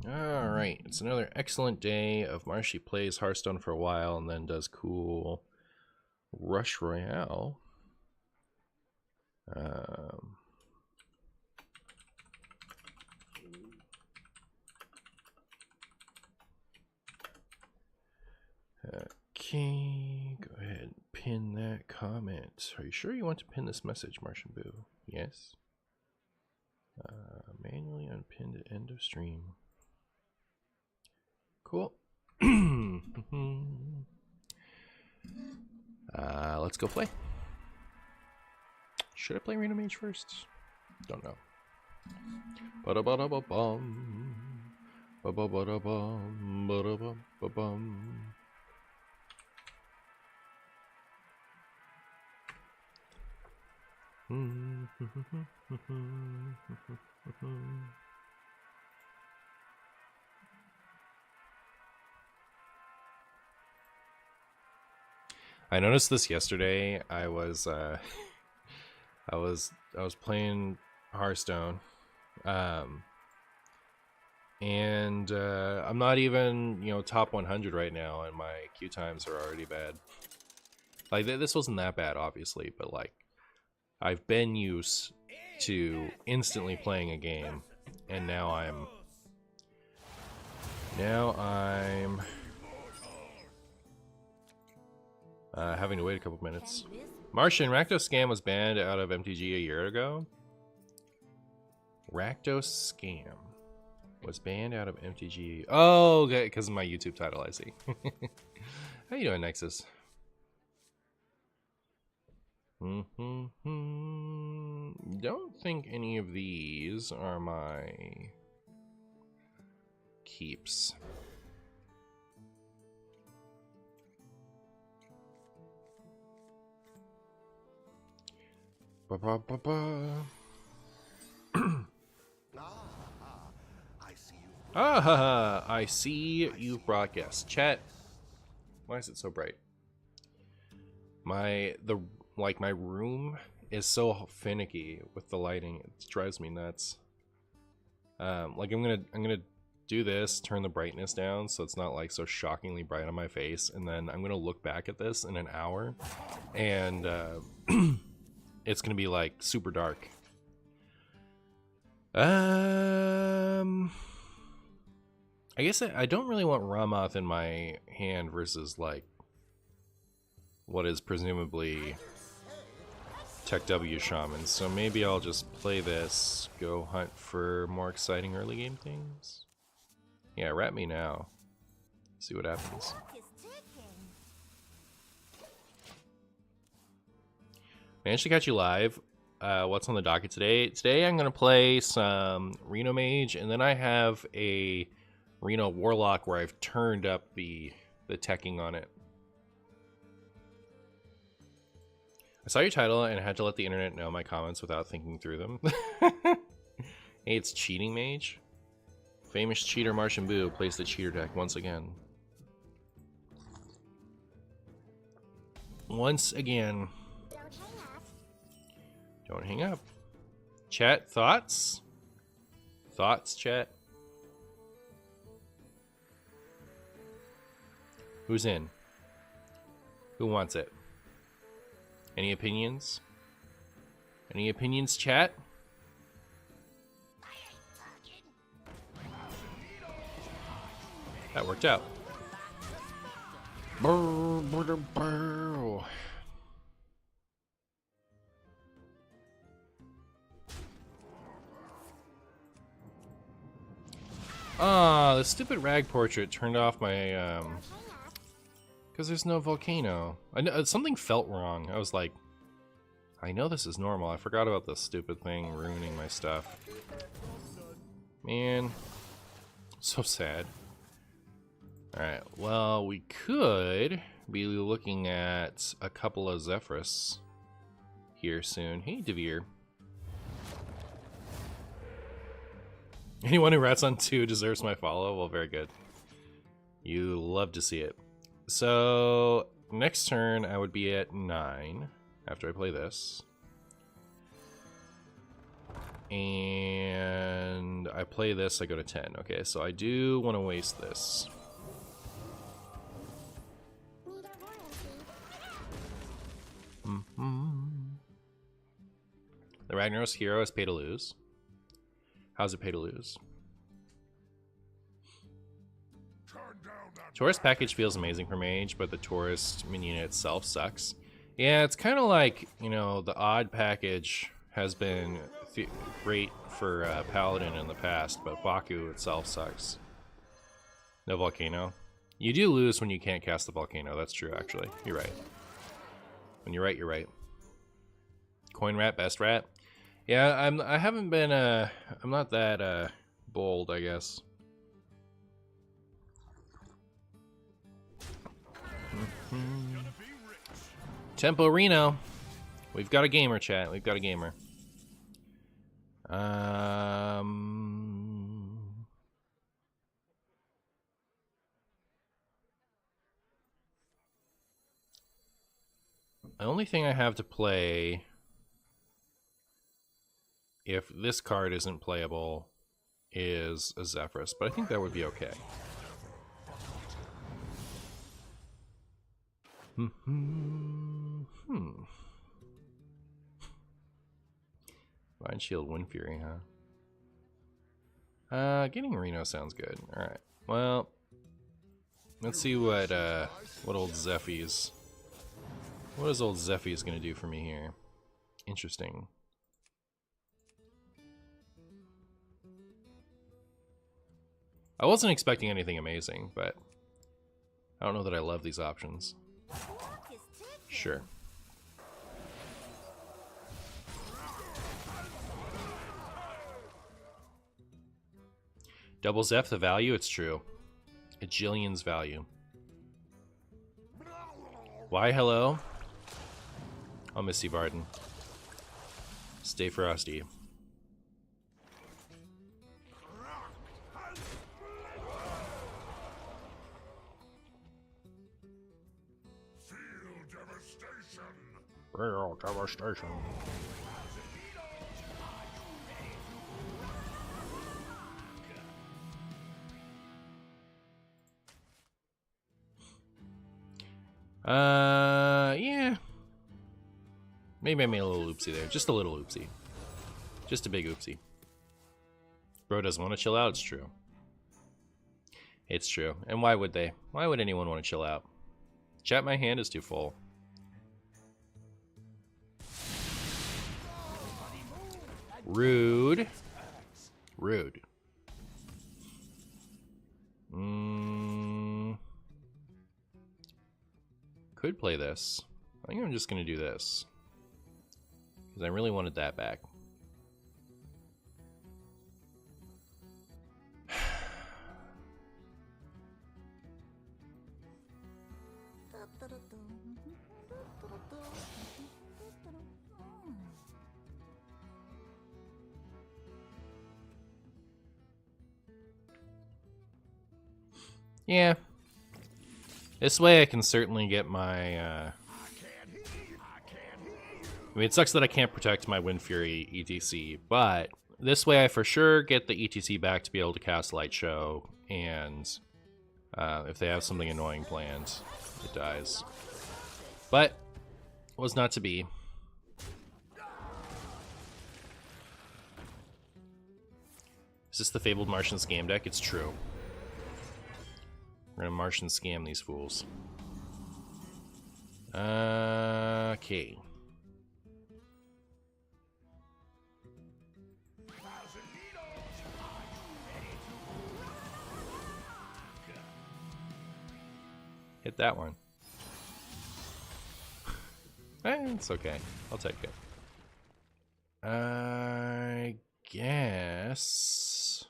Alright, it's another excellent day of Marshy plays Hearthstone for a while and then does cool Rush Royale. Okay, go ahead and pin that comment. Are you sure you want to pin this message, MartianBuu? Yes. Manually unpinned at end of stream. Cool. Let's go play. Should I play Reno Mage first? Don't know. Ba-da-ba-da-ba-bum. Ba-ba-ba-da-bum. Ba-da-ba-ba-bum. I noticed this yesterday. I was playing Hearthstone, and I'm not even top 100 right now, and my queue times are already bad. Like this wasn't that bad, obviously, but like I've been used to instantly playing a game, and now I'm having to wait a couple minutes. Martian, Rakdos Scam was banned out of MTG a year ago. Rakdos Scam was banned out of MTG. Oh, okay, because of my YouTube title, I see. How you doing, Nexus? Don't think any of these are my keeps. I see you broadcast. Chat. Why is it so bright? My room is so finicky with the lighting. It drives me nuts. Like I'm gonna do this, turn the brightness down so it's not like so shockingly bright on my face, and then I'm gonna look back at this in an hour, and it's gonna be like super dark. I guess I don't really want Ramoth in my hand versus like what is presumably Tech W Shaman, so maybe I'll just play this, go hunt for more exciting early game things. Yeah, wrap me now. See what happens. Managed to catch you live. What's on the docket today? Today I'm gonna play some Reno Mage, and then I have a Reno Warlock where I've turned up the teching on it. I saw your title and I had to let the internet know my comments without thinking through them. Hey, it's Cheating Mage. Famous cheater MartianBuu plays the cheater deck once again. Once again. Don't hang up. Chat, thoughts? Thoughts, chat? Who's in? Who wants it? Any opinions? Any opinions, chat? That worked out. Ah, the stupid rag portrait turned off my because there's no volcano. I know something felt wrong. I was like, I know this is normal. I forgot about this stupid thing ruining my stuff. Man, so sad. Alright, well, we could be looking at a couple of Zephrys here soon. Hey, Devere. Anyone who rats on 2 deserves my follow? Well, very good. You love to see it. So, next turn I would be at 9 after I play this. And I play this, I go to 10. Okay, so I do want to waste this. The Ragnaros hero is pay to lose. How's it pay to lose? Tourist package feels amazing for Mage, but the tourist minion itself sucks. Yeah, it's kind of like, you know, the odd package has been great for Paladin in the past, but Baku itself sucks. No Volcano. You do lose when you can't cast the Volcano. That's true, actually. You're right. When you're right, you're right. Coin Rat, best rat. Yeah, I haven't been I'm not that bold, I guess. Tempo Reno. We've got a gamer, chat. We've got a gamer. The only thing I have to play, if this card isn't playable, is a Zephyrus, but I think that would be okay. Mind Shield, Wind Fury, huh? Getting Reno sounds good. All right. Well, let's see what old Zephy's. What is old Zephy's gonna do for me here? Interesting. I wasn't expecting anything amazing, but I don't know that I love these options. Sure. Double Zeph, the value? It's true. A jillion's value. Why hello? I'll miss you, Varden. Stay frosty. Real devastation. Yeah. Maybe I made a little oopsie there. Just a little oopsie. Just a big oopsie. Bro doesn't want to chill out, it's true. It's true. And why would they? Why would anyone want to chill out? Chat, my hand is too full. Rude. Rude. Could play this. I think I'm just going to do this. Because I really wanted that back. Yeah. This way I can certainly get my, I mean, it sucks that I can't protect my Wind Fury ETC, but this way I for sure get the ETC back to be able to cast Light Show, and if they have something annoying planned, it dies. But, was not to be. Is this the Fabled Martian Scam deck? It's true. We're gonna Martian scam these fools. Okay. Hit that one. It's okay. I'll take it. I guess.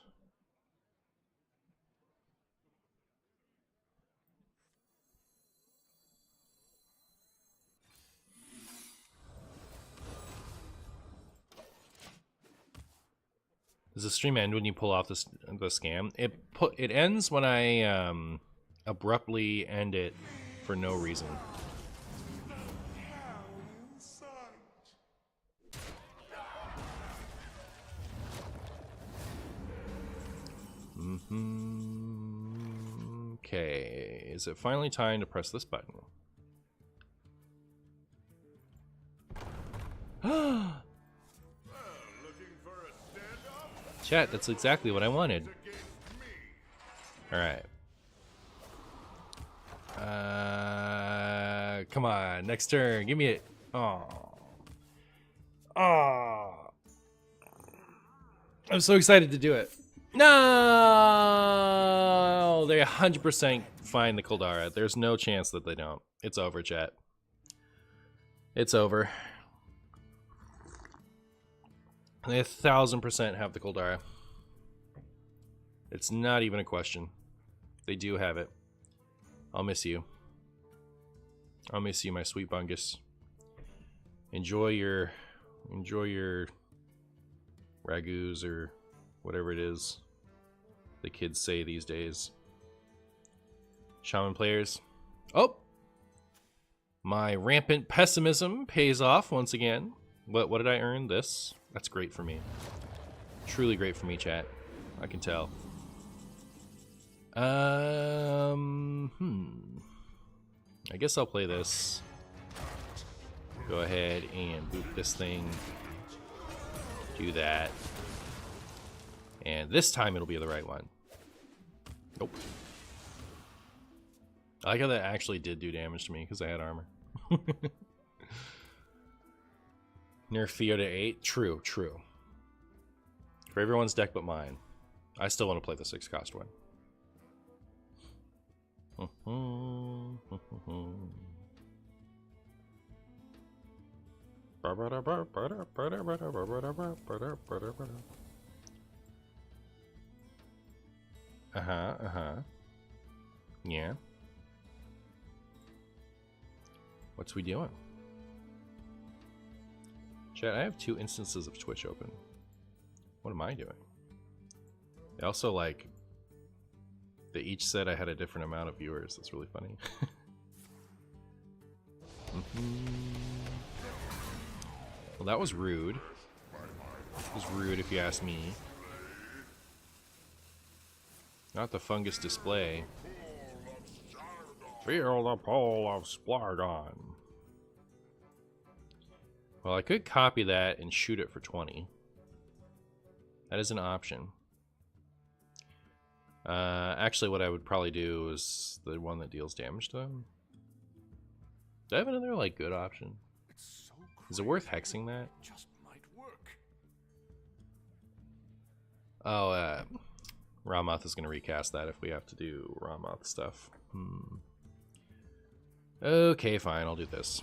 Does the stream end when you pull off the scam? It ends when I abruptly end it for no reason. Okay, is it finally time to press this button? Chat, that's exactly what I wanted. Alright. Come on, next turn, give me it. Oh. Oh. I'm so excited to do it. No! They 100% find the Kuldara. There's no chance that they don't. It's over, chat. It's over. They 1000% have the Kuldara. It's not even a question. They do have it. I'll miss you. I'll miss you, my sweet bungus. Enjoy your ragus or whatever it is the kids say these days. Shaman players. Oh! My rampant pessimism pays off once again. What did I earn? This? That's great for me. Truly great for me, chat. I can tell. I guess I'll play this. Go ahead and boot this thing. Do that. And this time it'll be the right one. Nope. I like how that actually did do damage to me because I had armor. Nerf Theo to 8. True, true. For everyone's deck but mine. I still want to play the 6 cost one. Yeah. What's we doing? Chat, I have 2 instances of Twitch open. What am I doing? They also, like, they each said I had a different amount of viewers. That's really funny. Well, that was rude. It was rude if you ask me. Not the fungus display. Feel the pull of Splargon. Well, I could copy that and shoot it for 20. That is an option. Actually, what I would probably do is the one that deals damage to them. Do I have another, like, good option? Is it worth hexing that? Oh, Ramoth is going to recast that if we have to do Ramoth stuff. Okay, fine, I'll do this.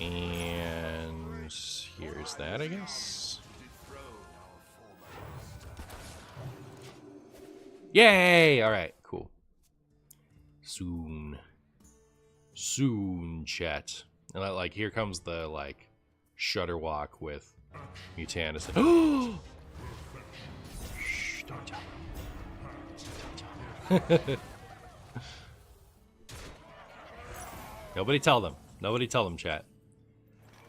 And here's that, I guess. Yay! Alright, cool. Soon, chat. And like, here comes the, like, Shutter Walk with Mutanus. Oh! Shh, don't tell them. Don't tell them. Nobody tell them. Nobody tell them, chat.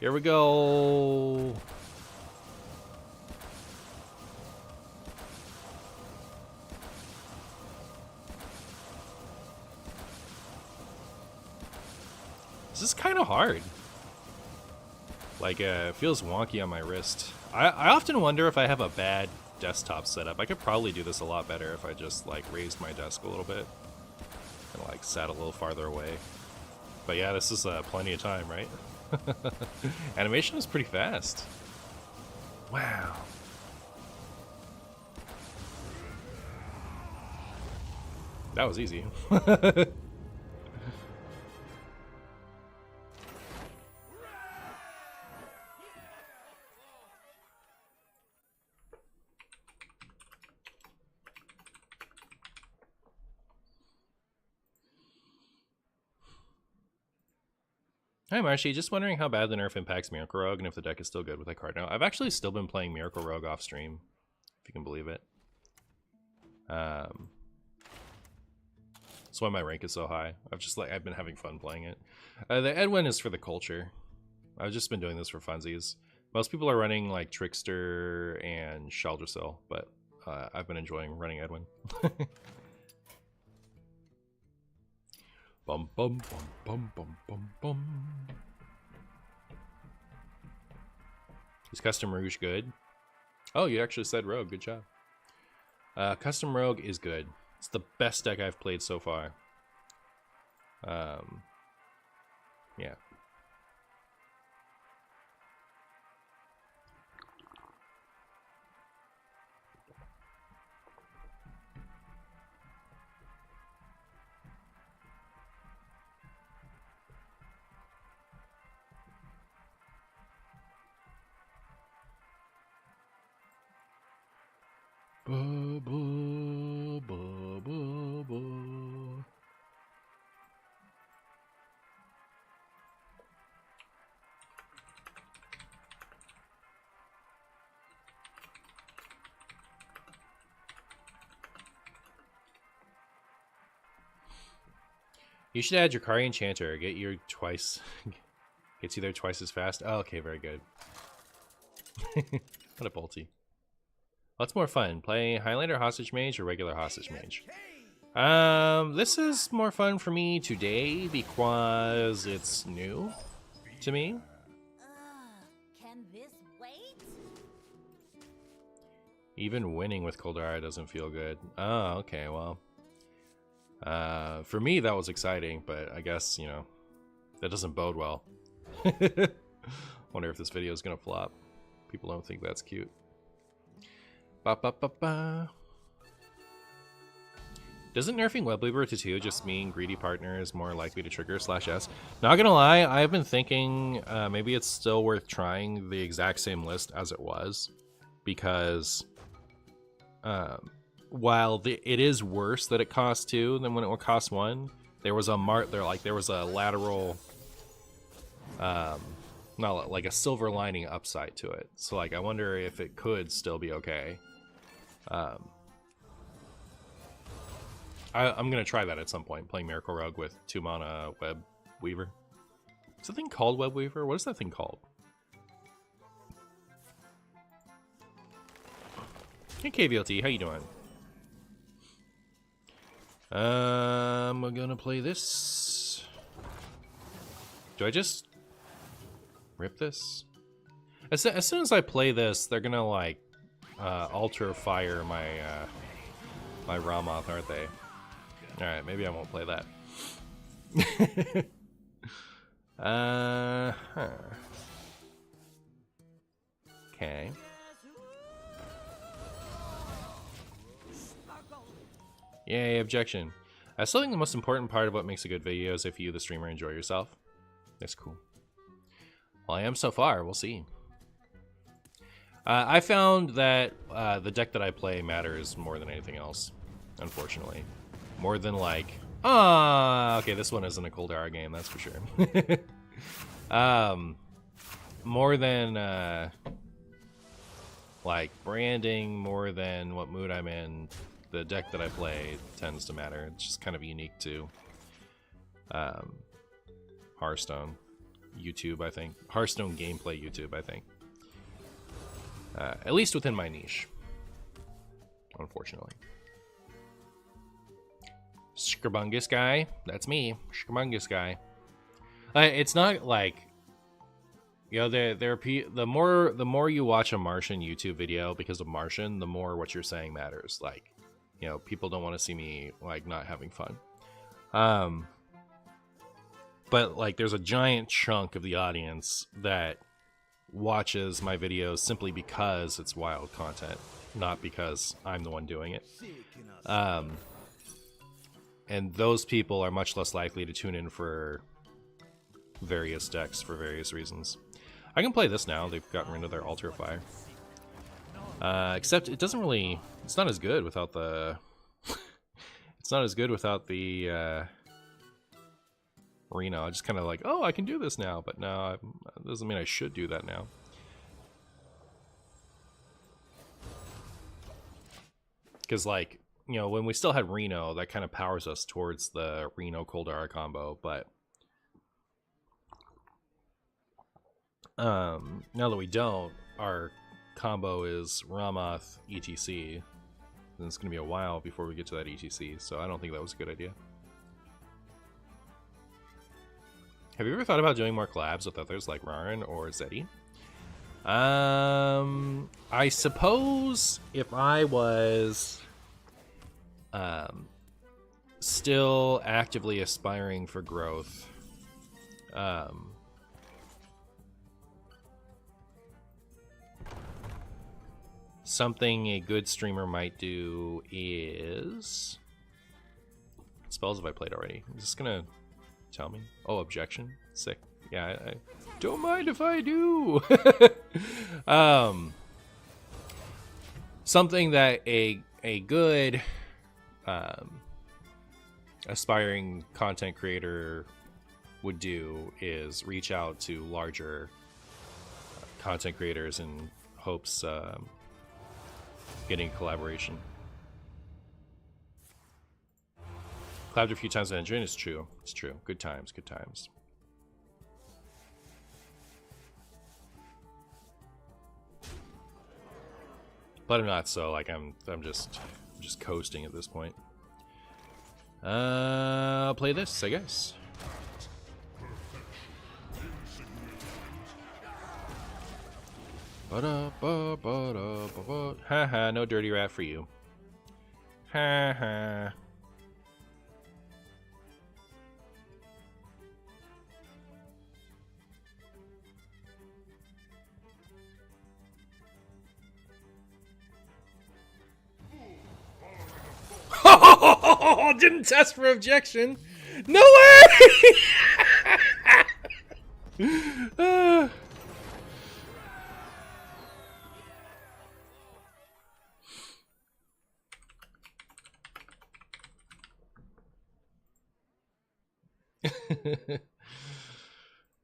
Here we go. This is kind of hard. Like, it feels wonky on my wrist. I often wonder if I have a bad desktop setup. I could probably do this a lot better if I just, like, raised my desk a little bit. And, like, sat a little farther away. But yeah, this is plenty of time, right? Animation is pretty fast. Wow. That was easy. Hi Marshy, just wondering how bad the nerf impacts Miracle Rogue and if the deck is still good with that card now. I've actually still been playing Miracle Rogue off stream, if you can believe it. That's why my rank is so high. I've been having fun playing it. The Edwin is for the culture. I've just been doing this for funsies. Most people are running like Trickster and Sheldrasil, but I've been enjoying running Edwin. Bum bum bum bum bum bum bum. Is Custom Rouge good? Oh, you actually said Rogue. Good job. Custom Rogue is good. It's the best deck I've played so far. Yeah. Ba, ba, ba, ba, ba. You should add Drakari Enchanter. Get you twice. Gets you there twice as fast. Oh, okay, very good. What a bolty. What's more fun? Play Highlander Hostage Mage or regular Hostage Mage? This is more fun for me today because it's new to me. Can this wait? Even winning with Koldara doesn't feel good. Oh, okay, well. For me, that was exciting, but I guess, you know, that doesn't bode well. Wonder if this video is gonna flop. People don't think that's cute. Ba ba ba ba. Doesn't nerfing Webweaver to 2 just mean greedy partner is more likely to trigger /S? Not gonna lie, I've been thinking maybe it's still worth trying the exact same list as it was, because while it is worse that it costs 2 than when it would cost 1, there was a lateral, not like a silver lining upside to it. So like I wonder if it could still be okay. I'm gonna try that at some point, playing Miracle Rogue with 2 mana Web Weaver. Is the thing called Web Weaver? What is that thing called? Hey KVLT, how you doing? I'm gonna play this. Do I just rip this? As soon as I play this, they're gonna like alter fire my my Ramoth, aren't they? All right, maybe I won't play that. Okay. Yay, objection. I still think the most important part of what makes a good video is if you, the streamer, enjoy yourself. That's cool. Well, I am so far. We'll see. I found that the deck that I play matters more than anything else, unfortunately. More than like, okay, this one isn't a Koldara game, that's for sure. More than like branding, more than what mood I'm in, the deck that I play tends to matter. It's just kind of unique to Hearthstone YouTube, I think. Hearthstone gameplay YouTube, I think. At least within my niche, unfortunately. Scribungus guy, that's me. Scribungus guy. It's not like, you know, the more you watch a Martian YouTube video because of Martian, the more what you're saying matters. Like, you know, people don't want to see me like not having fun. But like, there's a giant chunk of the audience that watches my videos simply because it's wild content, not because I'm the one doing it. And those people are much less likely to tune in for various decks for various reasons. I can play this now. They've gotten rid of their Altar of Fire. Except it doesn't really... It's not as good without the... It's not as good without the... Reno. I just kind of like, oh, I can do this now. But no, it doesn't mean I should do that now. Because, like, you know, when we still had Reno, that kind of powers us towards the Reno Koldara combo, but Now that we don't, our combo is Ramoth ETC. And it's going to be a while before we get to that ETC, so I don't think that was a good idea. Have you ever thought about doing more collabs with others like Rarin or Zeddy? I suppose if I was still actively aspiring for growth, something a good streamer might do is... What spells have I played already? Is this gonna tell me? Oh, objection? Sick. Yeah, I don't mind if I do. Something that a good aspiring content creator would do is reach out to larger content creators in hopes getting collaboration. Collabed a few times in engine. It's true. It's true. Good times. Good times. But I'm not so like I'm just coasting at this point. I'll play this, I guess. Haha, no dirty rat for you. Haha. Didn't test for objection. No way.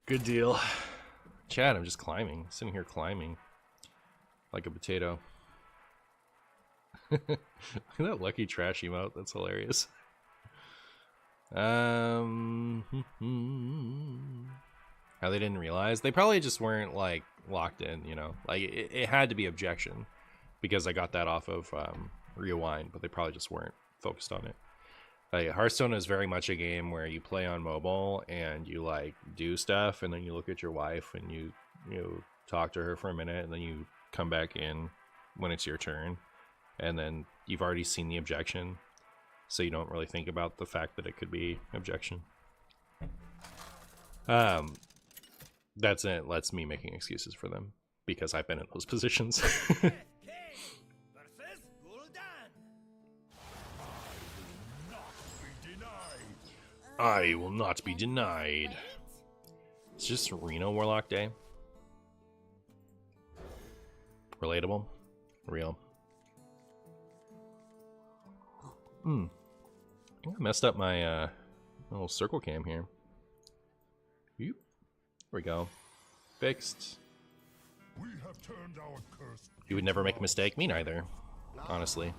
Good deal. Chad, I'm just climbing. Sitting here climbing. Like a potato. Look at that lucky trash emote. That's hilarious. How they didn't realize? They probably just weren't like locked in, you know? Like it had to be objection because I got that off of Rewind, but they probably just weren't focused on it. Like Hearthstone is very much a game where you play on mobile and you like do stuff and then you look at your wife and you talk to her for a minute and then you come back in when it's your turn. And then you've already seen the objection, so you don't really think about the fact that it could be objection. That's it. That's me making excuses for them because I've been in those positions. I will not be denied. It's just Reno Warlock Day. Relatable. Real. I think I messed up my little circle cam here. There we go. Fixed. We have turned our curse. You would never make a mistake. Me neither. Honestly.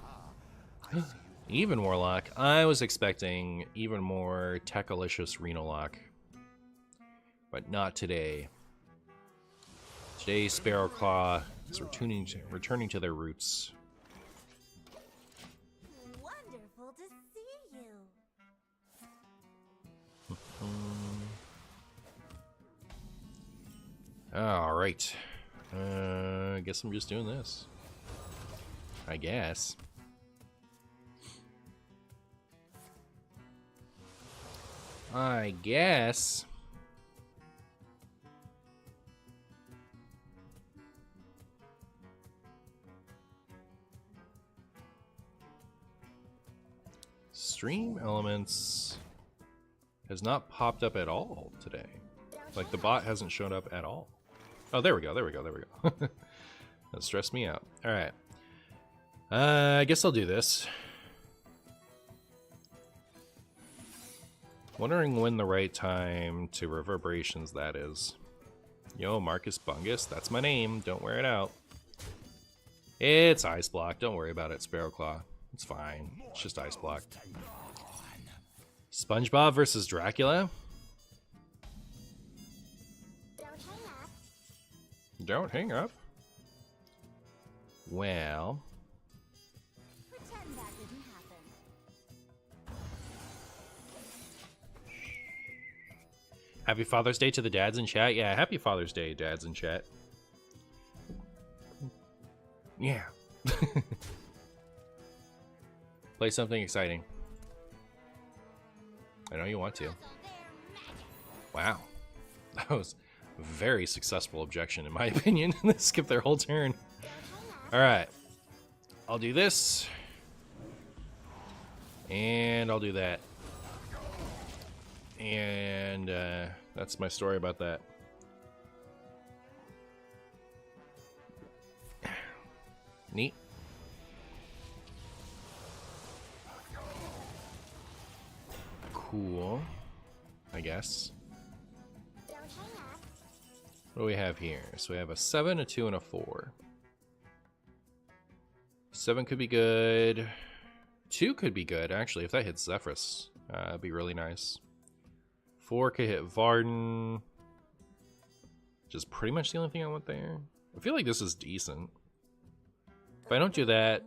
Even Warlock. I was expecting even more tech-alicious Reno Lock. But not today. Today, Sparrowclaw is returning to their roots. Wonderful to see you. Alright. I guess I'm just doing this. I guess. Stream Elements has not popped up at all today. Like the bot hasn't shown up at all. Oh, there we go. That stressed me out. Alright. I guess I'll do this. Wondering when the right time to reverberations that is. Yo, Marcus Bungus, that's my name. Don't wear it out. It's Ice Block. Don't worry about it, Sparrowclaw. It's fine. It's just Ice Block. SpongeBob versus Dracula? Don't hang up. Well. Pretend that didn't happen. Happy Father's Day to the dads in chat. Yeah, happy Father's Day, dads in chat. Yeah. Play something exciting. I know you want to. Wow. That was a very successful objection, in my opinion. They skipped their whole turn. Alright. I'll do this. And I'll do that. And that's my story about that. Neat. Cool, I guess. What do we have here? So we have a 7, a 2, and a 4. 7 could be good. 2 could be good, actually, if that hits Zephyrus. That'd be really nice. 4 could hit Varden. Which is pretty much the only thing I want there. I feel like this is decent. If I don't do that,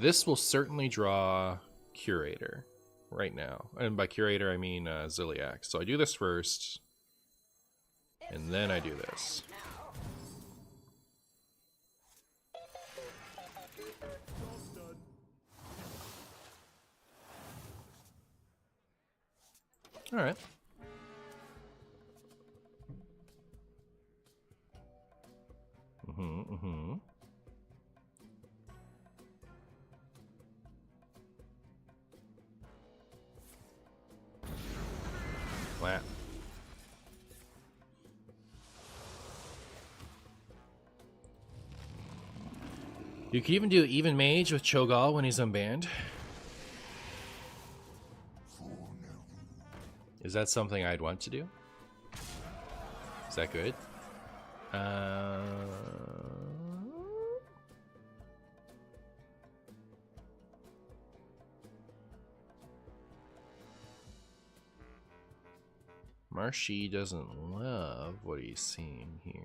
this will certainly draw Curator right now. And by Curator, I mean Ziliax. So I do this first, and then I do this. All right. Flat. You can even do even mage with Cho'Gall when he's unbanned. Is that something I'd want to do? Is that good? Marshy doesn't love what he's seeing here.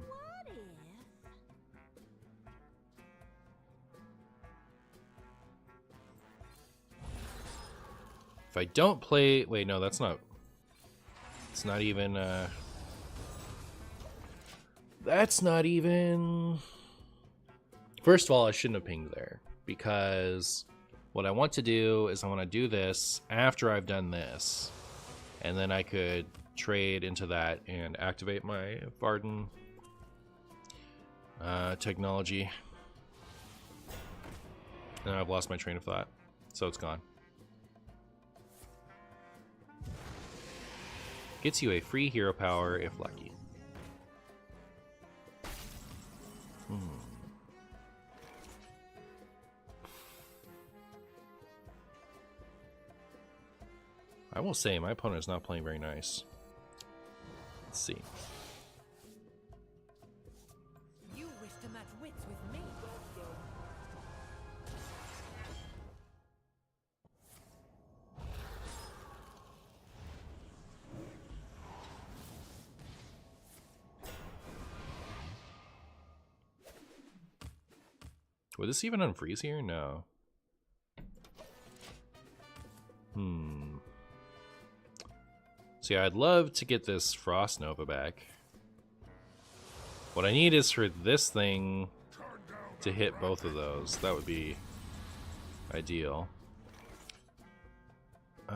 What if? If I don't play... Wait, no, that's not... It's not even... That's not even... First of all, I shouldn't have pinged there. Because what I want to do is I want to do this after I've done this. And then I could trade into that and activate my Varden technology. And I've lost my train of thought. So it's gone. Gets you a free hero power if lucky. I will say, my opponent is not playing very nice. Let's see. You wish to match wits with me? Would this even unfreeze here? No. See, I'd love to get this Frost Nova back. What I need is for this thing to hit both of those. That would be ideal. So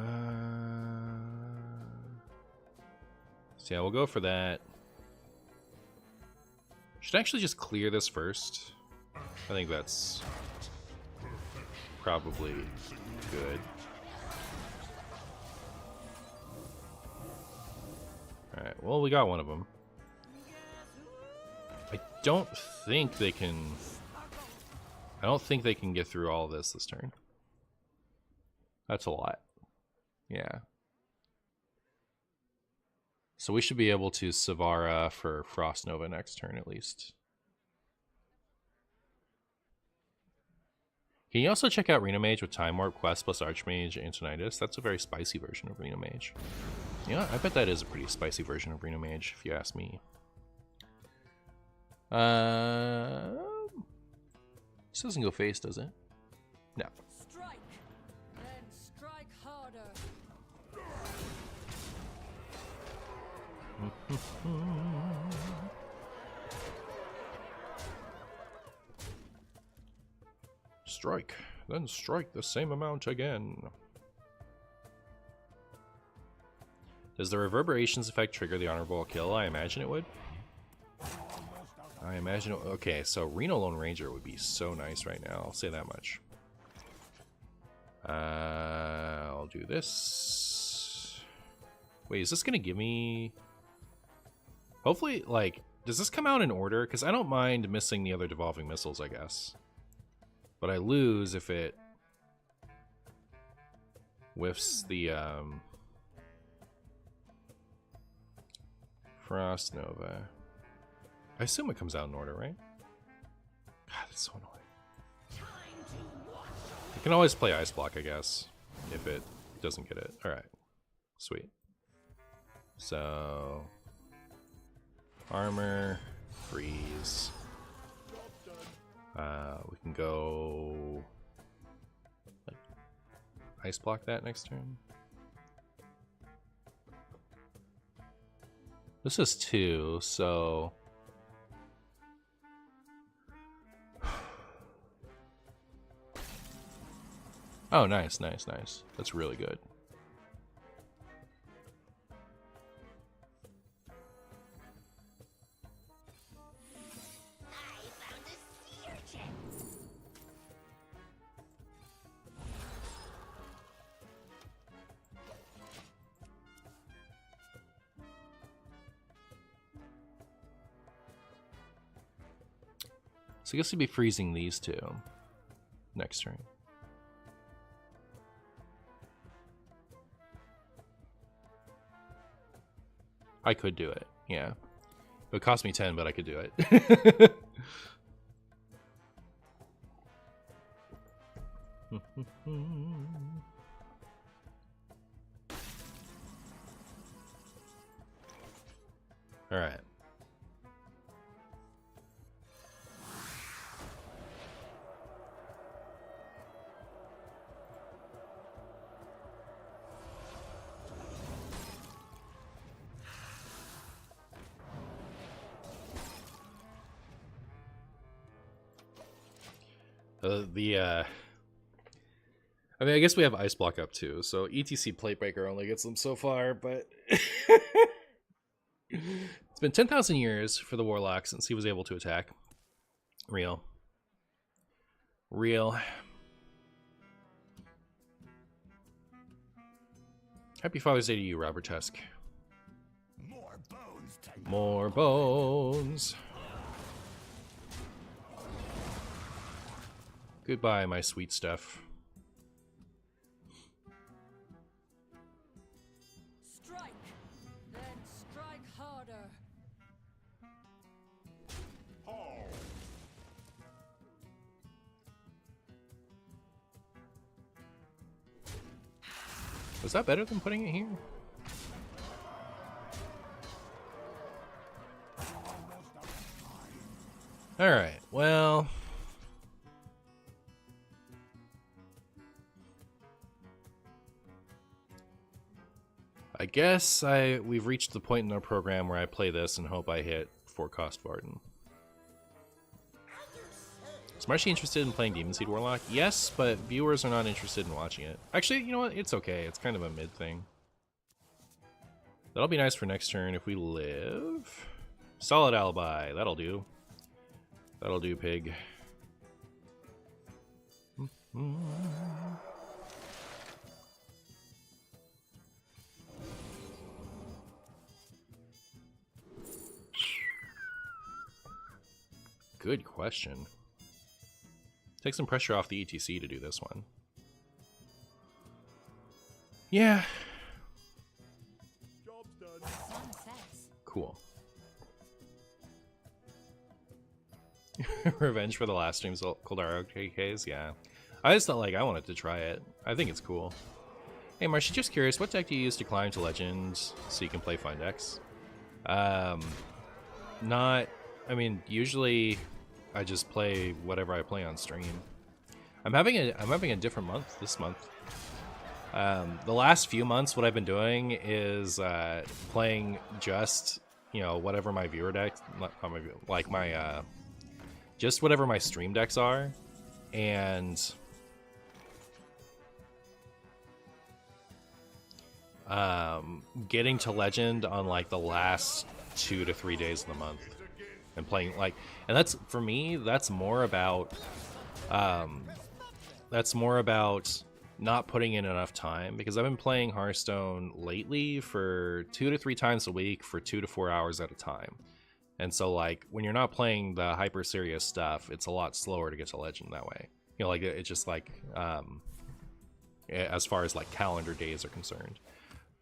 yeah, we'll go for that. Should I actually just clear this first? I think that's probably good. Alright, well, we got one of them. I don't think they can... I don't think they can get through all of this turn. That's a lot. Yeah. So we should be able to Savara for Frost Nova next turn at least. Can you also check out Reno Mage with Time Warp, Quest plus Archmage, Antonitis? That's a very spicy version of Reno Mage. Yeah, I bet that is a pretty spicy version of Reno Mage, if you ask me. This doesn't go face, does it? No. Strike, then strike harder. Strike, then strike the same amount again. Does the reverberations effect trigger the honorable kill? I imagine it would. I imagine it, okay, so Reno Lone Ranger would be so nice right now, I'll say that much. I'll do this. Wait, is this gonna give me... Hopefully, like, does this come out in order? Because I don't mind missing the other devolving missiles, I guess. But I lose if it whiffs the Frost Nova. I assume it comes out in order, right? God, that's so annoying. I can always play Ice Block, I guess, if it doesn't get it. Alright. Sweet. So... Armor, freeze. We can go... like, Ice Block that next turn. This is 2, so... Oh, nice, nice, nice. That's really good. So I guess we'd be freezing these two next turn. I could do it, yeah. It would cost me 10, but I could do it. All right. I mean, I guess we have Ice Block up too, so ETC Plate Breaker only gets them so far, but it's been 10,000 years for the Warlock since he was able to attack. Real. Happy Father's Day to you, Robert Tusk. More bones to More bones. Goodbye, my sweet stuff. Strike, then strike harder. Was that better than putting it here? Alright, well... I guess we've reached the point in our program where I play this and hope I hit 4-cost Varden. Is Marshy interested in playing Demon Seed Warlock? Yes, but viewers are not interested in watching it. Actually, you know what? It's okay. It's kind of a mid thing. That'll be nice for next turn if we live. Solid Alibi. That'll do. That'll do, pig. Good question. Take some pressure off the ETC to do this one. Yeah. job's done. Cool. Revenge for the last stream's Coldaro KKs, yeah. I just thought, like, I wanted to try it. I think it's cool. Hey, Marcia, just curious, what deck do you use to climb to Legends so you can play fun decks? Not... I mean, usually I just play whatever I play on stream. I'm having a different month this month. The last few months, what I've been doing is playing just, you know, whatever my viewer deck, like my, just whatever my stream decks are, and getting to Legend on like the last 2 to 3 days of the month, and playing like, and that's for me. That's more about not putting in enough time, because I've been playing Hearthstone lately for 2 to 3 times a week for 2 to 4 hours at a time. And so like when you're not playing the hyper serious stuff, it's a lot slower to get to Legend that way. You know, like it's just like as far as like calendar days are concerned.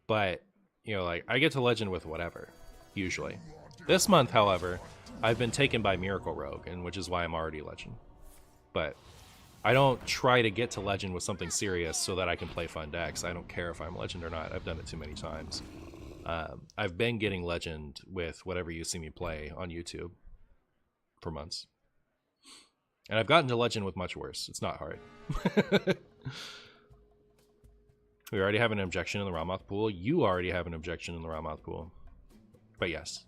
But you know, like I get to Legend with whatever usually. This month, however, I've been taken by Miracle Rogue, and which is why I'm already Legend. But I don't try to get to Legend with something serious so that I can play fun decks. I don't care if I'm Legend or not. I've done it too many times. I've been getting Legend with whatever you see me play on YouTube for months. And I've gotten to Legend with much worse. It's not hard. We already have an objection in the Ramoth pool. You already have an objection in the Ramoth pool. But yes.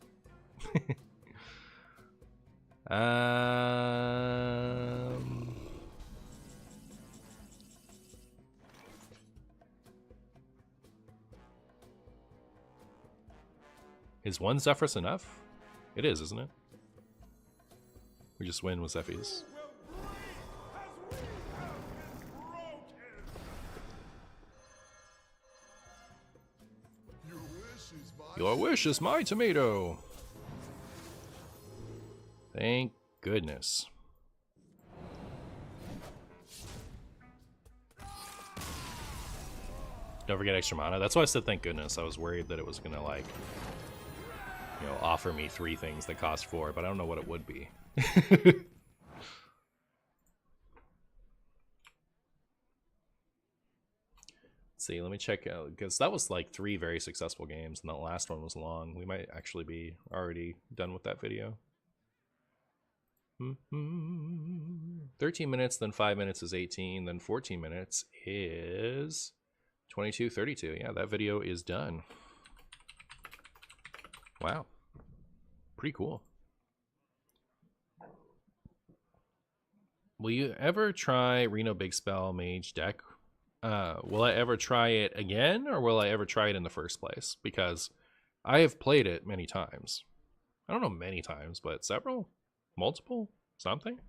Is one Zephyrus enough? It is, isn't it? We just win with Zephyrs. Your wish is my tomato. Thank goodness. Don't forget extra mana. That's why I said thank goodness. I was worried that it was gonna like, you know, offer me 3 things that cost 4, but I don't know what it would be. Let's see, let me check out, because that was like 3 very successful games, and the last one was long. We might actually be already done with that video. 13 minutes, then 5 minutes is 18, then 14 minutes is 22, 32. Yeah, that video is done. Wow. Pretty cool. Will you ever try Reno Big Spell Mage deck? Will I ever try it again, or will I ever try it in the first place? Because I have played it many times. I don't know many times, but several? Multiple? Something?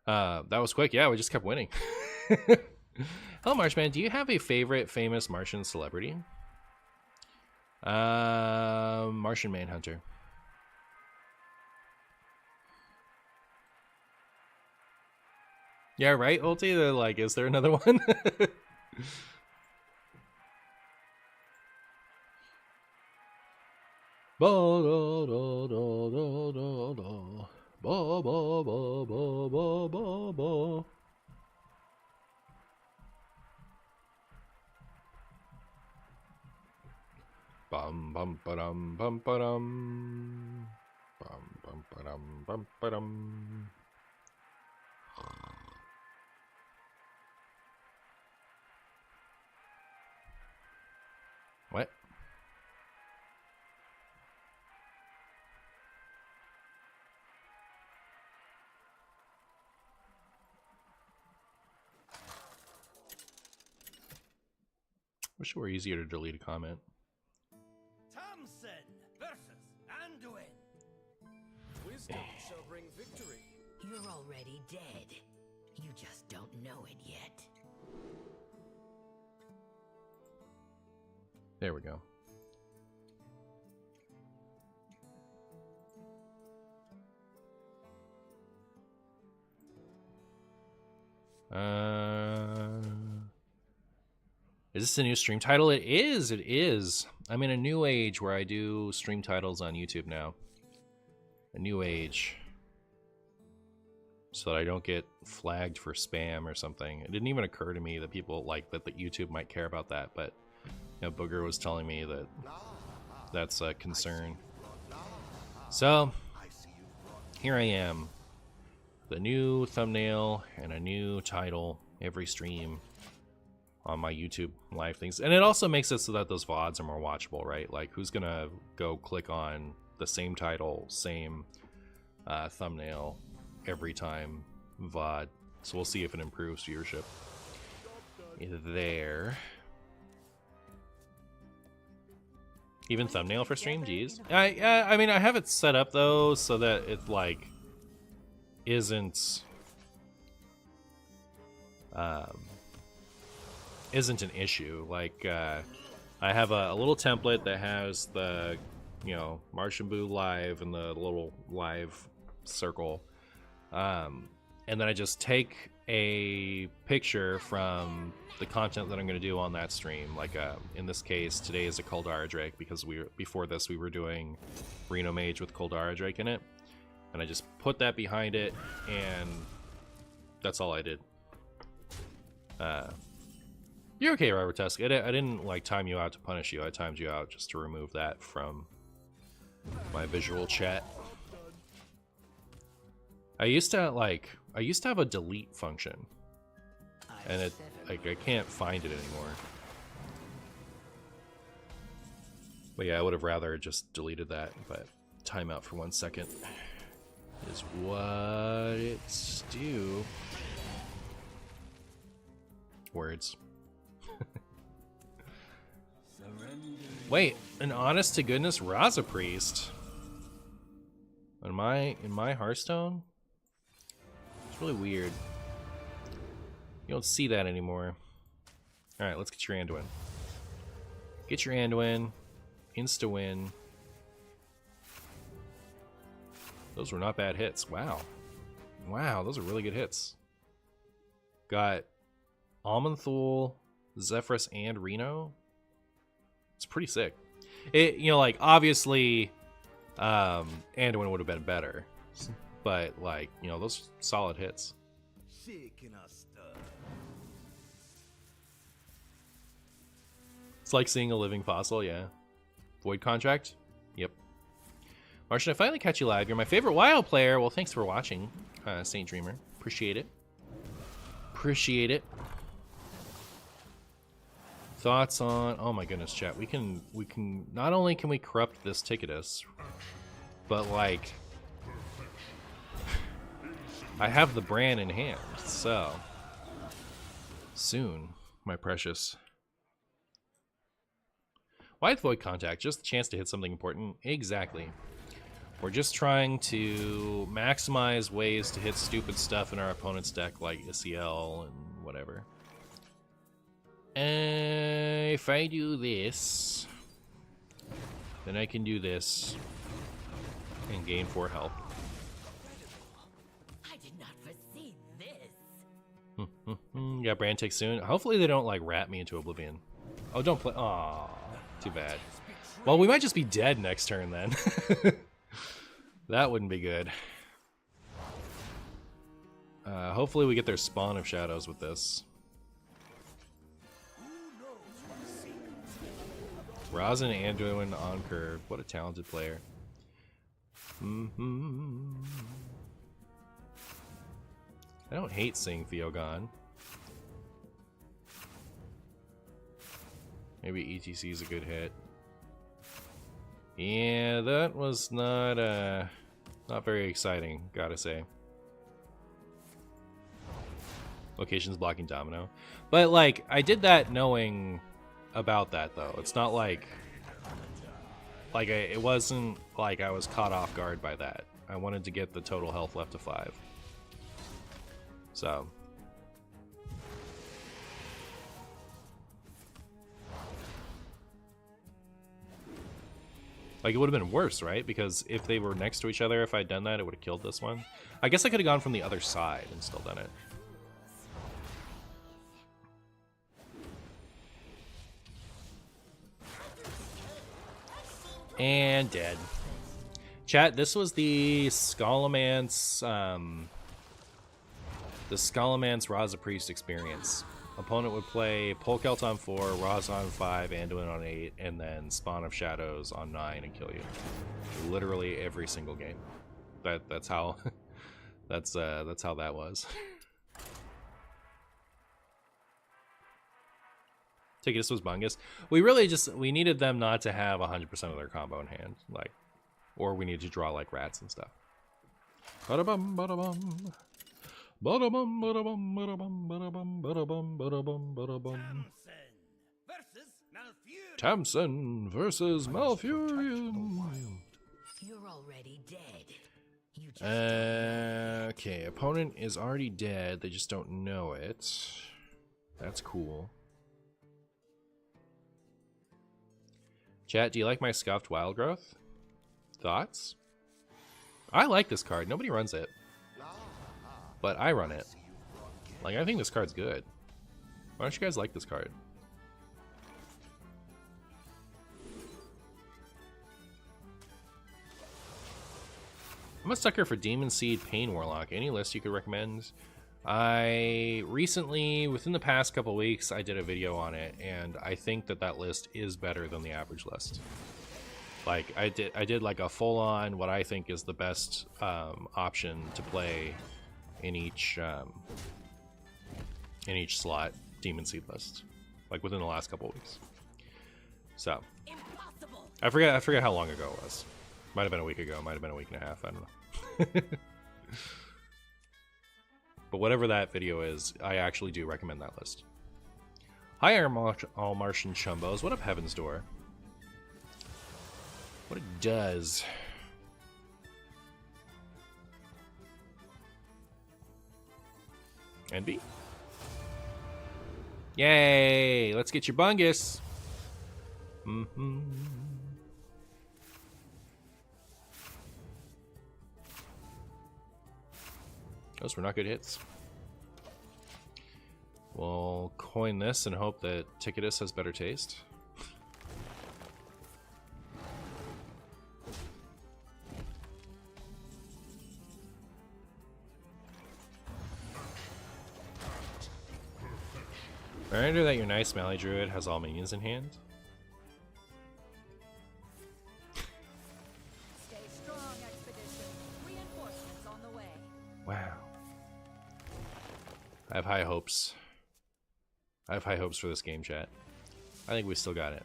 That was quick. Yeah, we just kept winning. Hello, Marshman. Do you have a favorite famous Martian celebrity? Martian Manhunter. Yeah, right, Ulti? They're like, is there another one? Bum bum ba-dum bum ba-dum. Bum bum ba-dum bum ba-dum. What? Wish it were easier to delete a comment. Thompson versus Anduin. Wisdom shall bring victory. You're already dead. You just don't know it yet. There we go. Is this a new stream title? It is. It is. I'm in a new age where I do stream titles on YouTube now. A new age. so that I don't get flagged for spam or something. It didn't even occur to me that people like that YouTube might care about that, but you know, Booger was telling me that that's a concern. So here I am, the new thumbnail and a new title every stream on my YouTube live things. And it also makes it so that those VODs are more watchable, right? Like, who's gonna go click on the same title, same thumbnail every time VOD? So we'll see if it improves viewership there. Even thumbnail for stream, geez. I mean, I have it set up though so that it like isn't an issue. Like I have a little template that has the, you know, MartianBuu live and the little live circle, and then I just take a picture from the content that I'm going to do on that stream. Like in this case, today is a Kaldara Drake, because before this we were doing Reno Mage with Kaldara Drake in it, and I just put that behind it, and that's all I did. You're okay, Robert Tusk. I didn't like time you out to punish you. I timed you out just to remove that from my visual chat. I used to have a delete function, and it like I can't find it anymore. But yeah, I would have rather just deleted that. But timeout for 1 second is what it's due. Words. Wait, an honest to goodness Raza priest in my Hearthstone? It's really weird. You don't see that anymore. All right, let's get your Anduin. Get your Anduin. Insta win. Those were not bad hits. Wow. Wow, those are really good hits. Got Amanthul, Zephyrus, and Reno. It's pretty sick. It, you know, like, obviously, Anduin would have been better, but like, you know, those solid hits. It's like seeing a living fossil, yeah. Void Contract? Yep. Martian, I finally catch you live. You're my favorite WoW player. Well, thanks for watching, Saint Dreamer. Appreciate it. Appreciate it. Thoughts on... Oh my goodness, chat. We can... Not only can we corrupt this Ticketus, but like... I have the brand in hand, so... Soon, my precious. Why Void Contact? Just a chance to hit something important? Exactly. We're just trying to maximize ways to hit stupid stuff in our opponent's deck, like SEL and whatever. If I do this, then I can do this and gain 4 health. I did not foresee this. Yeah, brand tick soon. Hopefully they don't like rat me into oblivion. Oh, don't play. Aw, too bad. Well, we might just be dead next turn then. That wouldn't be good. Hopefully we get their spawn of shadows with this. Rosin Anduin on curve. What a talented player. I don't hate seeing Theogon. Maybe ETC is a good hit. Yeah, that was not very exciting, gotta say. Locations blocking Domino. But like, I did that knowing about that though. It's not like it wasn't like I was caught off guard by that. I wanted to get the total health left to 5. So like, it would have been worse, right? Because if they were next to each other, if I'd done that, it would have killed this one. I guess I could have gone from the other side and still done it. And dead. Chat, this was the Scholomance The Scalaman's Raza Priest experience. Opponent would play Polkelt on 4, Raza on 5, Anduin on 8, and then Spawn of Shadows on 9 and kill you. Literally every single game. That's how that's how that was. Ticketus was bungus. We really we needed them not to have 100% of their combo in hand, like, or we needed to draw like rats and stuff. Ba-da-bum, ba-da-bum. Ba-da-bum, ba-da-bum, ba-da-bum, ba-da-bum, ba-da-bum, ba-da-bum, ba-da-bum. Tamsin versus Malfurion. You're already dead. You just Okay, opponent is already dead. They just don't know it. That's cool. Chat, do you like my Scuffed Wild Growth? Thoughts? I like this card. Nobody runs it. But I run it. Like, I think this card's good. Why don't you guys like this card? I'm a sucker for Demon Seed Pain Warlock. Any list you could recommend? I recently, within the past couple weeks, I did a video on it, and I think that list is better than the average list. Like, I did like a full-on, what I think is the best option to play in each slot Demon Seed list, like within the last couple weeks. So, I forget how long ago it was. Might have been a week ago. Might have been a week and a half. I don't know. But whatever that video is, I actually do recommend that list. Hi, all Martian Chumbos. What up, Heaven's Door? What it does. NB? Yay! Let's get your bungus! Mm-hmm. Those were not good hits. We'll coin this and hope that Ticketus has better taste. Reminder that your nice Mally Druid has all minions in hand. Stay strong, expedition. Reinforcements on the way. Wow. I have high hopes. I have high hopes for this game, chat. I think we still got it.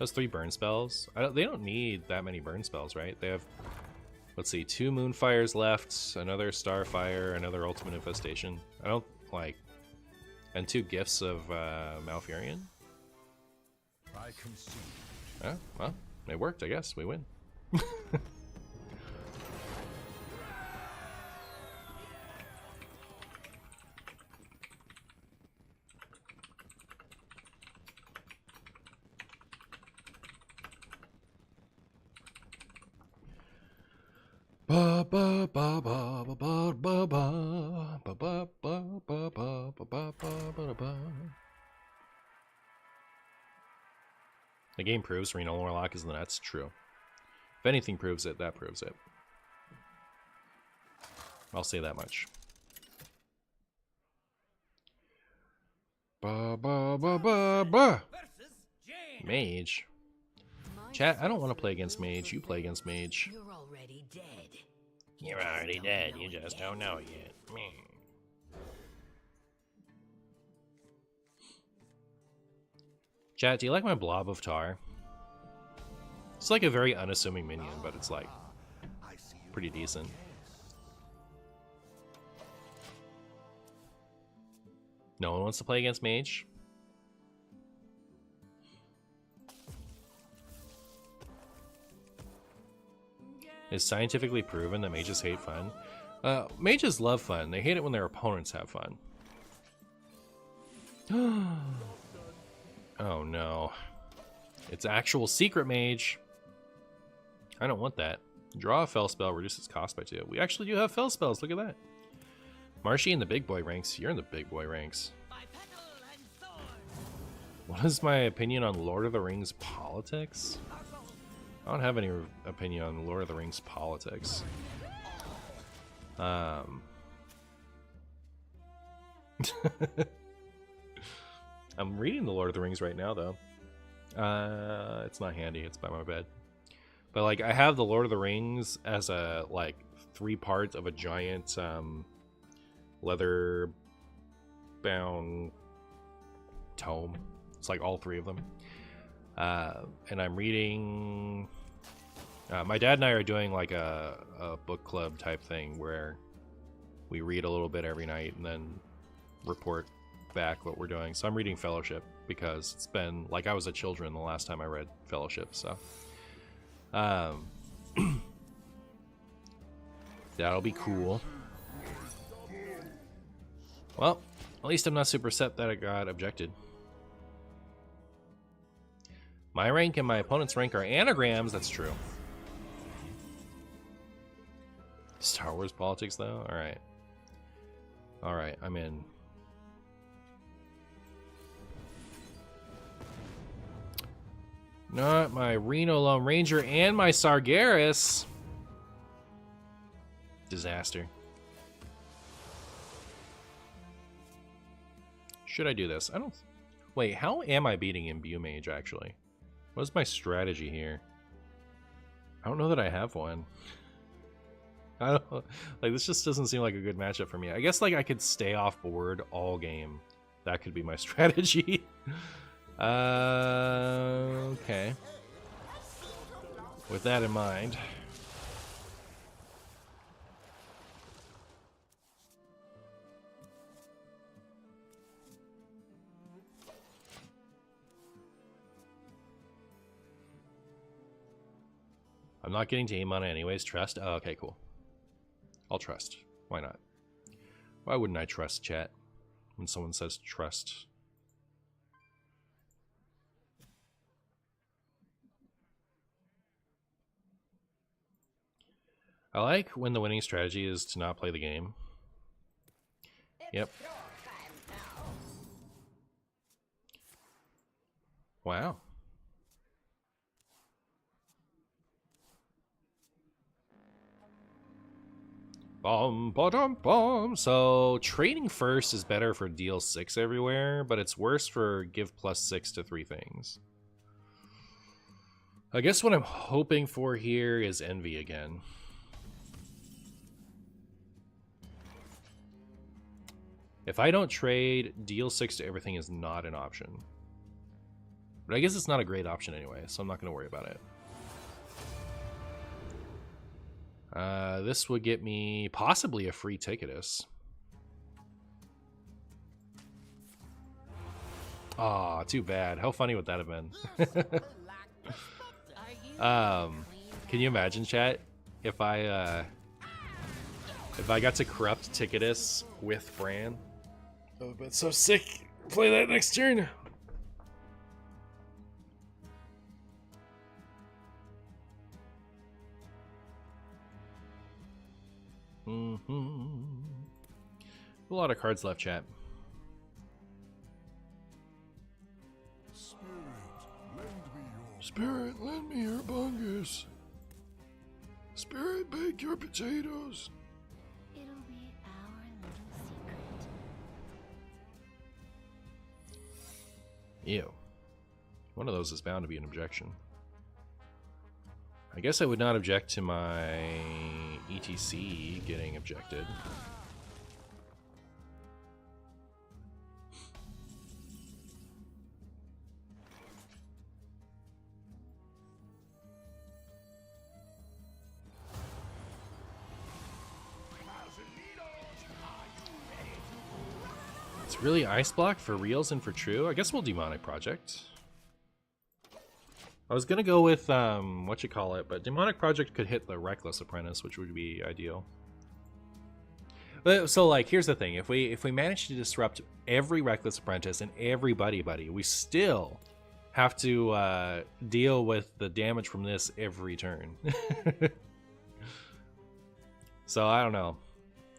Those 3 burn spells. They don't need that many burn spells, right? They have, let's see, 2 Moonfires left, another Starfire, another Ultimate Infestation. I don't like, and 2 Gifts of Malfurion. I concede. Oh, well, it worked. I guess we win. Ba ba ba ba ba ba ba ba ba ba ba ba ba ba ba ba. The game proves Reno Warlock is the nuts. True. If anything proves it, that proves it. I'll say that much. Ba ba ba ba ba. Mage. Chat, I don't want to play against Mage. You play against Mage. You're already dead. You're already dead. You just don't know it yet. Chat, do you like my Blob of Tar? It's like a very unassuming minion, but it's like pretty decent. No one wants to play against Mage? It's scientifically proven that mages hate fun. Mages love fun. They hate it when their opponents have fun. Oh no. It's actual secret mage. I don't want that. Draw a fell spell, reduces cost by 2. We actually do have fell spells. Look at that. Marshy in the big boy ranks. You're in the big boy ranks. What is my opinion on Lord of the Rings politics? I don't have any opinion on Lord of the Rings politics. I'm reading the Lord of the Rings right now, though. It's not handy. It's by my bed. But like, I have the Lord of the Rings as a like 3 parts of a giant leather bound tome. It's like all 3 of them. And I'm reading. My dad and I are doing like a book club type thing where we read a little bit every night and then report back what we're doing. So I'm reading Fellowship because it's been like I was a children the last time I read Fellowship. So that'll be cool. Well, at least I'm not super set that I got objected. My rank and my opponent's rank are anagrams, that's true. Star Wars politics, though? Alright. Alright, I'm in. Not my Reno Lone Ranger and my Sargeras. Disaster. Should I do this? I don't... Wait, how am I beating MartianBuu Mage, actually? What is my strategy here? I don't know that I have one. I don't... Like, this just doesn't seem like a good matchup for me. I guess, like, I could stay off board all game. That could be my strategy. Okay. With that in mind... I'm not getting to aim on it anyways. Trust? Oh, okay, cool. I'll trust. Why not? Why wouldn't I trust, chat? When someone says trust. I like when the winning strategy is to not play the game. Yep. Wow. So trading first is better for deal 6 everywhere, but it's worse for give +6 to 3 things. I guess what I'm hoping for here is envy again. If I don't trade, deal 6 to everything is not an option. But I guess it's not a great option anyway, so I'm not going to worry about it. This would get me possibly a free Ticketus. Aw, too bad. How funny would that have been? Can you imagine, chat, if I got to corrupt Ticketus with Bran? That would have been so sick. Play that next turn. A lot of cards left, chat. Spirit, lend me your bungus. Spirit, bake your potatoes. It'll be our little secret. Ew. One of those is bound to be an objection. I guess I would not object to my ETC getting objected. It's really Ice Block for reals and for true? I guess we'll Demonic Project. I was gonna go with but Demonic Project could hit the Reckless Apprentice, which would be ideal. But so like, here's the thing: if we manage to disrupt every Reckless Apprentice and every buddy, we still have to deal with the damage from this every turn. So I don't know.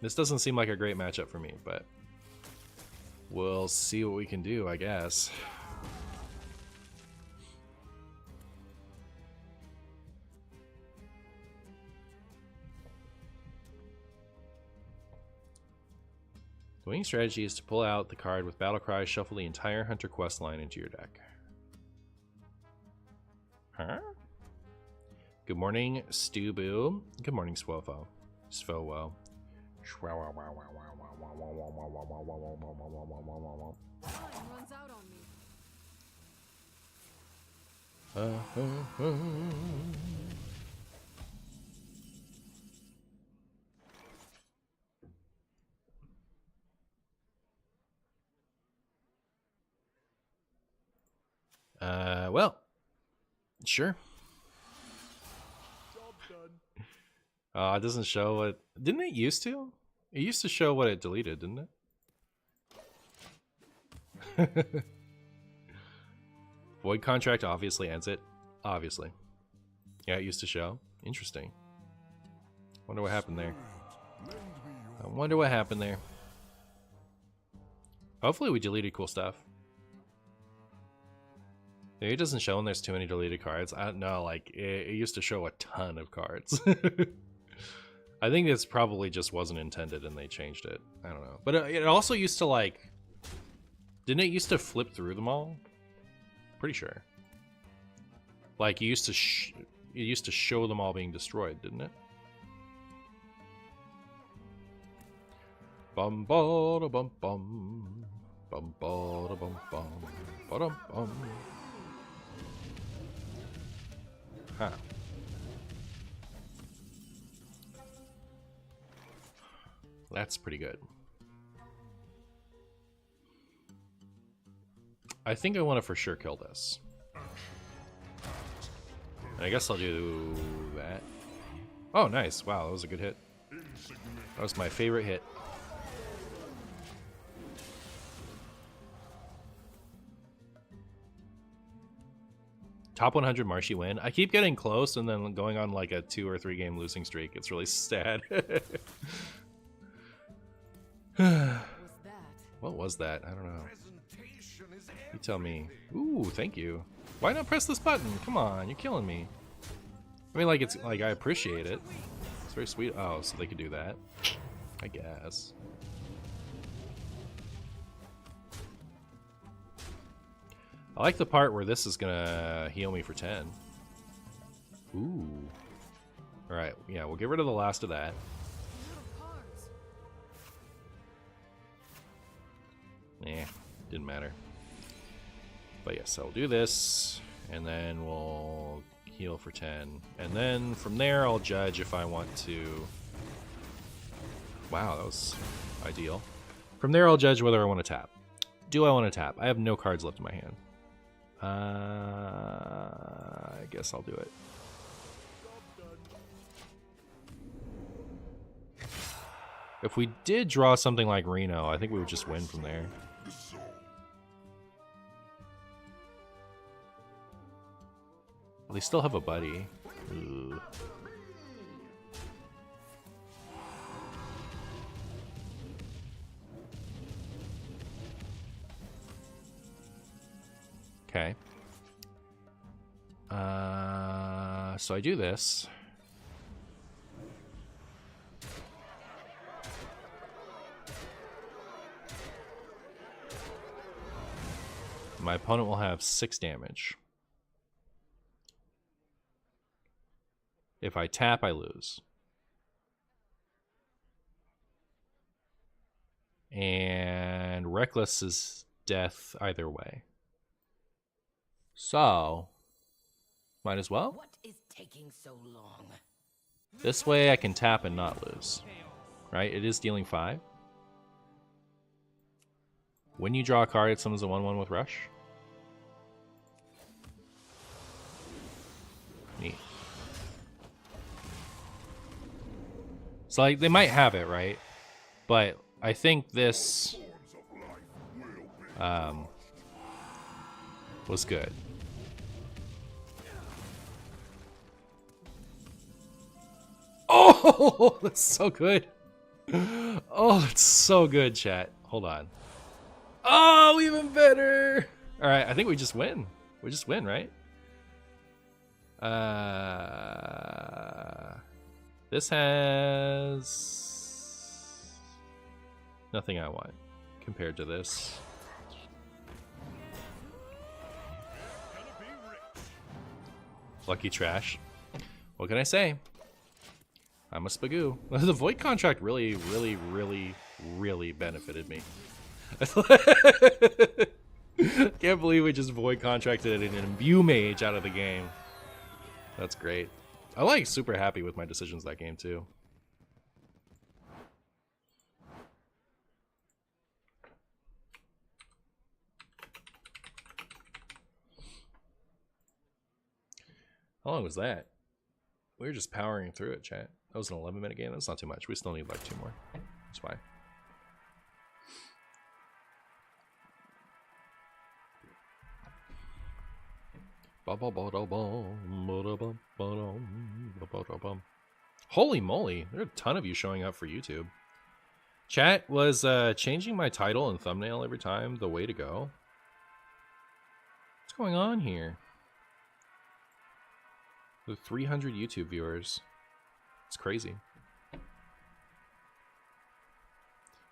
This doesn't seem like a great matchup for me, but we'll see what we can do, I guess. Winning strategy is to pull out the card with Battle Cry, shuffle the entire Hunter quest line into your deck. Huh? Good morning, StuBoo. Good morning, Swofo. Svowo. Time runs out on me. Well, sure. It doesn't show what... Didn't it used to? It used to show what it deleted, didn't it? Void contract obviously ends it. Obviously. Yeah, it used to show. Interesting. Wonder what happened there. I wonder what happened there. Hopefully we deleted cool stuff. Maybe it doesn't show when there's too many deleted cards. I don't know, like, it used to show a ton of cards. I think this probably just wasn't intended and they changed it. I don't know. But it also used to, like... Didn't it used to flip through them all? Pretty sure. Like, it used to show them all being destroyed, didn't it? Bum ba da bum bum. Bum ba da bum bum. Ba dum bum. Huh. That's pretty good. I think I want to for sure kill this. And I guess I'll do that. Oh, nice. Wow, that was a good hit. That was my favorite hit. Top 100 Marshy win. I keep getting close and then going on like a 2 or 3 game losing streak. It's really sad. What was that? I don't know. You tell me. Ooh, thank you. Why not press this button? Come on, you're killing me. I mean, like, it's like I appreciate it. It's very sweet. Oh, so they could do that, I guess. I like the part where this is gonna heal me for 10. Ooh. Alright, yeah, we'll get rid of the last of that. Eh, didn't matter. But yes, I'll do this, and then we'll heal for 10. And then from there, I'll judge if I want to... Wow, that was ideal. From there, I'll judge whether I want to tap. Do I want to tap? I have no cards left in my hand. I guess I'll do it. If we did draw something like Reno, I think we would just win from there. Well, they still have a buddy. Ooh. Okay. So I do this. My opponent will have 6 damage. If I tap, I lose. And Reckless is death either way. So, might as well. What is taking so long? This way I can tap and not lose. Right? It is dealing 5. When you draw a card, it summons a 1/1 with Rush. Neat. So, like, they might have it, right? But I think this was good. Oh, that's so good. Oh, it's so good, chat. Hold on. Oh, even better. All right, I think we just win. We just win, right? This has nothing I want. compared to this. Lucky trash. What can I say? I'm a spagoo. The void contract really benefited me. Can't believe we just void contracted an imbue mage out of the game. That's great. I'm like super happy with my decisions that game too. How long was that? We were just powering through it, chat. That was an 11-minute game. That's not too much. We still need like 2 more. It's fine. Holy moly, there are a ton of you showing up for YouTube. Chat, was changing my title and thumbnail every time the way to go? What's going on here? With 300 YouTube viewers. It's crazy.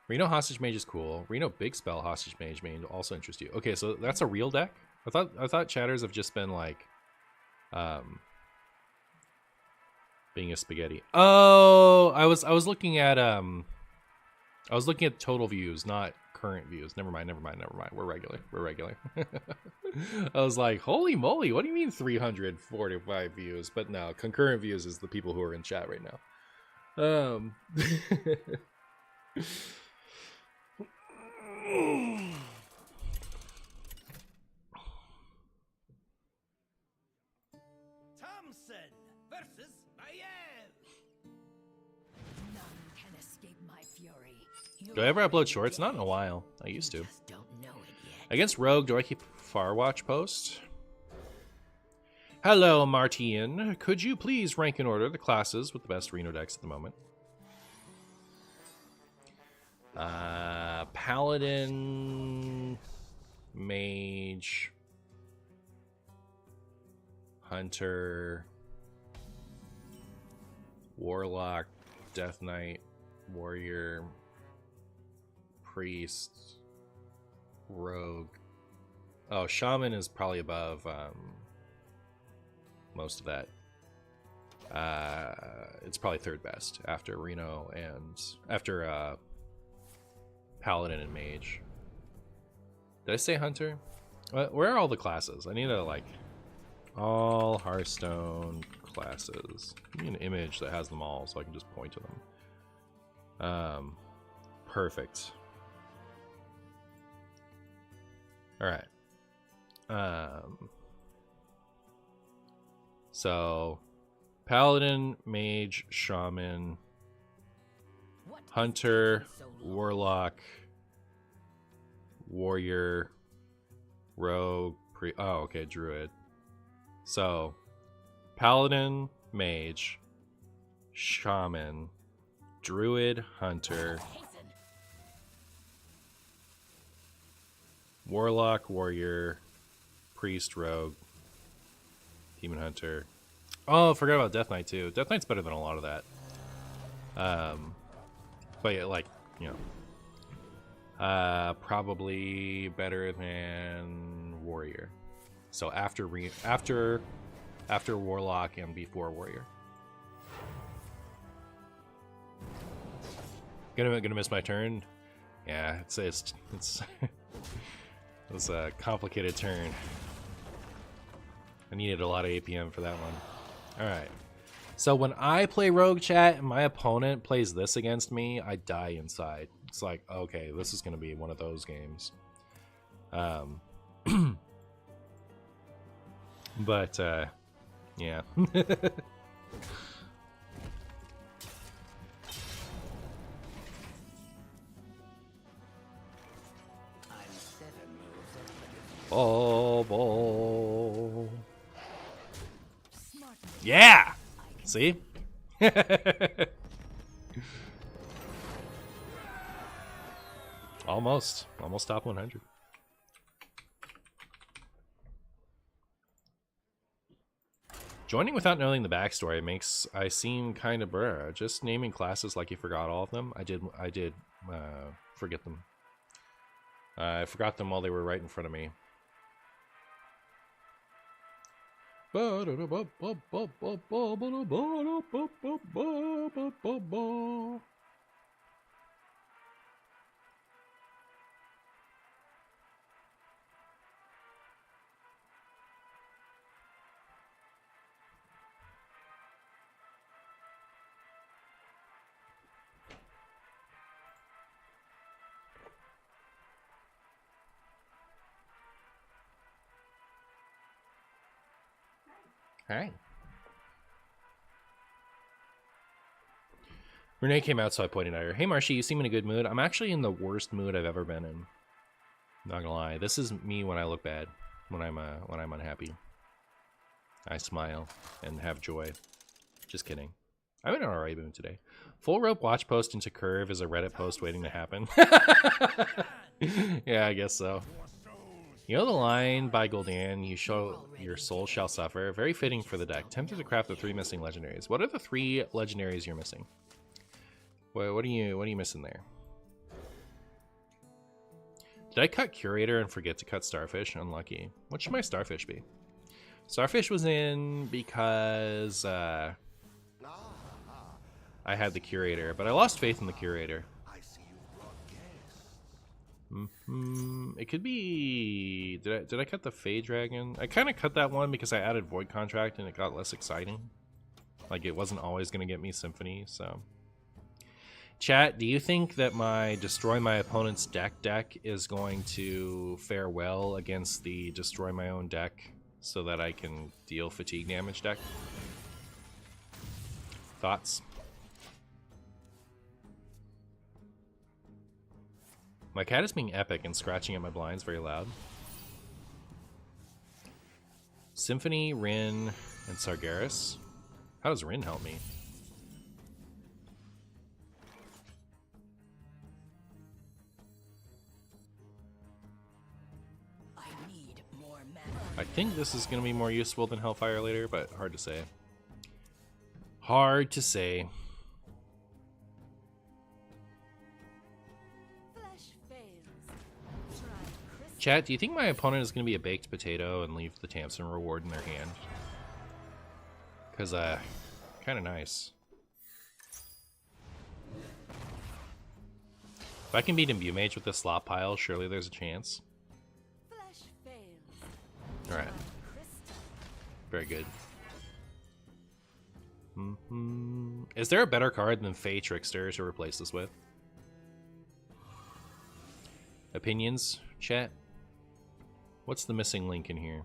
Reno Hostage Mage is cool. Reno Big Spell Hostage Mage may also interest you. Okay, so that's a real deck? I thought chatters have just been like being a spaghetti. Oh, I was looking at total views, not current views. Never mind. We're regular. I was like, holy moly, what do you mean 345 views? But no, concurrent views is the people who are in chat right now. Thompson versus Royale. None can escape my fury. Do I ever upload shorts? Not in a while. I used to. Just don't know it yet. Against Rogue, do I keep Farwatch post? Hello, Martian. Could you please rank in order the classes with the best Reno decks at the moment? Paladin, Mage, Hunter, Warlock, Death Knight, Warrior, Priest, Rogue. Oh, Shaman is probably above most of that. It's probably third best after Reno and after Paladin and Mage. Did I say Hunter? Where are all the classes? I need to like all Hearthstone classes. Give me an image that has them all so I can just point to them. Perfect. All right. So Paladin, Mage, Shaman, Hunter, Warlock, Warrior, Rogue, oh, okay, Druid. So, Paladin, Mage, Shaman, Druid, Hunter, Warlock, Warrior, Priest, Rogue, Demon Hunter. Oh, I forgot about Death Knight too. Death Knight's better than a lot of that. But yeah, like, you know, probably better than Warrior. So after Warlock and before Warrior. Gonna miss my turn. Yeah, it's it's a complicated turn. I needed a lot of APM for that one. All right. So when I play Rogue, chat, and my opponent plays this against me, I die inside. It's like, okay, this is going to be one of those games. But, yeah. Ball. Yeah! See? Almost top 100. Joining without knowing the backstory makes I seem kind of blur. Just naming classes like you forgot all of them. I did forget them. I forgot them while they were right in front of me. Hi. Renee came out, so I pointed at her. Hey, Marshy, you seem in a good mood. I'm actually in the worst mood I've ever been in. Not gonna lie. This is me when I look bad. When I'm unhappy. I smile and have joy. Just kidding. I'm in an alright mood today. Full rope watch post into curve is a Reddit post waiting to happen. Yeah, I guess so. You know the line by Gul'dan, you show your soul shall suffer? Very fitting for the deck. Tempted to craft the 3 missing legendaries. What are the 3 legendaries you're missing? What are you missing there? Did I cut Curator and forget to cut Starfish? Unlucky. What should my Starfish be? Starfish was in because I had the Curator, but I lost faith in the Curator. It could be... Did I cut the Fey Dragon? I kind of cut that one because I added Void Contract and it got less exciting. Like, it wasn't always going to get me Symphony, so... Chat, do you think that my Destroy My Opponent's deck is going to fare well against the Destroy My Own deck so that I can deal fatigue damage deck? Thoughts? My cat is being epic and scratching at my blinds very loud. Symphony, Rin, and Sargeras. How does Rin help me? I need more mana. I think this is going to be more useful than Hellfire later, but hard to say. Hard to say. Chat, do you think my opponent is going to be a baked potato and leave the Tamsin reward in their hand? Because, kind of nice. If I can beat MartianBuu Mage with the slot pile, surely there's a chance. Alright. Very good. Is there a better card than Fey Trickster to replace this with? Opinions, chat? What's the missing link in here?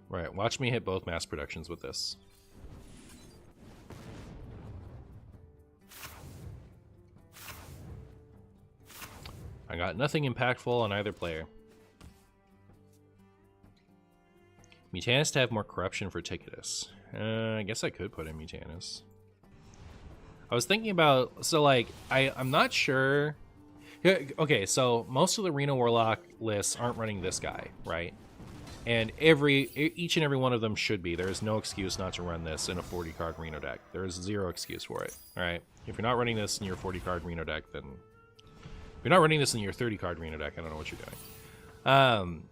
Right, watch me hit both mass productions with this. I got nothing impactful on either player. Mutanus to have more corruption for Ticketus. I guess I could put in Mutanus. I was thinking about, so like, I'm not sure. Okay, so most of the Reno Warlock lists aren't running this guy, right? And each and every one of them should be. There is no excuse not to run this in a 40-card Reno deck. There is zero excuse for it, all right? If you're not running this in your 40-card Reno deck, then... If you're not running this in your 30-card Reno deck, I don't know what you're doing.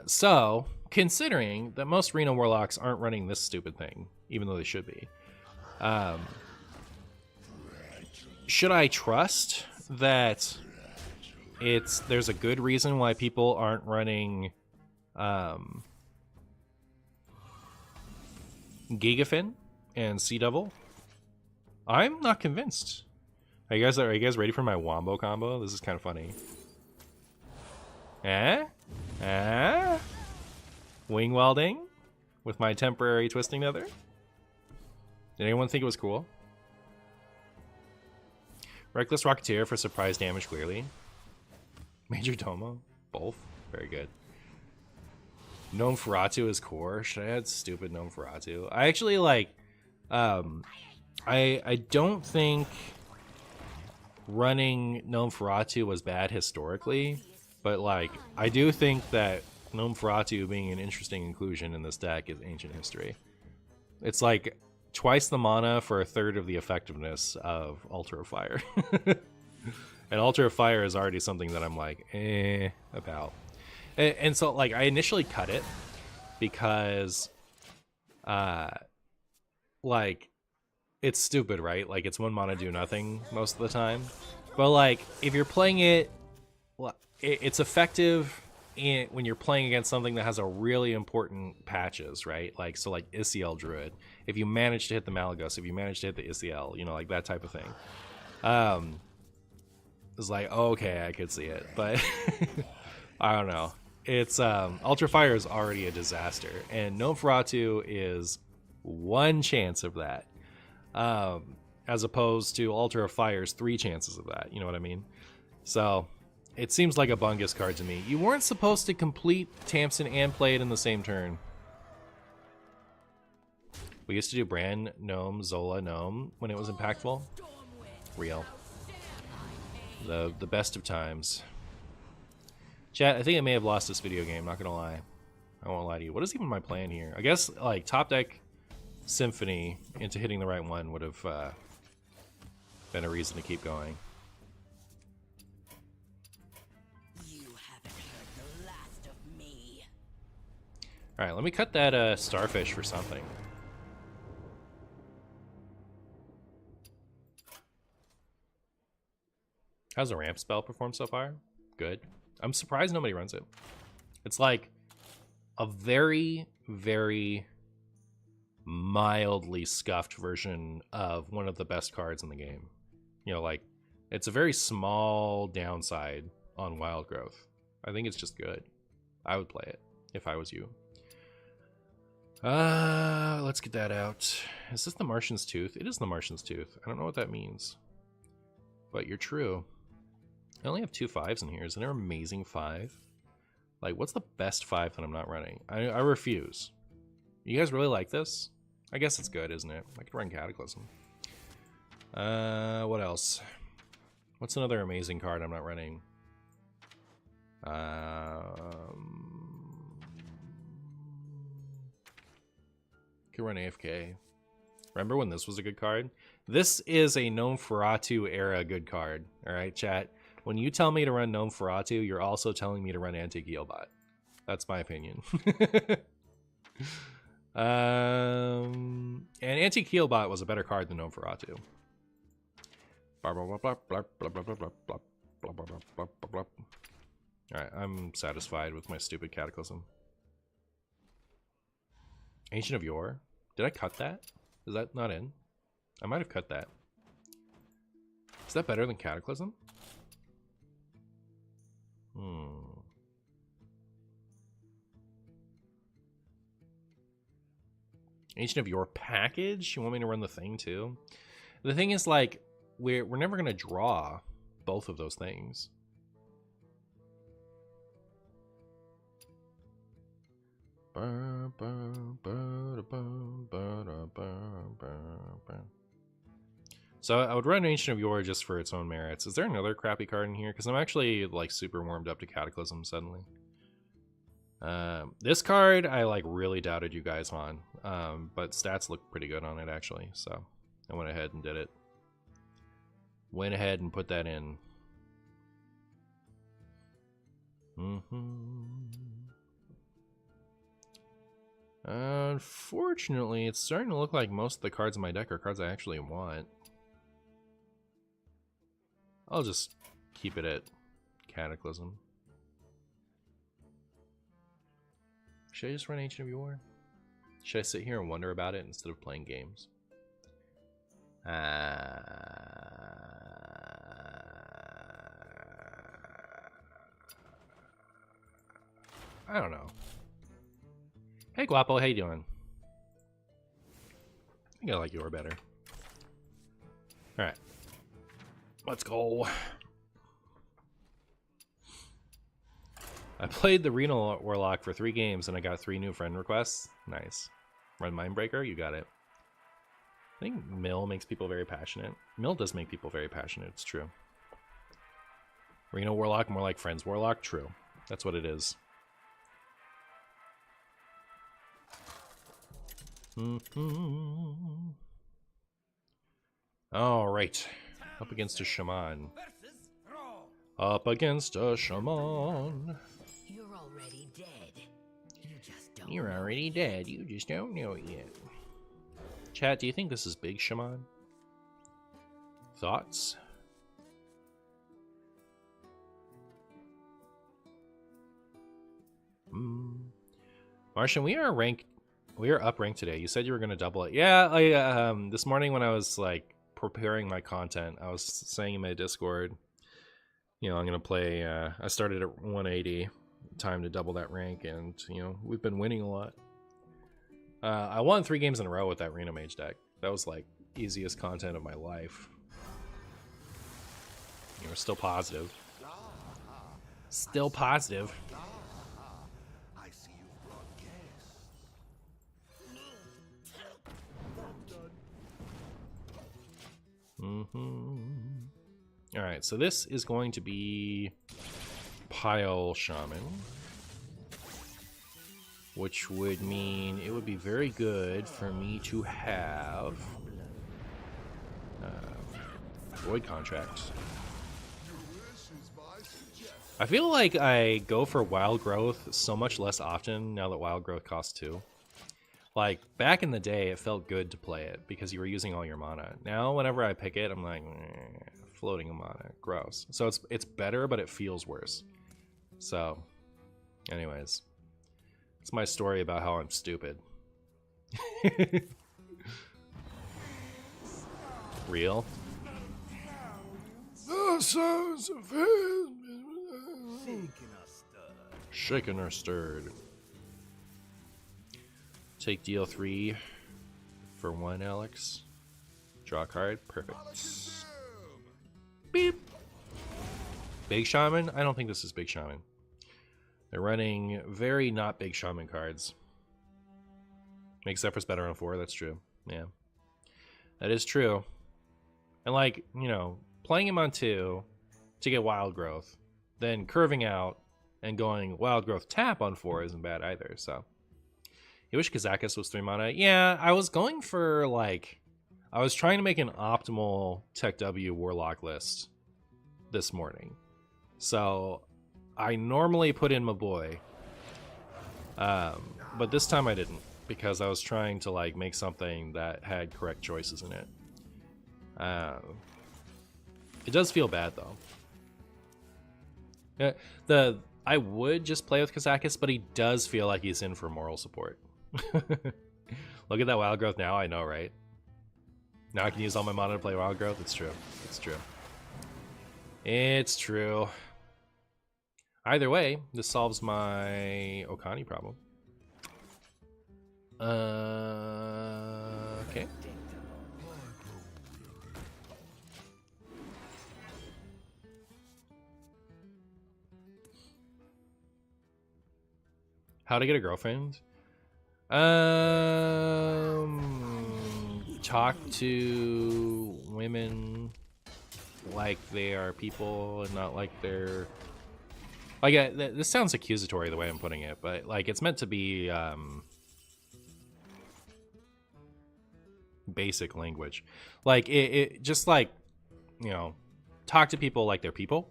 So, considering that most Reno Warlocks aren't running this stupid thing, even though they should be, should I trust that there's a good reason why people aren't running Gigafin and Sea Devil? I'm not convinced. Are you guys ready for my Wombo combo? This is kind of funny. Wing welding with my temporary twisting nether. Did anyone think it was cool? Reckless Rocketeer for surprise damage, clearly. Major Domo, both. Very good. Gnome Feratu is core. Should I add stupid Gnome Feratu? I actually like. I don't think. running Gnome Feratu was bad historically, but like I do think that Gnome Feratu being an interesting inclusion in this deck is ancient history. It's like twice the mana for a third of the effectiveness of Altar of Fire. And Altar of Fire is already something that I'm like, about. And so like I initially cut it because like it's stupid, right? Like it's 1 mana do nothing most of the time. But like if you're playing it, it's effective when you're playing against something that has a really important patches, right? Like so like Isiel Druid. If you manage to hit the Malagos, if you manage to hit the Isiel, you know, like that type of thing. It's like, oh, okay, I could see it, but I don't know. It's Ultra Fire is already a disaster, and Gnome Feratu is 1 chance of that, as opposed to Altar of Fire's 3 chances of that. You know what I mean? So it seems like a bungus card to me. You weren't supposed to complete Tamsin and play it in the same turn. We used to do Brand Gnome, Zola Gnome when it was impactful. Real. The best of times. Chat, I think I may have lost this video game, not gonna lie. I won't lie to you. What is even my plan here? I guess like top deck Symphony into hitting the right one would have been a reason to keep going. You haven't heard the last of me. Alright, let me cut that Starfish for something. How's the ramp spell perform so far? Good. I'm surprised nobody runs it. It's like a very, very mildly scuffed version of one of the best cards in the game. You know, like, it's a very small downside on Wild Growth. I think it's just good. I would play it if I was you. Let's get that out. Is this the Martian's Tooth? It is the Martian's Tooth. I don't know what that means. But you're true. I only have 2 5s in here. Is there an amazing 5? Like, what's the best 5 that I'm not running? I refuse. You guys really like this? I guess it's good, isn't it? I could run Cataclysm. What else? What's another amazing card I'm not running? Could run AFK. Remember when this was a good card? This is a Gnome Feratu era good card. Alright, chat? When you tell me to run Gnome Feratu, you're also telling me to run Anti-Keelbot. That's my opinion. And Anti-Keelbot was a better card than Gnome Feratu. Alright, I'm satisfied with my stupid Cataclysm. Ancient of Yore? Did I cut that? Is that not in? I might have cut that. Is that better than Cataclysm? Ancient of Yore package? You want me to run the thing too? The thing is, like, we're never gonna draw both of those things. So I would run Ancient of Yore just for its own merits. Is there another crappy card in here? Because I'm actually like super warmed up to Cataclysm suddenly. This card I like really doubted you guys on, but stats look pretty good on it actually. So I went ahead and did it. Went ahead and put that in. Unfortunately, it's starting to look like most of the cards in my deck are cards I actually want. I'll just keep it at Cataclysm. Should I just run Ancient of Yore? Should I sit here and wonder about it instead of playing games? I don't know. Hey Guapo, how you doing? I think I like Yore better. Alright. Let's go. I played the Reno Warlock for 3 games and I got 3 new friend requests. Nice. Run Mindbreaker, you got it. I think Mill makes people very passionate. Mill does make people very passionate, it's true. Reno Warlock, more like Friends Warlock. True. That's what it is. All right. Up against a shaman. Up against a shaman. You're already dead. You just don't You're know already dead. You just don't know it yet. Chat, do you think this is big shaman? Thoughts? Martian, we are up ranked today. You said you were gonna double it. Yeah, this morning when I was like preparing my content, I was saying in my Discord, you know, I'm gonna play. I started at 180, time to double that rank, and you know we've been winning a lot. I won 3 games in a row with that Reno Mage deck. That was like easiest content of my life. You know, still positive. Still positive. I see you've brought guests. All right, so this is going to be Pile Shaman, which would mean it would be very good for me to have Void Contract. I feel like I go for Wild Growth so much less often now that Wild Growth costs 2. Like, back in the day, it felt good to play it because you were using all your mana. Now, whenever I pick it, I'm like, floating mana, gross. So it's better, but it feels worse. So, anyways, it's my story about how I'm stupid. Real? The sons of shaken or stirred. Take deal 3 for 1, Alex. Draw a card. Perfect. Beep. Big Shaman? I don't think this is Big Shaman. They're running very not Big Shaman cards. Makes Zephyrus better on 4, that's true. Yeah. That is true. And like, you know, playing him on 2 to get Wild Growth, then curving out and going Wild Growth tap on 4 isn't bad either, so. You wish Kazakus was 3 mana? Yeah, I was going for, like... I was trying to make an optimal Tech W Warlock list this morning. So, I normally put in my boy. But this time I didn't, because I was trying to, like, make something that had correct choices in it. It does feel bad, though. I would just play with Kazakus, but he does feel like he's in for moral support. Look at that Wild Growth now, I know, right? Now I can use all my mana to play Wild Growth. It's true. It's true. It's true. Either way, this solves my Okani problem. Okay. How to get a girlfriend? Talk to women like they are people and not like they're... Like, this sounds accusatory the way I'm putting it, but like it's meant to be basic language. Like it just like, you know, talk to people like they're people,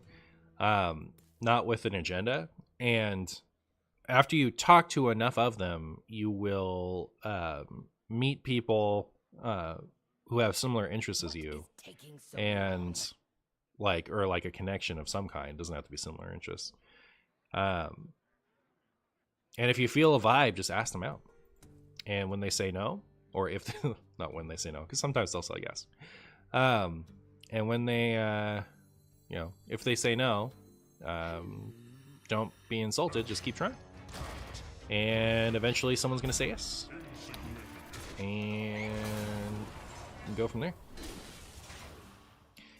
not with an agenda. And after you talk to enough of them, you will meet people who have similar interests as you, and like, or like a connection of some kind. Doesn't have to be similar interests. And if you feel a vibe, just ask them out. And when they say no, or if not when they say no, because sometimes they'll say yes. And when they, you know, if they say no, don't be insulted. Just keep trying. And eventually someone's going to say yes. And go from there.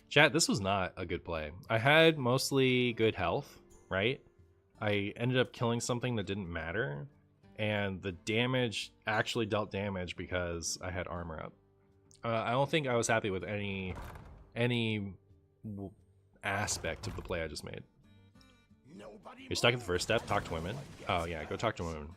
Chat, this was not a good play. I had mostly good health, right? I ended up killing something that didn't matter. And the damage actually dealt damage because I had armor up. I don't think I was happy with any aspect of the play I just made. You're stuck at the first step. Talk to women. Oh yeah, go talk to women.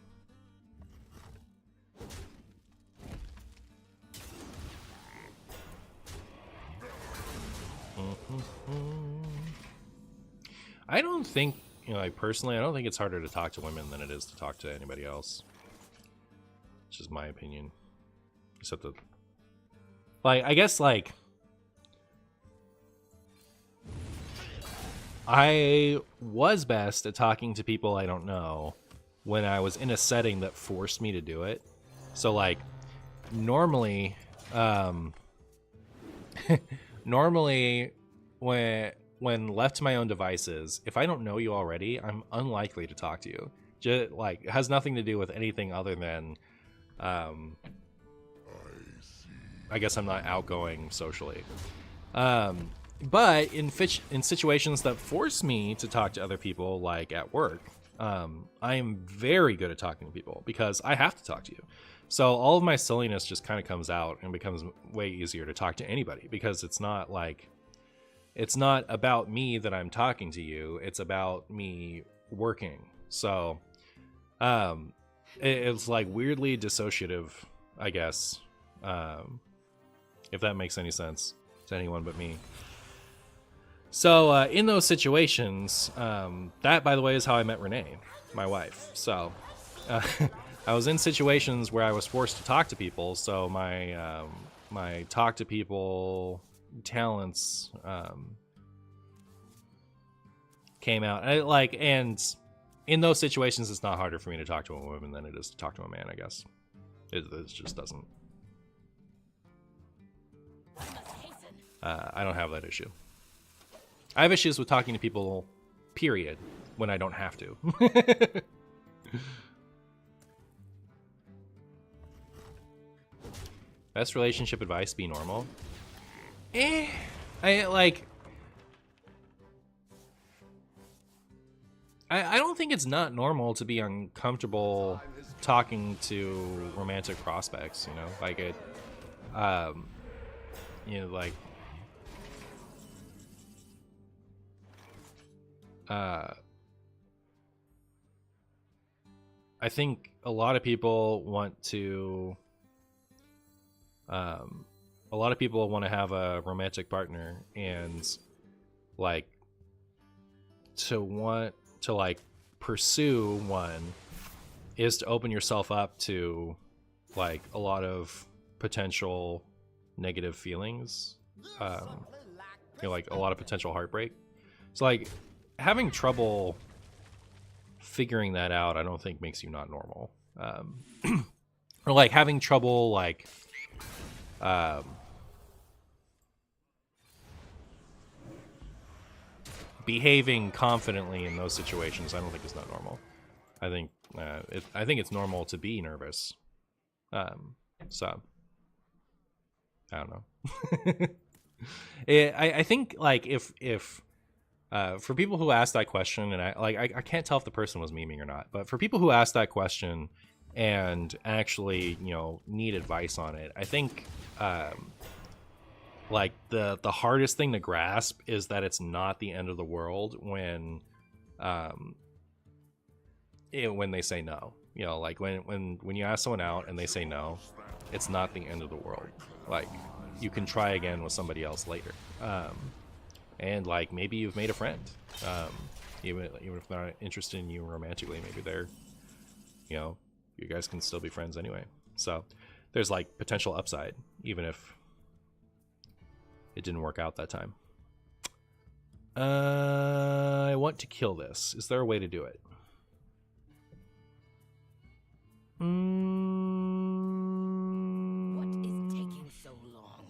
I don't think, you know, like personally, I don't think it's harder to talk to women than it is to talk to anybody else. It's just my opinion. Except that, like, I guess, like, I was best at talking to people I don't know when I was in a setting that forced me to do it. So, like, normally, normally, when left to my own devices, if I don't know you already, I'm unlikely to talk to you. Just, like, it has nothing to do with anything other than, I guess I'm not outgoing socially. But in situations that force me to talk to other people, like at work, I am very good at talking to people because I have to talk to you. So all of my silliness just kind of comes out and becomes way easier to talk to anybody because it's not like, it's not about me that I'm talking to you. It's about me working. So it's like weirdly dissociative, I guess, if that makes any sense to anyone but me. So in those situations, that, by the way, is how I met Renee, my wife. So I was in situations where I was forced to talk to people. So my my talk to people talents came out. And in those situations, it's not harder for me to talk to a woman than it is to talk to a man, I guess. It just doesn't. I don't have that issue. I have issues with talking to people, period, when I don't have to. Best relationship advice, be normal. I don't think it's not normal to be uncomfortable talking to romantic prospects, you know? Like it, you know, like, I think a lot of people want to, a lot of people want to have a romantic partner, and like to want to like pursue one is to open yourself up to like a lot of potential negative feelings, you know, like a lot of potential heartbreak. So like having trouble figuring that out, I don't think makes you not normal. Or like having trouble like behaving confidently in those situations, I don't think is not normal. I think I think it's normal to be nervous. So I don't know. I think like if for people who ask that question, and I can't tell if the person was memeing or not, but for people who ask that question and actually, you know, need advice on it, I think like the hardest thing to grasp is that it's not the end of the world when they say no. You know, like when you ask someone out and they say no, it's not the end of the world. Like you can try again with somebody else later. And like maybe you've made a friend, even if they're not interested in you romantically, maybe they're, you know, you guys can still be friends anyway. So there's like potential upside, even if it didn't work out that time. I want to kill this. Is there a way to do it? What is taking so long?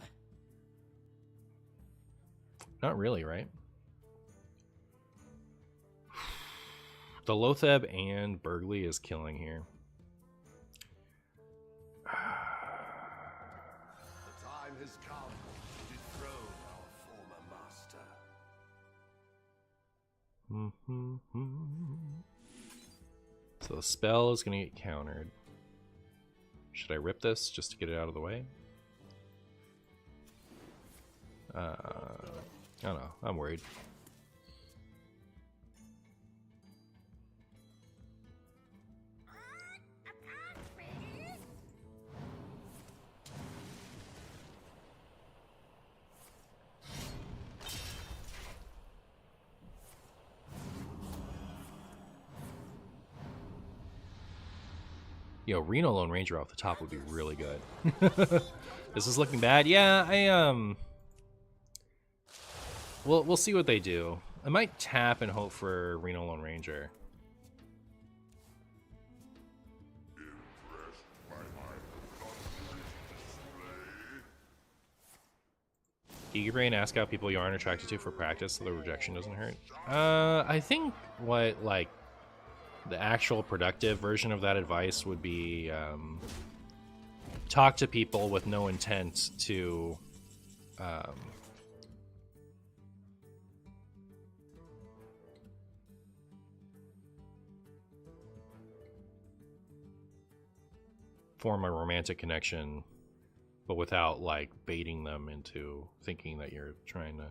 Not really, right? The Lotheb and Burgley is killing here. The time has come to dethrone our former master. So the spell is going to get countered. Should I rip this just to get it out of the way? I don't know. I'm worried. Yo, Reno Lone Ranger off the top would be really good. This is looking bad. Yeah, we'll see what they do. I might tap and hope for Reno Lone Ranger. Geeky ask how people you aren't attracted to for practice so the rejection doesn't hurt. I think what, like, the actual productive version of that advice would be talk to people with no intent to form a romantic connection, but without like baiting them into thinking that you're trying to,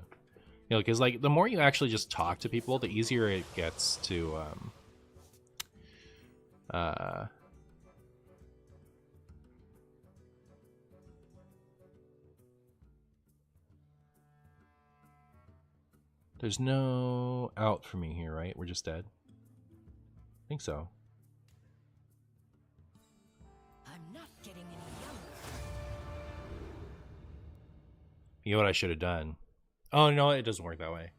you know, because like the more you actually just talk to people, the easier it gets to there's no out for me here, right? We're just dead. I think so. I'm not getting any younger. You know what I should have done? Oh no, it doesn't work that way.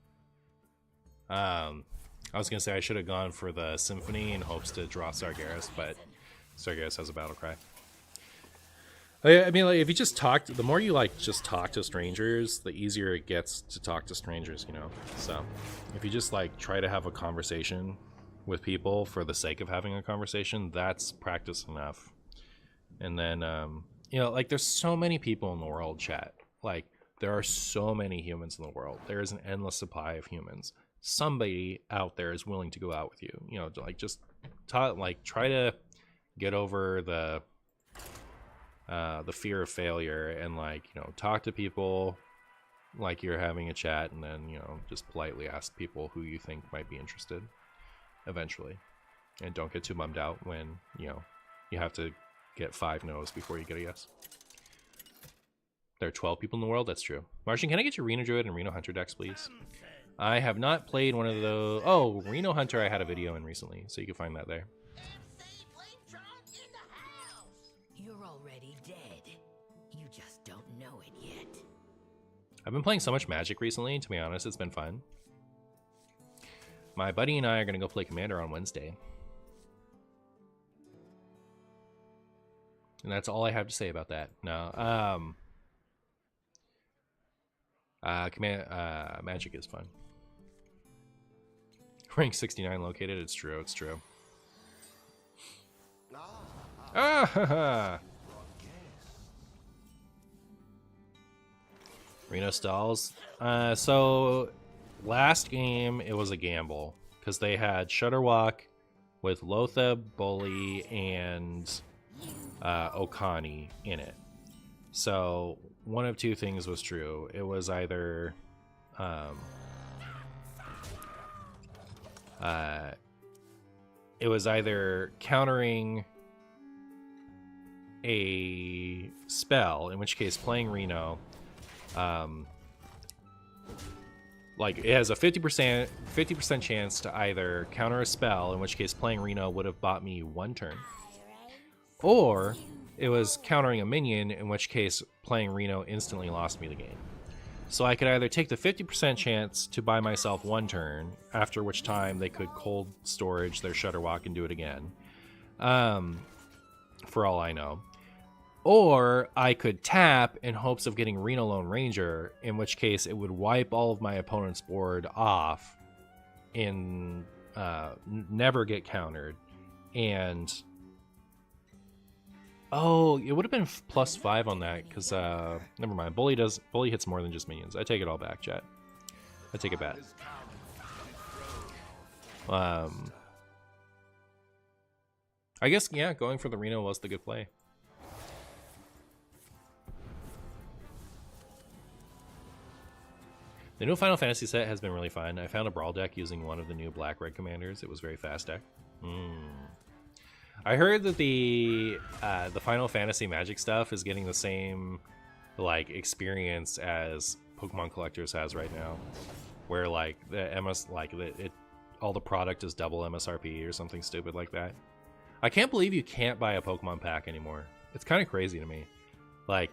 I was gonna say I should have gone for the symphony in hopes to draw Sargeras, but Sargeras has a battle cry. I mean, like, if you just talk, the more you like just talk to strangers, the easier it gets to talk to strangers, you know. So if you just like try to have a conversation with people for the sake of having a conversation, that's practice enough. And then you know, like, there's so many people in the world, chat. Like, there are so many humans in the world. There is an endless supply of humans. Somebody out there is willing to go out with you, you know, to like just talk, like try to get over the fear of failure and, like, you know, talk to people like you're having a chat, and then, you know, just politely ask people who you think might be interested eventually. And don't get too bummed out when, you know, you have to get 5 no's before you get a yes. There are 12 people in the world? That's true. Martian, can I get your Reno Druid and Reno Hunter decks, please? I have not played one of those. Oh, Reno Hunter I had a video in recently, so you can find that there. You're already dead. You just don't know it yet. I've been playing so much Magic recently, to be honest, it's been fun. My buddy and I are going to go play Commander on Wednesday. And that's all I have to say about that. No, Magic is fun. Rank 69 located, it's true, it's true. Ah! Reno stalls. So last game it was a gamble because they had Shutterwalk with Lotheb, Bully, and Okani in it. So one of two things was true. It was either countering a spell, in which case playing Reno, like, it has a 50% chance to either counter a spell, in which case playing Reno would have bought me 1 turn, or it was countering a minion, in which case playing Reno instantly lost me the game. So I could either take the 50% chance to buy myself 1 turn, after which time they could cold storage their Shutterwalk and do it again, for all I know. Or I could tap in hopes of getting Reno Lone Ranger, in which case it would wipe all of my opponent's board off and never get countered. And oh, it would have been +5 on that, because never mind. Bully hits more than just minions. I take it all back, chat. I take it back. I guess, yeah, going for the Reno was the good play. The new Final Fantasy set has been really fun. I found a brawl deck using one of the new black-red commanders. It was a very fast deck. I heard that the Final Fantasy Magic stuff is getting the same, like, experience as Pokemon Collectors has right now, where, like, the all the product is double MSRP or something stupid like that. I can't believe you can't buy a Pokemon pack anymore. It's kind of crazy to me. Like,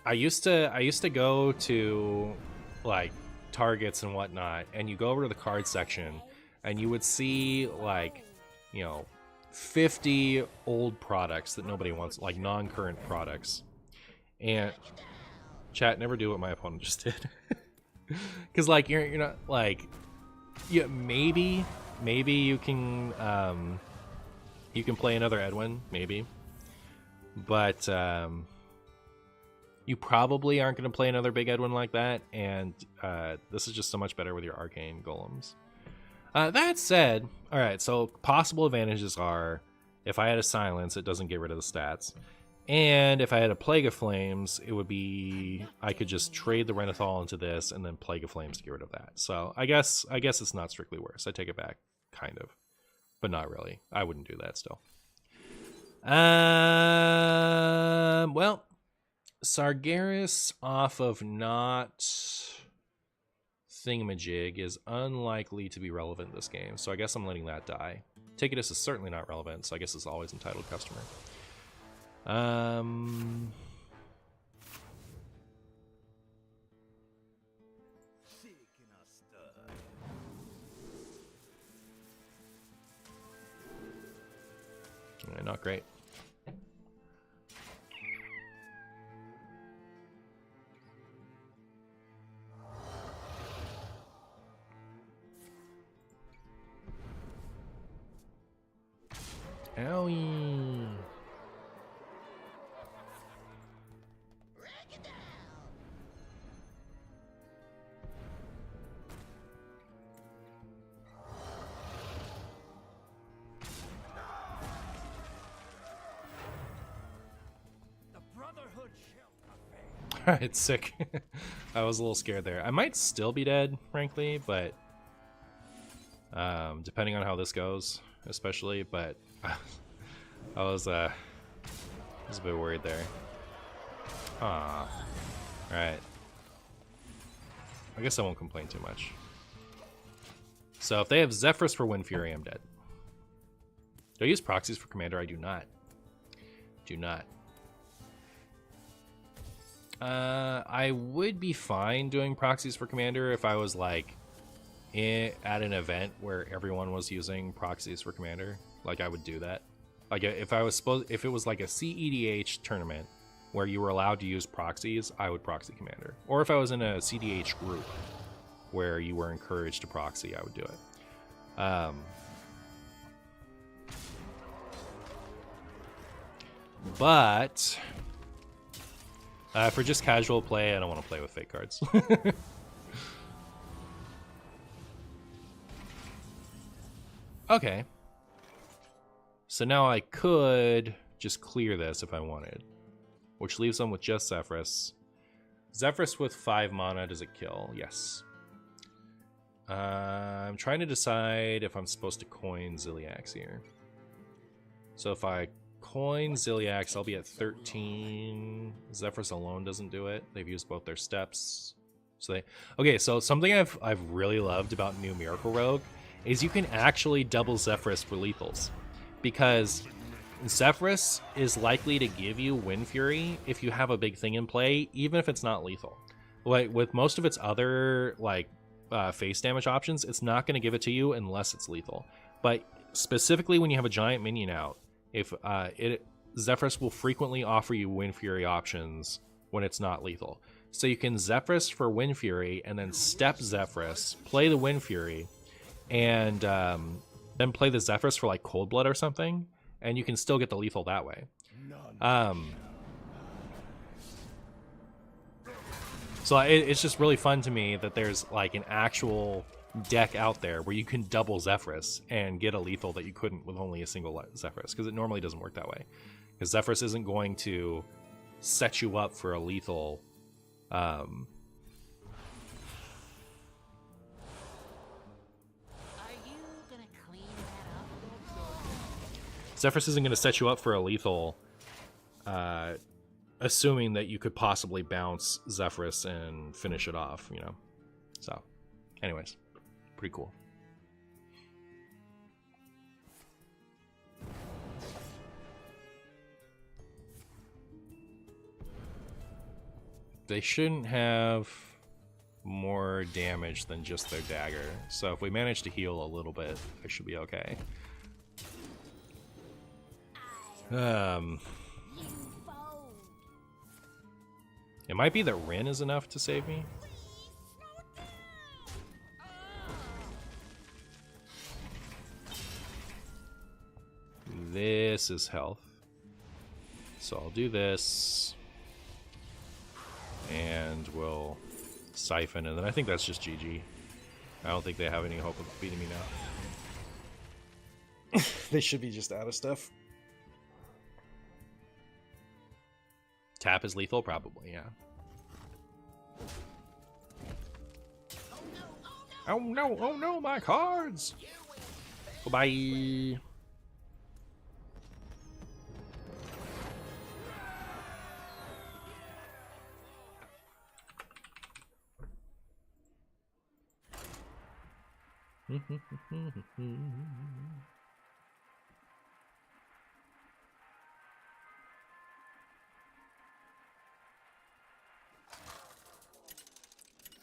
I used to go to like Targets and whatnot, and you go over to the card section, and you would see like, you know, 50 old products that nobody wants, like non-current products. And chat, never do what my opponent just did, because like you're not like, yeah, maybe you can play another Edwin, maybe, but you probably aren't going to play another big Edwin like that, and this is just so much better with your arcane golems. That said, all right, so possible advantages are, if I had a silence, it doesn't get rid of the stats, and if I had a Plague of Flames, it would be, I could just trade the Renathal into this and then Plague of Flames to get rid of that. So I guess it's not strictly worse. I take it back, kind of, but not really. I wouldn't do that still. Well, Sargeras off of not Thingamajig is unlikely to be relevant in this game, so I guess I'm letting that die. Ticketus is certainly not relevant, so I guess it's always entitled customer. Not great. Owie. Alright, sick. I was a little scared there. I might still be dead, frankly, but depending on how this goes, especially, but I was a bit worried there. Ah, alright. I guess I won't complain too much. So if they have Zephrys for Wind Fury, I'm dead. Do I use proxies for Commander? I do not. Do not. I would be fine doing proxies for Commander if I was like at an event where everyone was using proxies for Commander. Like, I would do that. Like, if it was like a CEDH tournament where you were allowed to use proxies, I would proxy Commander. Or if I was in a CDH group where you were encouraged to proxy, I would do it. But for just casual play, I don't want to play with fake cards. Okay. So now I could just clear this if I wanted, which leaves them with just Zephrys. Zephrys with 5 mana, does it kill? Yes. I'm trying to decide if I'm supposed to coin Ziliax here. So if I coin Ziliax, I'll be at 13. Zephrys alone doesn't do it. They've used both their steps. So okay, so something I've really loved about new Miracle Rogue is you can actually double Zephrys for lethals, because Zephrys is likely to give you Wind Fury if you have a big thing in play, even if it's not lethal. Like with most of its other like face damage options, it's not going to give it to you unless it's lethal. But specifically when you have a giant minion out, if Zephrys will frequently offer you Wind Fury options when it's not lethal. So you can Zephrys for Wind Fury and then step Zephrys, play the Wind Fury, and then play the Zephrys for like Cold Blood or something, and you can still get the lethal that way. So it's just really fun to me that there's like an actual deck out there where you can double Zephrys and get a lethal that you couldn't with only a single Zephrys, because it normally doesn't work that way. Because Zephrys isn't going to set you up for a lethal. Zephrys isn't going to set you up for a lethal, assuming that you could possibly bounce Zephrys and finish it off, you know? So, anyways, pretty cool. they shouldn't have more damage than just their dagger. So if we manage to heal a little bit, I should be okay. It might be that Rin is enough to save me. This is health. So I'll do this. And we'll siphon, and then I think that's just GG. I don't think they have any hope of beating me now. They should be just out of stuff. Tap is lethal? Probably, yeah. Oh no, my cards! Bye-bye.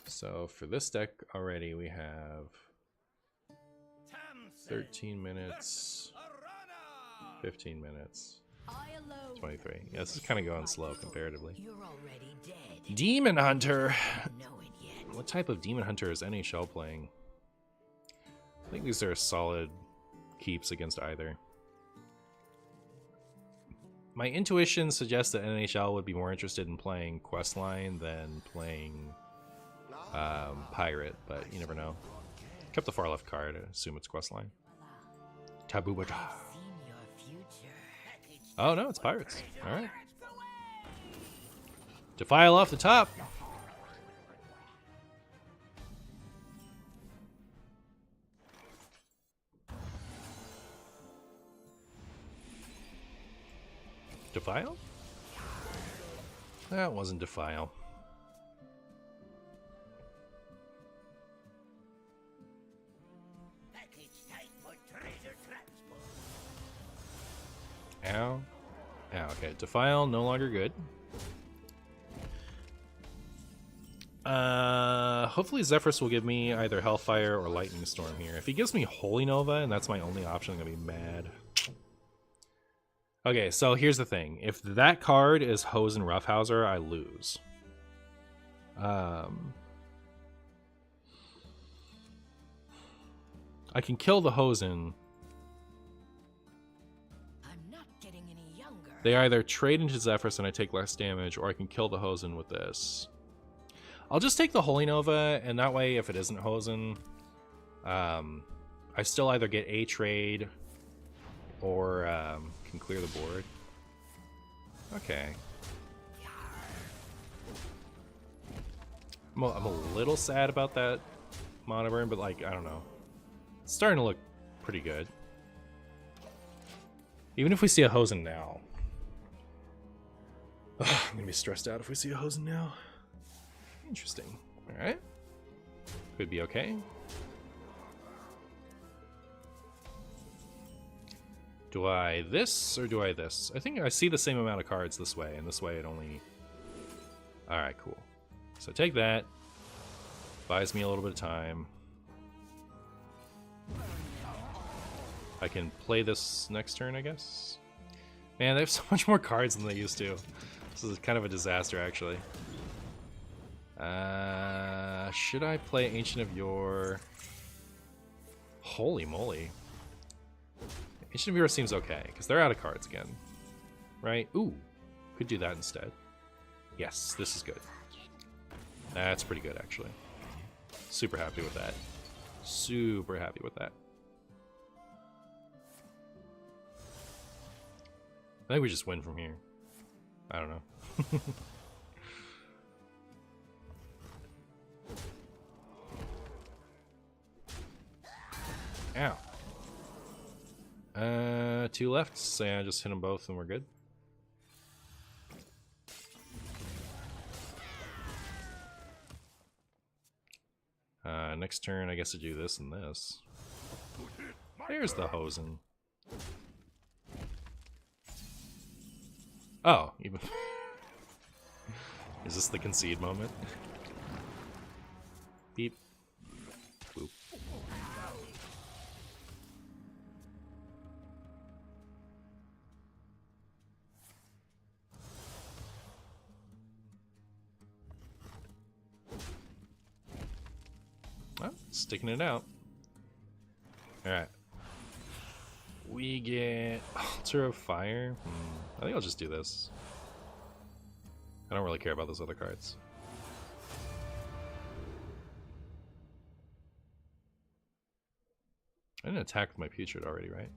So for this deck already we have 13 minutes, 15 minutes, 23. Yeah, this is kind of going slow comparatively. You're already dead. Demon Hunter! Don't know it yet. What type of Demon Hunter is NHL playing? I think these are solid keeps against either. My intuition suggests that NHL would be more interested in playing Questline than playing Pirate, but you never know. Kept the far left card, I assume it's Questline. Taboo Baja. Seen your future. Oh no, it's Pirates. Alright. Defile off the top! Defile? That wasn't Defile. Ow. Ow, okay. Defile, no longer good. Hopefully Zephyrus will give me either Hellfire or Lightning Storm here. If he gives me Holy Nova and that's my only option, I'm gonna be mad. Okay, so here's the thing. If that card is Hose and Roughhouser, I lose. I can kill the Hosen. I'm not getting any younger. They either trade into Zephyrus and I take less damage, or I can kill the Hosen with this. I'll just take the Holy Nova, and that way, if it isn't Hosen, I still either get a trade or can clear the board. Okay. I'm a little sad about that mana burn, but like, I don't know. It's starting to look pretty good. Even if we see a Hosen now. Ugh, I'm gonna be stressed out if we see a Hosen now. Interesting. Alright. Could be okay. Do I this or do I this? I think I see the same amount of cards this way, and this way it only... Alright, cool. So take that. Buys me a little bit of time. I can play this next turn, I guess? Man, they have so much more cards than they used to. This is kind of a disaster, actually. Should I play Ancient of Yore? Holy moly. Ancient of Yore seems okay, because they're out of cards again. Right? Ooh, could do that instead. Yes, this is good. That's pretty good, actually. Super happy with that. Super happy with that. I think we just win from here. I don't know. Ow. 2 left, so yeah, just hit them both and we're good. Next turn, I guess I do this and this. There's the Hosen. Oh, even Is this the concede moment? Beep. Boop. Oh, sticking it out. Alright. We get Altar of Fire. I think I'll just do this. I don't really care about those other cards. I didn't attack with my Putrid already, right?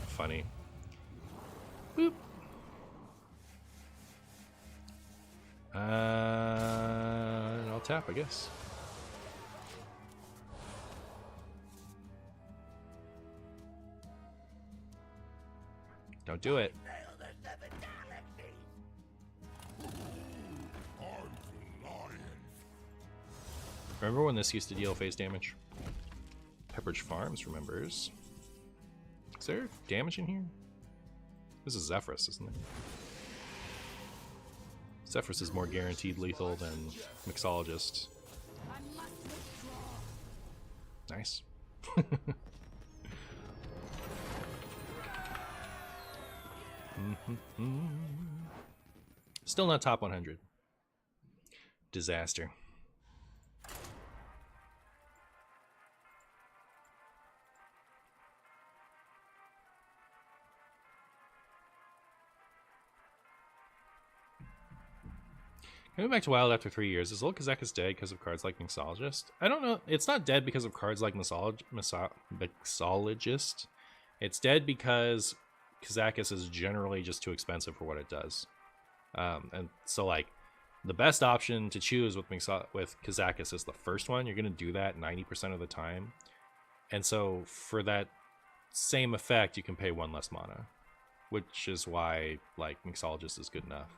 Funny. Boop. And I'll tap, I guess. Don't do it. Remember when this used to deal face damage? Pepperidge Farms remembers. Is there damage in here? This is Zephyrus, isn't it? Zephyrus is more guaranteed lethal than Mixologist. Nice. Still not top 100. Disaster. Coming back to Wild after 3 years, is Old Kazakus dead because of cards like Mixologist? I don't know. It's not dead because of cards like Mixologist. It's dead because Kazakus is generally just too expensive for what it does. And so, like, the best option to choose with Kazakus is the first one. You're going to do that 90% of the time. And so, for that same effect, you can pay 1 less mana. Which is why, like, Mixologist is good enough.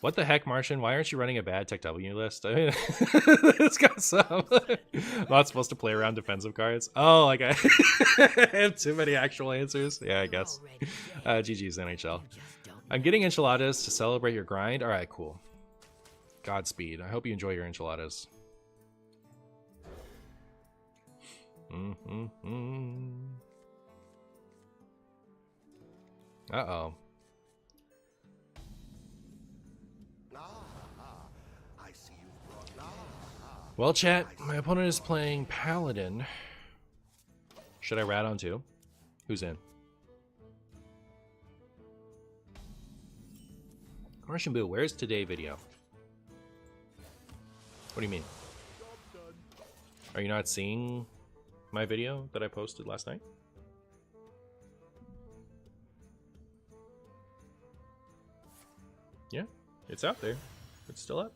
What the heck, Martian? Why aren't you running a bad Tech W list? I mean, it's got some. I'm not supposed to play around defensive cards. Oh, like I have too many actual answers. Yeah, I guess. GG's NHL. I'm getting enchiladas to celebrate your grind. All right, cool. Godspeed. I hope you enjoy your enchiladas. Uh-oh. Well, chat, my opponent is playing Paladin. Should I rat on too? Who's in? MartianBuu, where's today video? What do you mean? Are you not seeing my video that I posted last night? Yeah, it's out there. It's still up.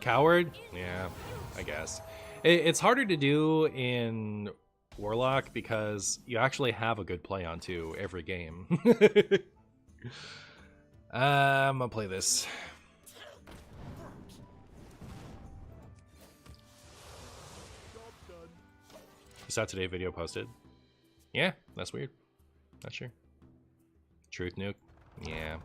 Coward? Yeah, I guess. It's harder to do in Warlock because you actually have a good play on 2 every game. I'm gonna play this. You saw today video posted? Yeah, that's weird. Not sure. Truth nuke? Yeah.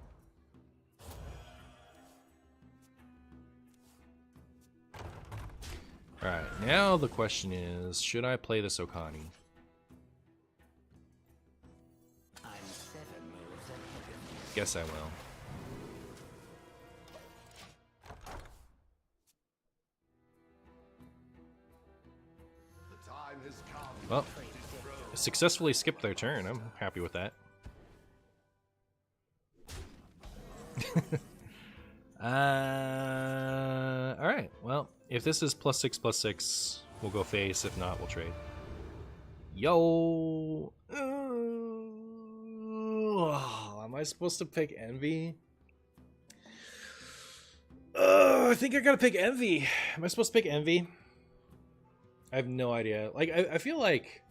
Alright, now the question is, should I play this Okani? Guess I will. Well, successfully skipped their turn. I'm happy with that. Alright, well, if this is +6/+6, we'll go face. If not, we'll trade. Yo! Am I supposed to pick Envy? I think I gotta pick Envy. Am I supposed to pick Envy? I have no idea. Like, I feel like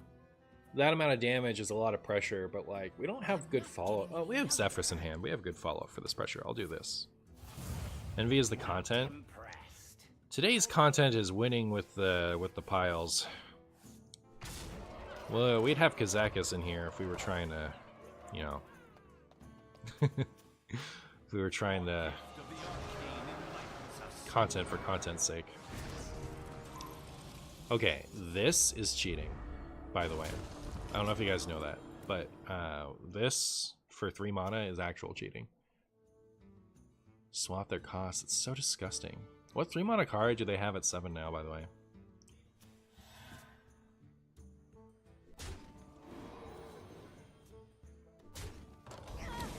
that amount of damage is a lot of pressure, but, like, we don't have good follow-up. Oh, we have Zephyrus in hand. We have good follow-up for this pressure. I'll do this. Envy is the content. Today's content is winning with the piles. Well, we'd have Kazakus in here if we were trying to you know, if we were trying to content for content's sake. Okay, this is cheating, by the way. I don't know if you guys know that, but this for 3 mana is actual cheating. Swap their costs. It's so disgusting. What 3 mana card do they have at 7 now, by the way?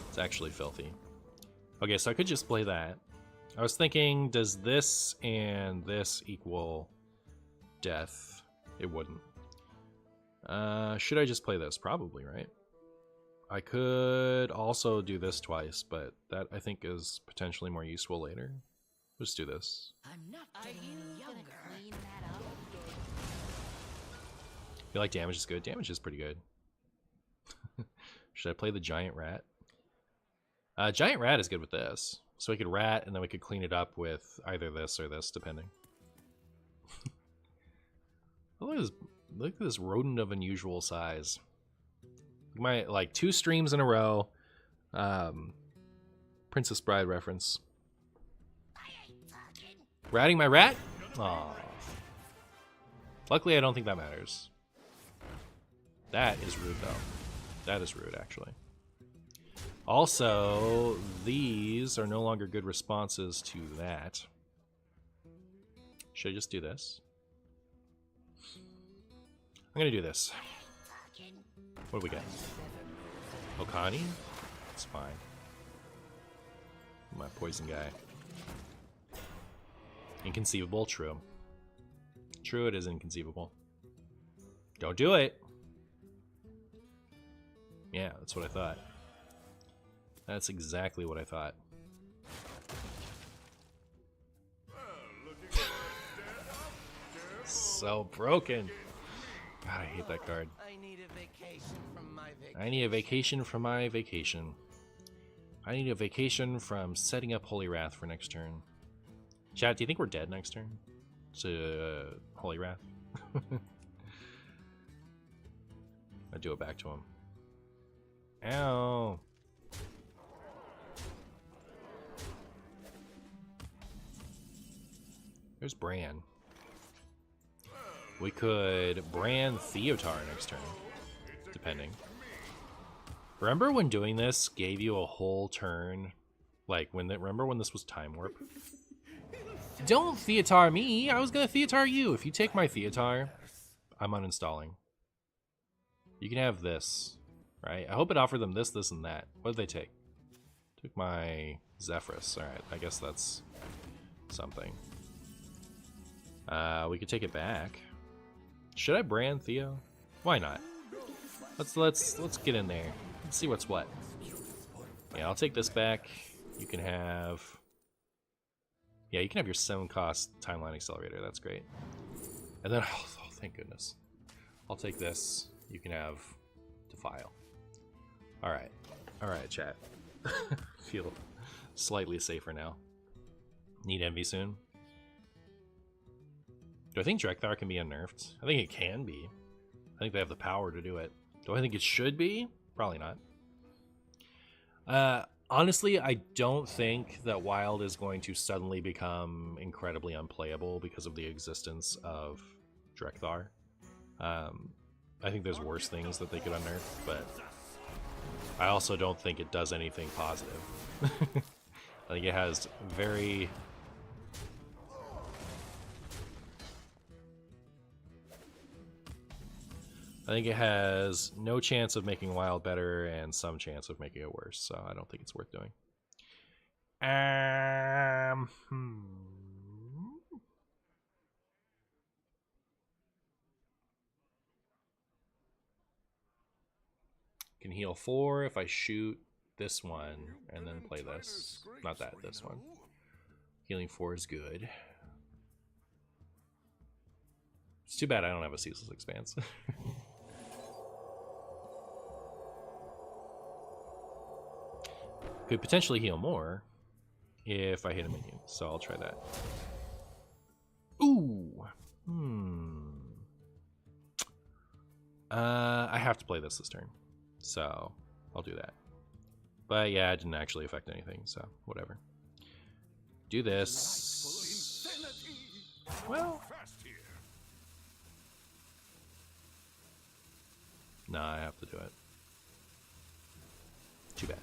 It's actually filthy. Okay, so I could just play that. I was thinking, does this and this equal death? It wouldn't. Should I just play this? Probably, right? I could also do this twice, but that I think is potentially more useful later. Let's do this. I'm not Are getting you any gonna younger. clean that up? Feel like damage is good. Damage is pretty good. Should I play the giant rat? Giant rat is good with this. So we could rat, and then we could clean it up with either this or this, depending. Look at this rodent of unusual size. My, like, 2 streams in a row. Princess Bride reference. Ratting my rat? Aww. Luckily, I don't think that matters. That is rude, though. That is rude, actually. Also, these are no longer good responses to that. Should I just do this? I'm gonna do this. What do we got? Okani? It's fine. My poison guy. Inconceivable, true. True, it is inconceivable. Don't do it! Yeah, that's what I thought. That's exactly what I thought. So broken. God, I hate that card. I need a vacation from my vacation. I need a vacation from my vacation. I need a vacation from setting up Holy Wrath for next turn. Chat, do you think we're dead next turn? To Holy Wrath? I'd do it back to him. Ow! There's Bran. We could Bran Theotar next turn, depending. Remember when doing this gave you a whole turn? Like, remember when this was Time Warp? Don't Theotar me! I was gonna Theotar you! If you take my Theotar, I'm uninstalling. You can have this, right? I hope it offered them this, this, and that. What did they take? Took my Zephyrus. Alright, I guess that's something. We could take it back. Should I brand Theo? Why not? Let's get in there. Let's see what's what. Yeah, I'll take this back. You can have... Yeah, you can have your 7-cost timeline accelerator. That's great. And then, oh, thank goodness. I'll take this. You can have Defile. Alright. Alright, chat. Feel slightly safer now. Need Envy soon. Do I think Drekthar can be unnerfed? I think it can be. I think they have the power to do it. Do I think it should be? Probably not. Honestly, I don't think that Wild is going to suddenly become incredibly unplayable because of the existence of Drekthar. I think there's worse things that they could unnerf, but I also don't think it does anything positive. I think it has very... I think it has no chance of making Wild better and some chance of making it worse, so I don't think it's worth doing. Can heal 4 if I shoot this one and then play this. Not that, this one. Healing 4 is good. It's too bad I don't have a Ceaseless Expanse. Could potentially heal more if I hit a minion, so I'll try that. Ooh! I have to play this turn. So, I'll do that. But yeah, it didn't actually affect anything, so whatever. Do this. Well, nah, I have to do it. Too bad.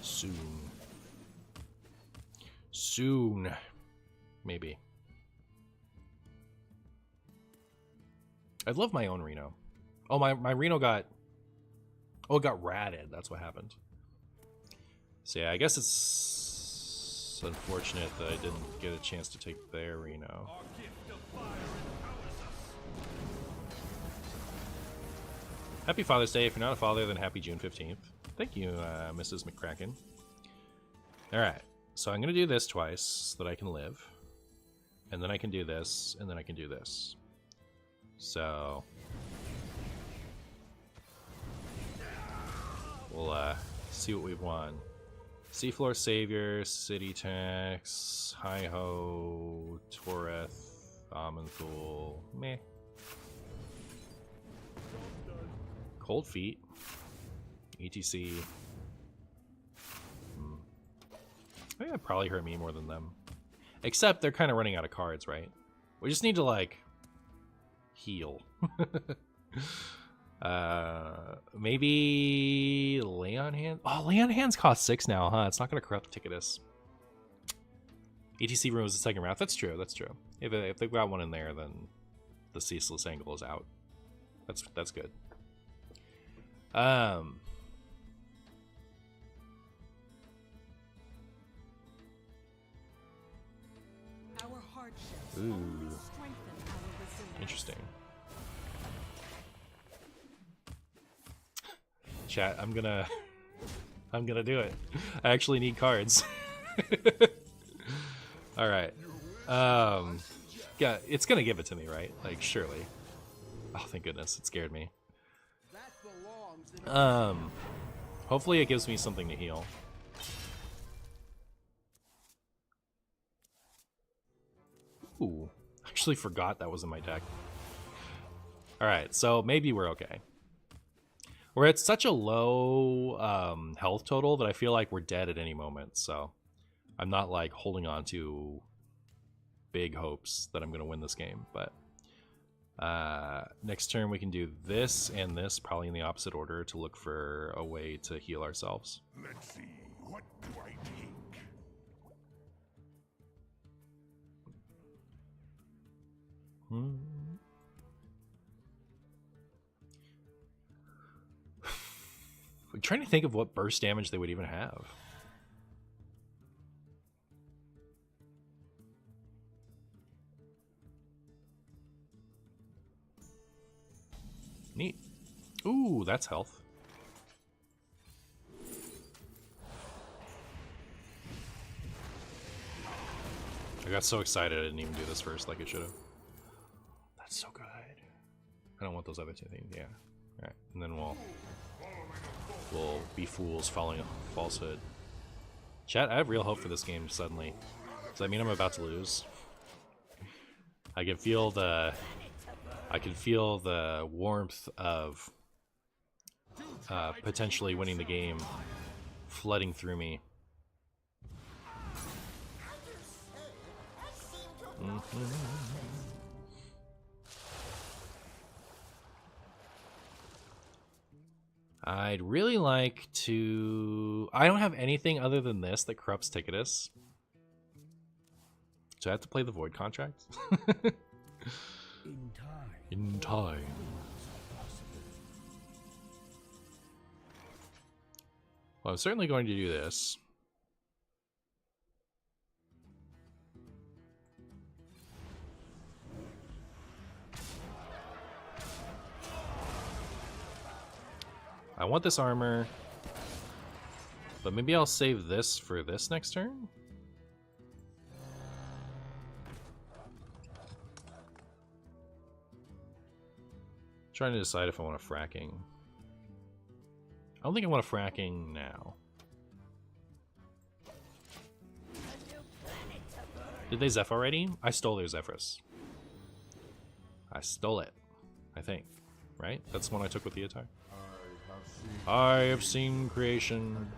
Soon. Soon. Maybe. I'd love my own Reno. Oh, my Reno got... Oh, it got ratted. That's what happened. So yeah, I guess it's unfortunate that I didn't get a chance to take their Reno. Happy Father's Day. If you're not a father, then happy June 15th. Thank you, Mrs. McCracken. Alright, so I'm going to do this twice so that I can live. And then I can do this, and then I can do this. So... we'll see what we've won. Seafloor Savior, City Tax, Hi-Ho, Toreth, Amanthul, meh. Cold Feet, ETC. I think that probably hurt me more than them. Except they're kind of running out of cards, right? We just need to, like, heal. Maybe Lay on Hands? Oh, Lay on Hands cost 6 now, huh? It's not going to corrupt Ticketus. ETC removes the second wrath. That's true, that's true. If they've got one in there, then the Ceaseless Angle is out. That's good. Our hardships only strengthen our resilience. Interesting. Chat, I'm gonna do it. I actually need cards. All right. Yeah, it's gonna give it to me, right? Like, surely. Oh, thank goodness, it scared me. Hopefully it gives me something to heal. Ooh, actually forgot that was in my deck. All right, so maybe we're okay. We're at such a low health total that I feel like we're dead at any moment, so I'm not like holding on to big hopes that I'm going to win this game. But next turn we can do this and this, probably in the opposite order, to look for a way to heal ourselves. Let's see, what do I take? I'm trying to think of what burst damage they would even have. Neat. Ooh, that's health. I got so excited I didn't even do this first like I should have. That's so good. I don't want those other two things, yeah. Alright, and then we'll be fools following falsehood. Chat, I have real hope for this game suddenly. Does that mean I'm about to lose? I can feel the warmth of potentially winning the game flooding through me. I'd really like to... I don't have anything other than this that corrupts Ticketus. So I have to play the Void Contract? In time. Well, I'm certainly going to do this. I want this armor, but maybe I'll save this for this next turn? Trying to decide if I want a fracking. I don't think I want a fracking now. Did they Zeph already? I stole their Zephyrus. I stole it, I think. Right? That's the one I took with the attire. I have seen creation.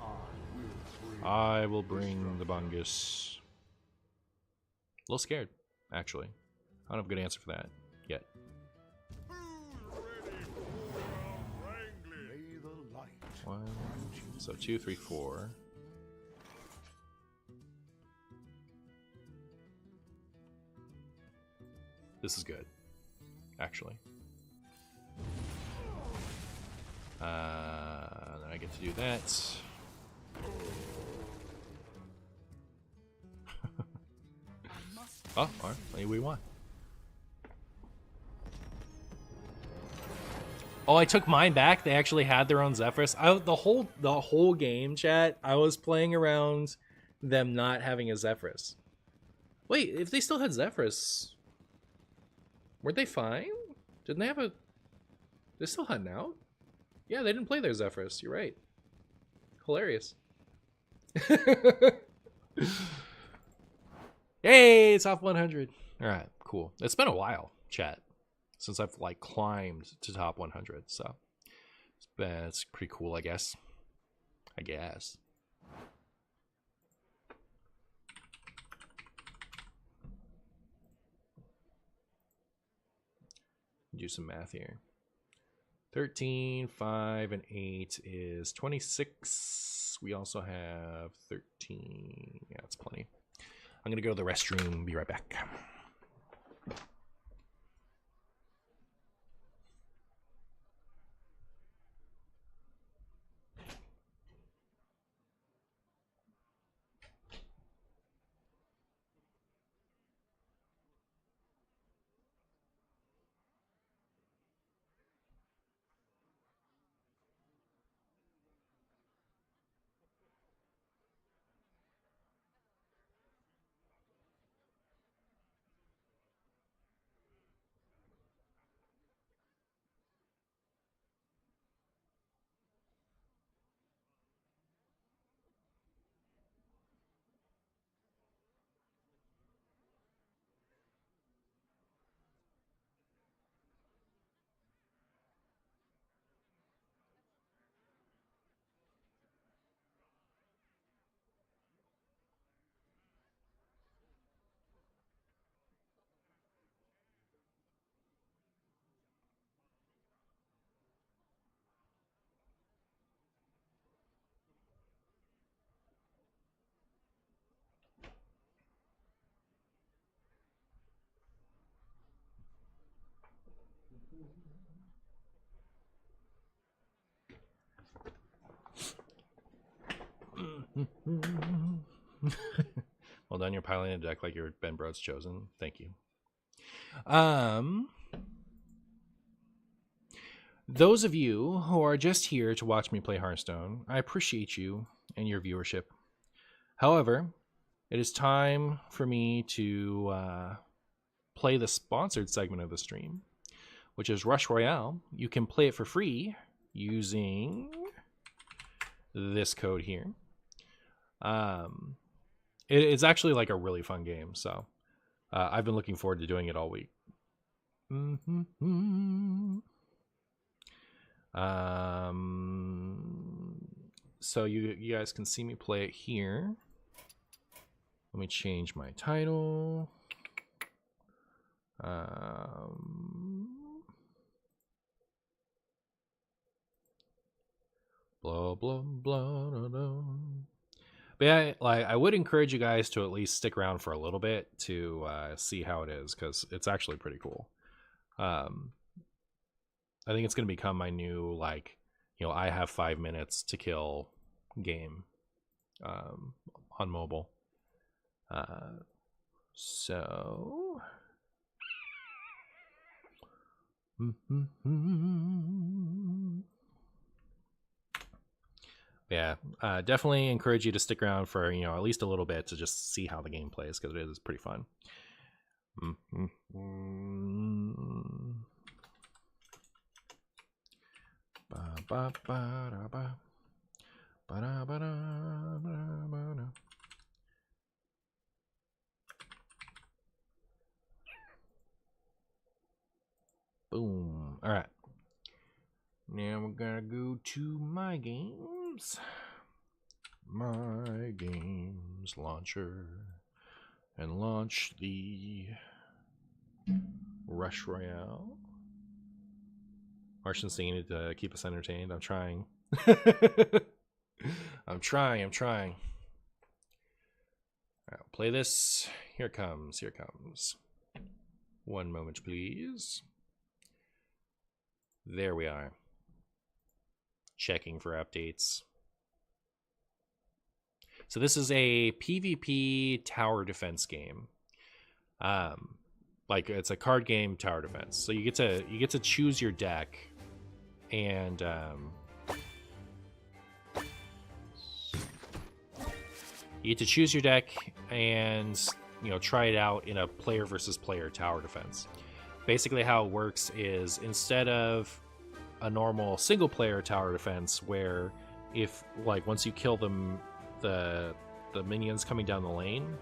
I will bring the bungus. A little scared, actually. I don't have a good answer for that yet. May the light. 1, so 2, 3, 4. This is good, actually. Then I get to do that. Oh, alright, maybe we won. Oh, I took mine back. They actually had their own Zephyrus. The whole game, chat, I was playing around them not having a Zephyrus. Wait, if they still had Zephyrus, weren't they fine? Didn't they have a... They're still hunting out? Yeah, they didn't play their Zephyrus. You're right. Hilarious. Yay, it's off 100. All right, cool. It's been a while, chat, since I've like climbed to top 100. So it's pretty cool, I guess. Do some math here. 13, 5, and 8 is 26. We also have 13. Yeah, that's plenty. I'm gonna go to the restroom. Be right back. Well done, you're piling a deck like you're Ben Broad's chosen. Thank you. Those of you who are just here to watch me play Hearthstone, I appreciate you and your viewership. However, it is time for me to play the sponsored segment of the stream, which is Rush Royale. You can play it for free using this code here. It's actually like a really fun game, so I've been looking forward to doing it all week. So you guys can see me play it here. Let me change my title. Blah blah blah blah blah. But yeah, like I would encourage you guys to at least stick around for a little bit to see how it is, because it's actually pretty cool. I think it's going to become my new, like, I have 5 minutes to kill game on mobile. So yeah, definitely encourage you to stick around for at least a little bit to just see how the game plays, because it is pretty fun. My games launcher, and launch the Rush Royale. Martian's singing to keep us entertained. I'm trying. I'm trying. Alright, I'll play this. Here it comes. One moment, please. There we are. Checking for updates. So this is a PvP tower defense game. Like it's a card game tower defense. So you get to choose your deck, and you get to choose your deck and try it out in a player versus player tower defense. Basically, how it works is instead of a normal single player tower defense, where if once you kill them, the minions coming down the lane,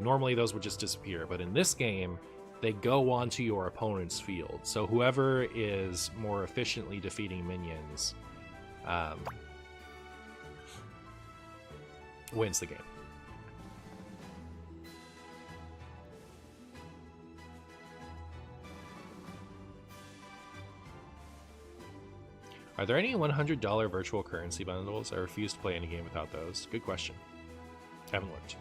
normally those would just disappear, but in this game they go onto your opponent's field, so whoever is more efficiently defeating minions wins the game. Are there any $100 virtual currency bundles? I refuse to play any game without those. Good question. Haven't looked.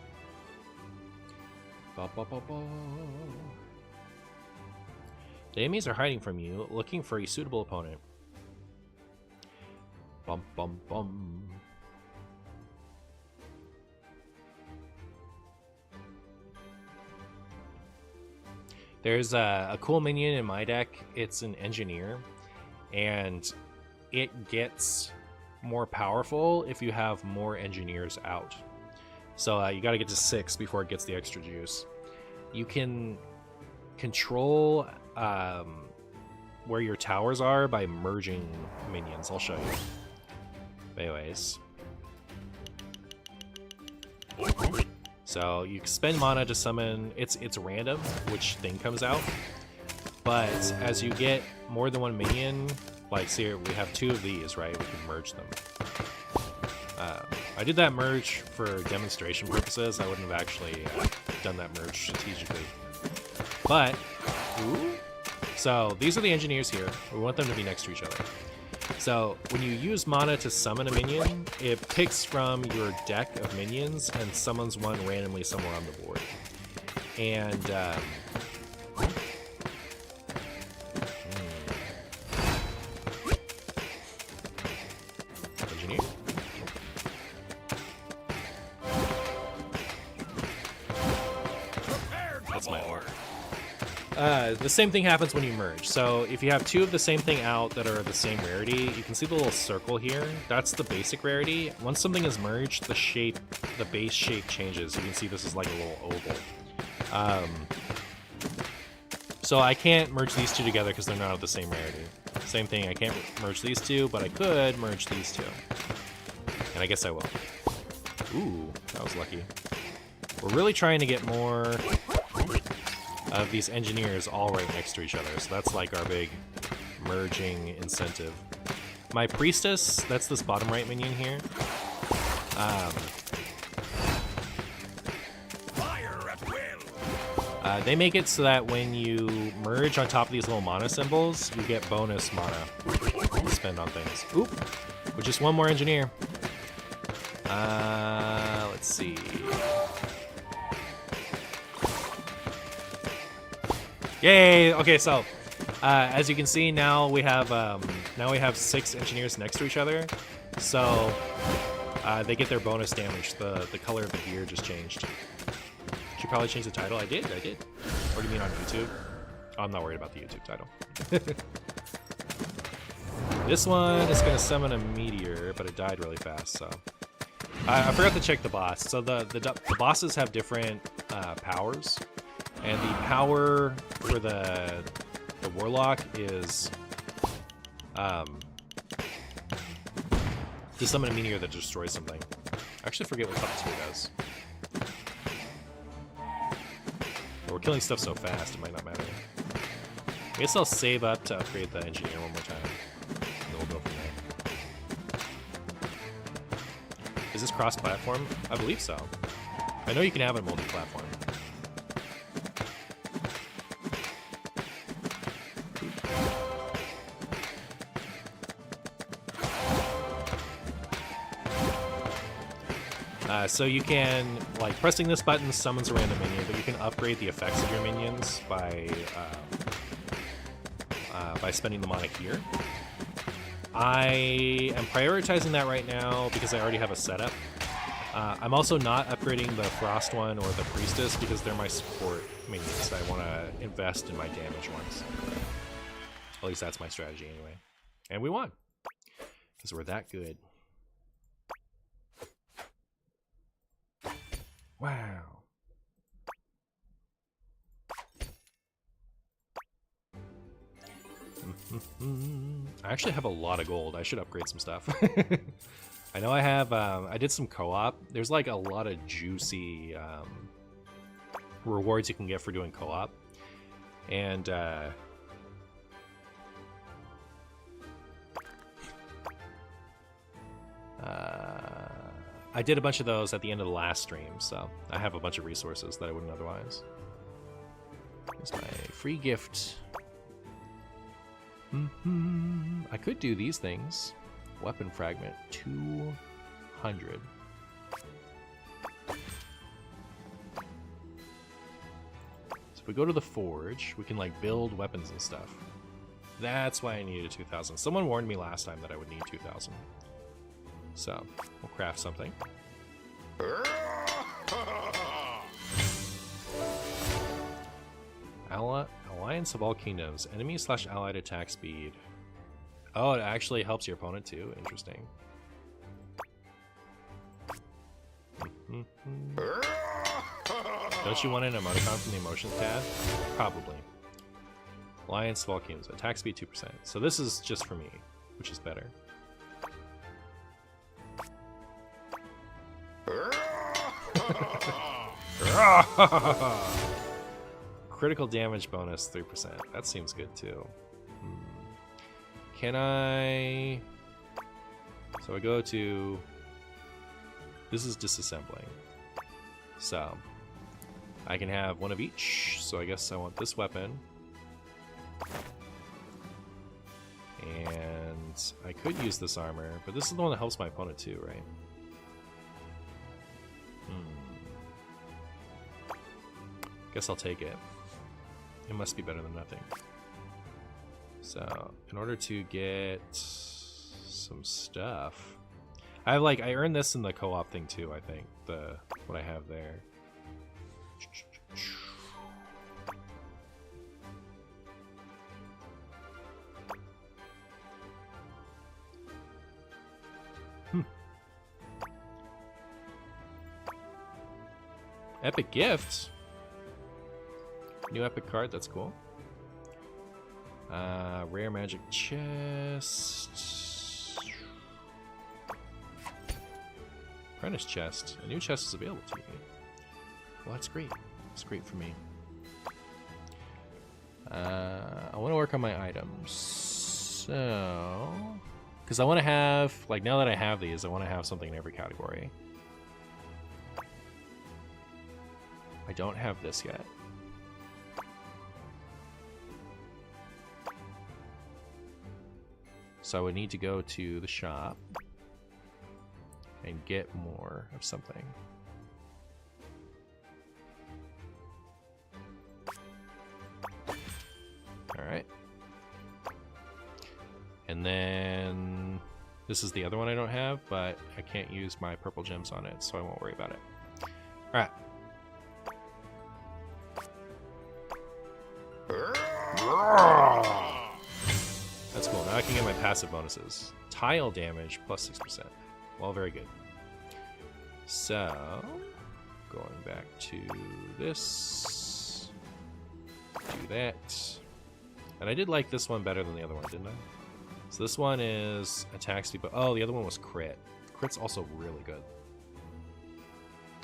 The enemies are hiding from you, looking for a suitable opponent. Bum bum bum. There's a cool minion in my deck. It's an engineer, and it gets more powerful if you have more engineers out. So you got to get to 6 before it gets the extra juice. You can control where your towers are by merging minions. I'll show you. But anyways. So you spend mana to summon. It's random which thing comes out. But as you get more than one minion, see here, we have 2 of these, right? We can merge them. I did that merge for demonstration purposes. I wouldn't have actually done that merge strategically. But, so these are the engineers here. We want them to be next to each other. So when you use mana to summon a minion, it picks from your deck of minions and summons one randomly somewhere on the board. And engineer. That's my order. The same thing happens when you merge. So if you have 2 of the same thing out that are the same rarity, you can see the little circle here. That's the basic rarity. Once something is merged, the base shape changes. You can see this is like a little oval. So I can't merge these 2 together because they're not of the same rarity. Same thing, I can't merge these 2, but I could merge these 2. And I guess I will. Ooh, that was lucky. We're really trying to get more of these engineers all right next to each other, so that's like our big merging incentive. My priestess, that's this bottom right minion here. They make it so that when you merge on top of these little mana symbols, you get bonus mana to spend on things. Oop, with just 1 more engineer. Let's see. Yay! Okay, so as you can see, now we have 6 engineers next to each other. So they get their bonus damage. The color of the gear just changed. Should probably change the title. I did. Or do you mean on YouTube? Oh, I'm not worried about the YouTube title. This one is gonna summon a meteor, but it died really fast. So I forgot to check the boss. So the bosses have different powers. And the power for the Warlock is to summon a meteor that destroys something. I actually forget what top 2 does. But we're killing stuff so fast, it might not matter. I guess I'll save up to upgrade the engineer one more time. And then we'll go from Is this cross-platform? I believe so. I know you can have it multi-platform. So you can, like, pressing this button summons a random minion, but you can upgrade the effects of your minions by spending the mana here. I am prioritizing that right now because I already have a setup. I'm also not upgrading the Frost one or the Priestess because they're my support minions. I want to invest in my damage ones. At least that's my strategy anyway. And we won. Because we're that good. Wow. I actually have a lot of gold. I should upgrade some stuff. I know I have, I did some co-op. There's like a lot of juicy rewards you can get for doing co-op. And I did a bunch of those at the end of the last stream, so I have a bunch of resources that I wouldn't otherwise. Here's my free gift. I could do these things. Weapon fragment, 200. So if we go to the forge, we can like build weapons and stuff. That's why I needed 2,000. Someone warned me last time that I would need 2,000. So we'll craft something. Alliance of all kingdoms. Enemy/allied attack speed. Oh, it actually helps your opponent too. Interesting. Don't you want an emoticon from the emotions tab? Probably. Alliance of all kingdoms. Attack speed 2%. So this is just for me, which is better. Critical damage bonus 3%. That seems good too. Can I... So I go to... This is disassembling. So I can have one of each. So I guess I want this weapon. And I could use this armor, but this is the one that helps my opponent too, right? Guess I'll take it. It must be better than nothing. So, in order to get some stuff, I have I earned this in the co-op thing too. I think what I have there. Epic gifts. New epic card, that's cool. Rare magic chest. Apprentice chest. A new chest is available to me. Well, that's great. It's great for me. I want to work on my items. So... Because I want to have... now that I have these, I want to have something in every category. I don't have this yet. So I would need to go to the shop and get more of something. Alright. And then this is the other one I don't have, but I can't use my purple gems on it, so I won't worry about it. Alright. That's cool. Now I can get my passive bonuses. Tile damage plus 6%. Well, very good. So, going back to this. Do that. And I did like this one better than the other one, didn't I? So this one is attack speed, but oh, the other one was crit. Crit's also really good.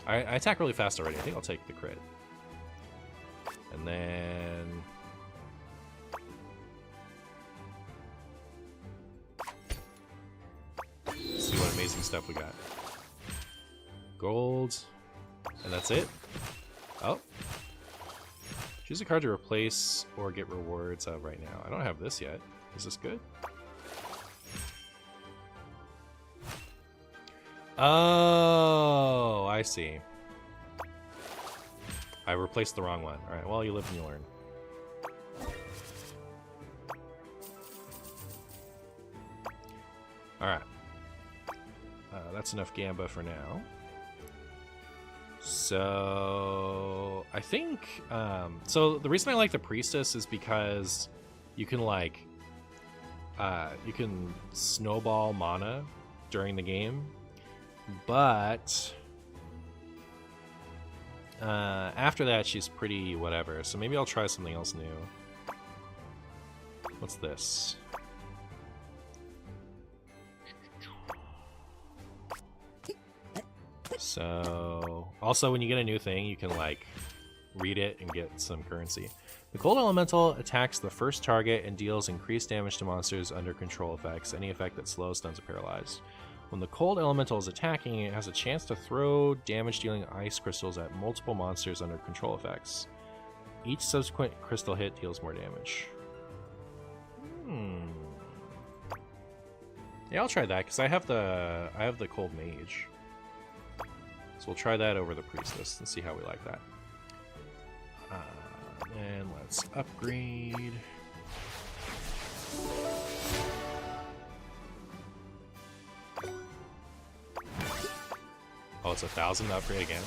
I attack really fast already. I think I'll take the crit. And then... see what amazing stuff we got. gold. And that's it. Oh. Choose a card to replace or get rewards of right now. I don't have this yet. Is this good? Oh, I see. I replaced the wrong one. Alright, well, you live and you learn. Alright. That's enough Gamba for now. So I think so the reason I like the Priestess is because you can like you can snowball mana during the game, but after that she's pretty whatever, so maybe I'll try something else new. What's this? So, also when you get a new thing, you can like read it and get some currency. The Cold Elemental attacks the first target and deals increased damage to monsters under control effects. Any effect that slows, stuns, or paralyzes. When the Cold Elemental is attacking, it has a chance to throw damage-dealing ice crystals at multiple monsters under control effects. Each subsequent crystal hit deals more damage. Yeah, I'll try that because I have the Cold Mage. So we'll try that over the Priestess and see how we like that. And let's upgrade. Oh, it's 1,000 to upgrade again.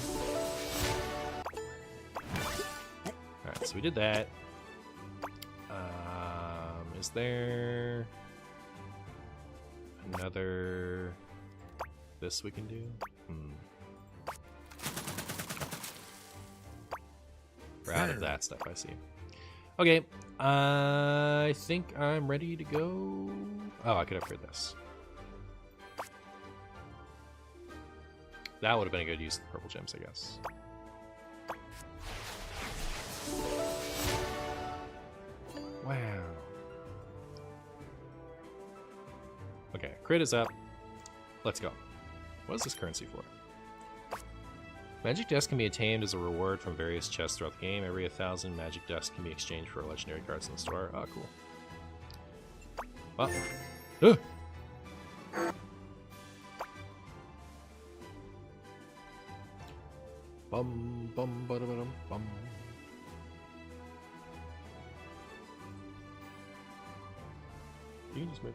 Alright, so we did that. Is there another this we can do? We're out of that stuff, I see. Okay, I think I'm ready to go. Oh, I could upgrade this. That would have been a good use of the purple gems, I guess. Wow. Okay, crit is up. Let's go. What is this currency for? Magic dust can be attained as a reward from various chests throughout the game. Every 1,000 magic dust can be exchanged for legendary cards in the store. Oh, cool. Oh. Bum bum ba dum bum. You can just move.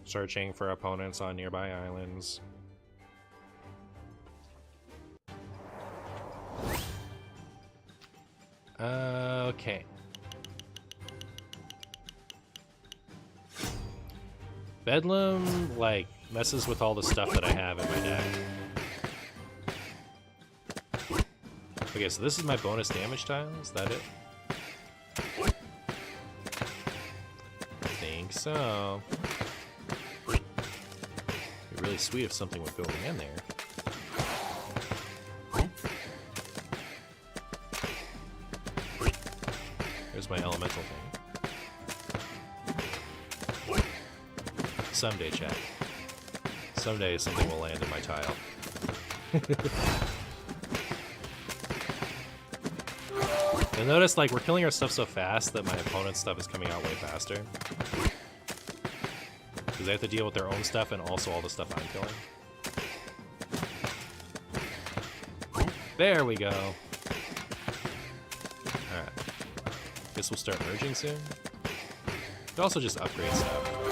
Searching for opponents on nearby islands. Okay. Bedlam, like, messes with all the stuff that I have in my deck. Okay, so this is my bonus damage tile? Is that it? I think so. It'd be really sweet if something would go in there. There's my elemental thing. Someday, chat. Someday something will land in my tile. You'll notice, like, we're killing our stuff so fast that my opponent's stuff is coming out way faster. Because they have to deal with their own stuff and also all the stuff I'm killing. There we go. Alright. Guess we'll start merging soon. Could also just upgrade stuff.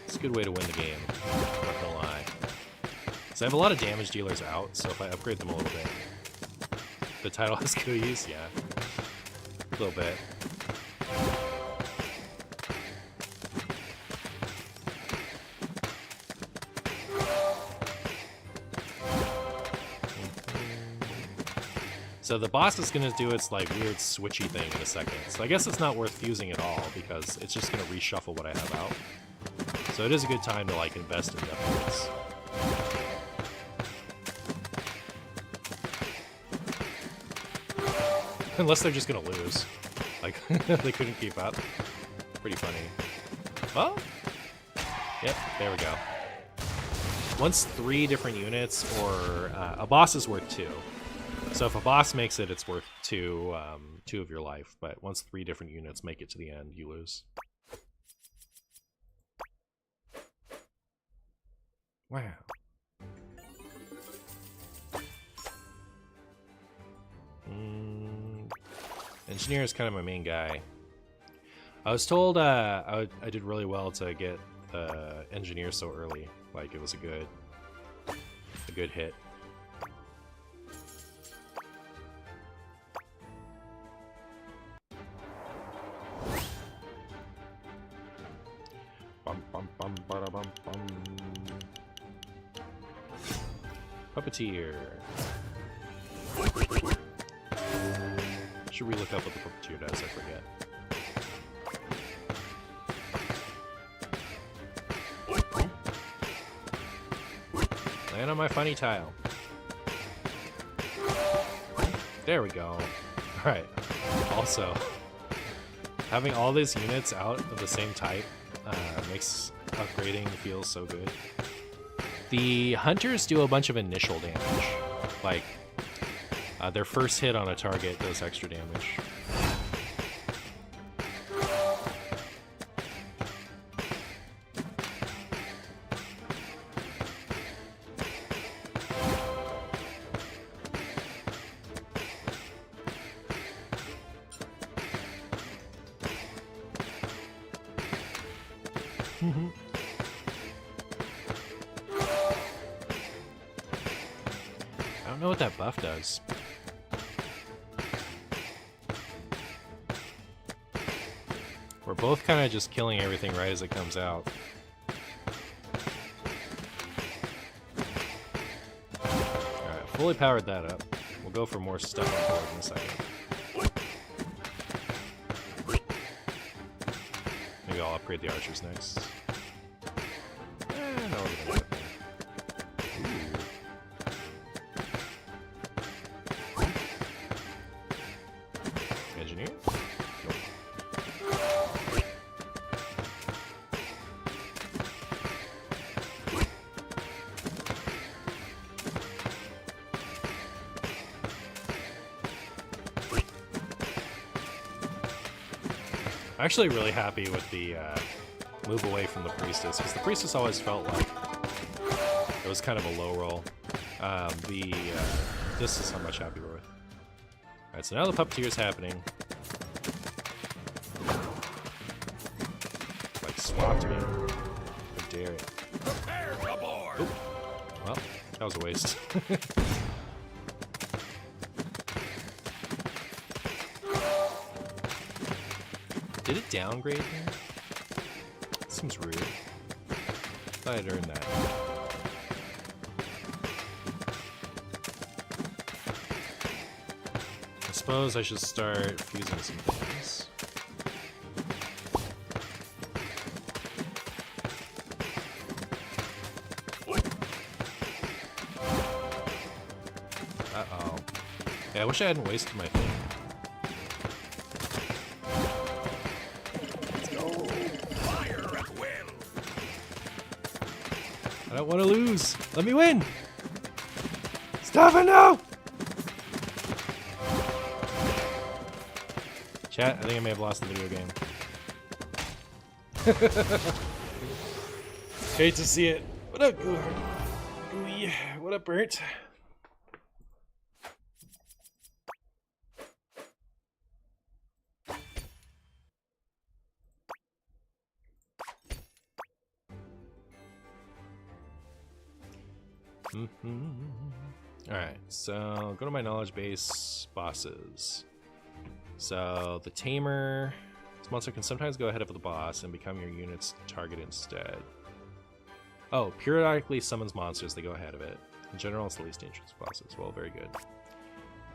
It's a good way to win the game, not gonna lie. So I have a lot of damage dealers out, so if I upgrade them a little bit, the title has good use, yeah. A little bit. So the boss is going to do its like weird switchy thing in a second. So I guess it's not worth fusing at all because it's just going to reshuffle what I have out. So it is a good time to like invest in weapons. Unless they're just going to lose. Like, they couldn't keep up. Pretty funny. Well, Yep, there we go. Once 3 different units, or a boss is worth 2. So if a boss makes it, it's worth 2 of your life. But once 3 different units make it to the end, you lose. Wow. Engineer is kind of my main guy. I was told I did really well to get engineer so early. Like, it was a good hit. Bum, bum, bum, bada, bum, bum. Puppeteer. Should we look up what the puppeteer does? I forget. Land on my funny tile. There we go. Alright. Also, having all these units out of the same type makes upgrading feel so good. The hunters do a bunch of initial damage. Like, their first hit on a target does extra damage. I don't know what that buff does. We're both kind of just killing everything right as it comes out. Alright, fully powered that up. We'll go for more stuff on board in a second. Maybe I'll upgrade the archers next. No, we're gonna do it. Engineer? Nope. I'm actually really happy with the move away from the priestess, because the priestess always felt like it was kind of a low roll. This is how much happier with. Alright, so now the puppeteer's happening. Like, swapped me. How dare it. Prepare to board. Oop. Well, that was a waste. Did it downgrade me? Seems rude. Thought I'd earned that. I suppose I should start fusing some things. Uh-oh. Yeah, I wish I hadn't wasted my thing. I don't want to lose. Let me win. Stop it now. Chat, I think I may have lost the video game. Hate to see it. What up, Gooey? What up, Bert? Alright, so go to my knowledge base, bosses. So the tamer, this monster can sometimes go ahead of the boss and become your unit's target instead. Oh, periodically summons monsters, they go ahead of it. In general, it's the least dangerous bosses. Well, very good.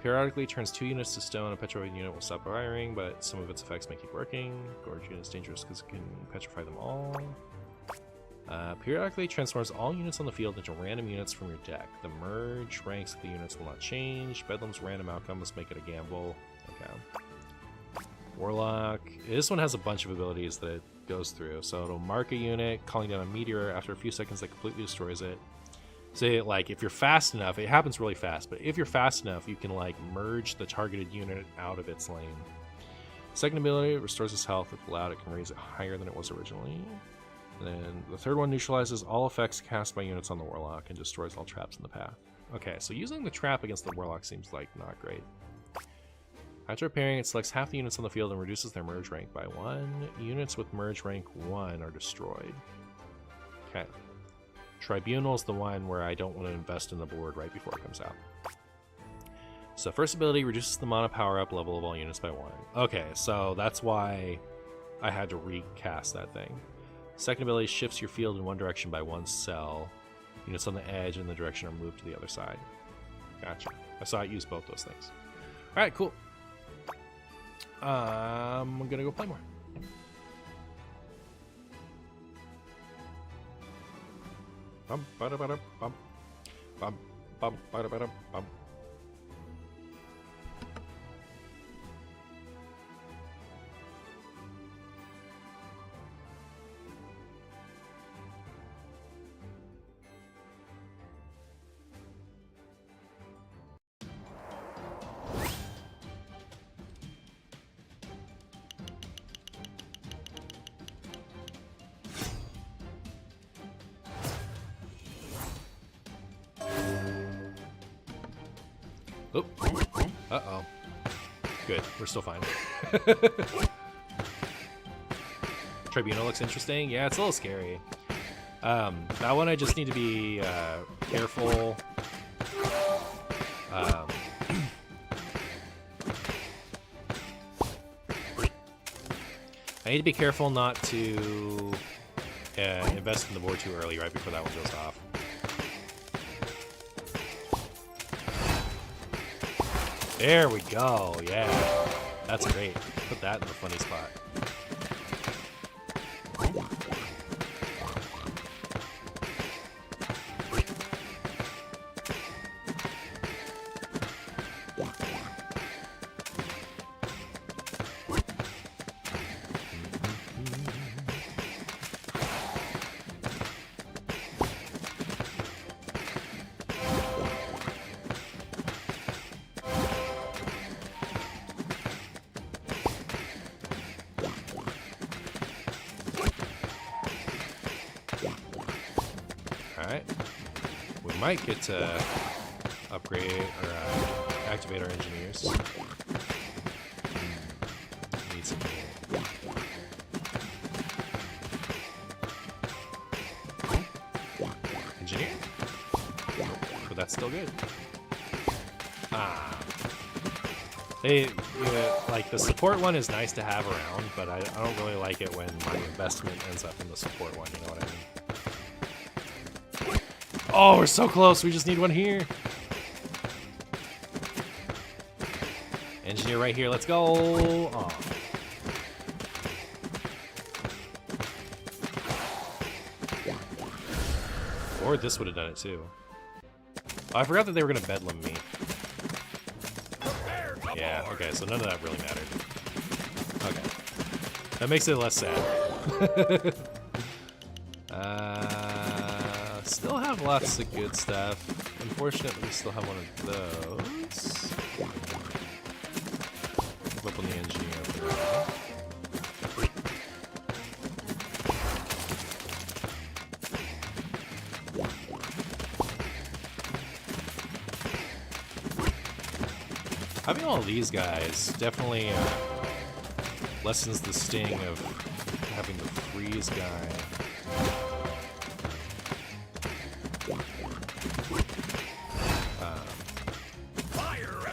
Periodically turns 2 units to stone. A petrified unit will stop firing, but some of its effects may keep working. Gorge unit is dangerous because it can petrify them all. Periodically transforms all units on the field into random units from your deck. The merge ranks of the units will not change. Bedlam's random outcome must make it a gamble. Okay. Warlock. This one has a bunch of abilities that goes through. So it'll mark a unit, calling down a meteor. After a few seconds, that completely destroys it. Say, like, if you're fast enough, it happens really fast, but if you're fast enough, you can, like, merge the targeted unit out of its lane. Second ability, it restores its health. If allowed, it can raise it higher than it was originally. And then the third one neutralizes all effects cast by units on the Warlock and destroys all traps in the path. Okay, so using the trap against the Warlock seems like not great. After appearing, it selects half the units on the field and reduces their merge rank by 1. Units with merge rank 1 are destroyed. Okay. Tribunal is the one where I don't want to invest in the board right before it comes out. So first ability reduces the mana power-up level of all units by 1. Okay, so that's why I had to recast that thing. Second ability shifts your field in one direction by 1 cell. Units on the edge and the direction are moved to the other side. Gotcha. I saw it use both those things. Alright, cool. I'm gonna go play more. Bum, bada, bada, bum. Bum, bum, bada, bada, bum. Oh. Uh-oh. Good. We're still fine. Tribunal looks interesting. Yeah, it's a little scary. That one I just need to be careful. I need to be careful not to invest in the board too early right before that one goes off. There we go, yeah. That's great. Put that in the funny spot. Alright. We might get to upgrade or activate our engineers. Need some engineer? But that's still good. Like, the support one is nice to have around, but I don't really like it when my investment ends up in the support one, you know what I mean? Oh, we're so close. We just need one here. Engineer right here. Let's go. Oh. Or this would have done it too. Oh, I forgot that they were going to bedlam me. Yeah, okay, so none of that really mattered. Okay. That makes it less sad. Still have lots of good stuff. Unfortunately, we still have one of those. Move up on the engineer over there. Having all these guys definitely lessens the sting of having the freeze guy.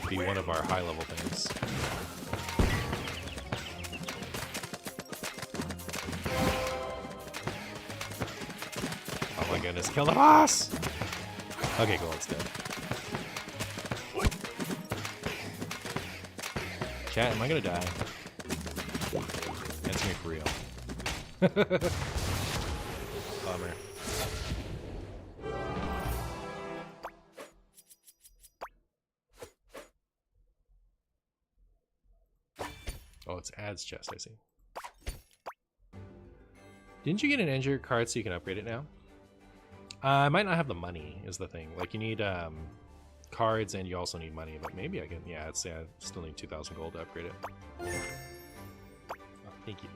Be one of our high-level things. Oh my goodness, kill the boss! Okay, cool, it's dead. Chat, am I gonna die? Answer me for real. Bummer. Oh, it's ads chest, I see. Didn't you get an engineer card so you can upgrade it now? I might not have the money, is the thing. Like, you need cards and you also need money, but maybe I can. Yeah, I'd say I still need 2,000 gold to upgrade it. Oh, thank you.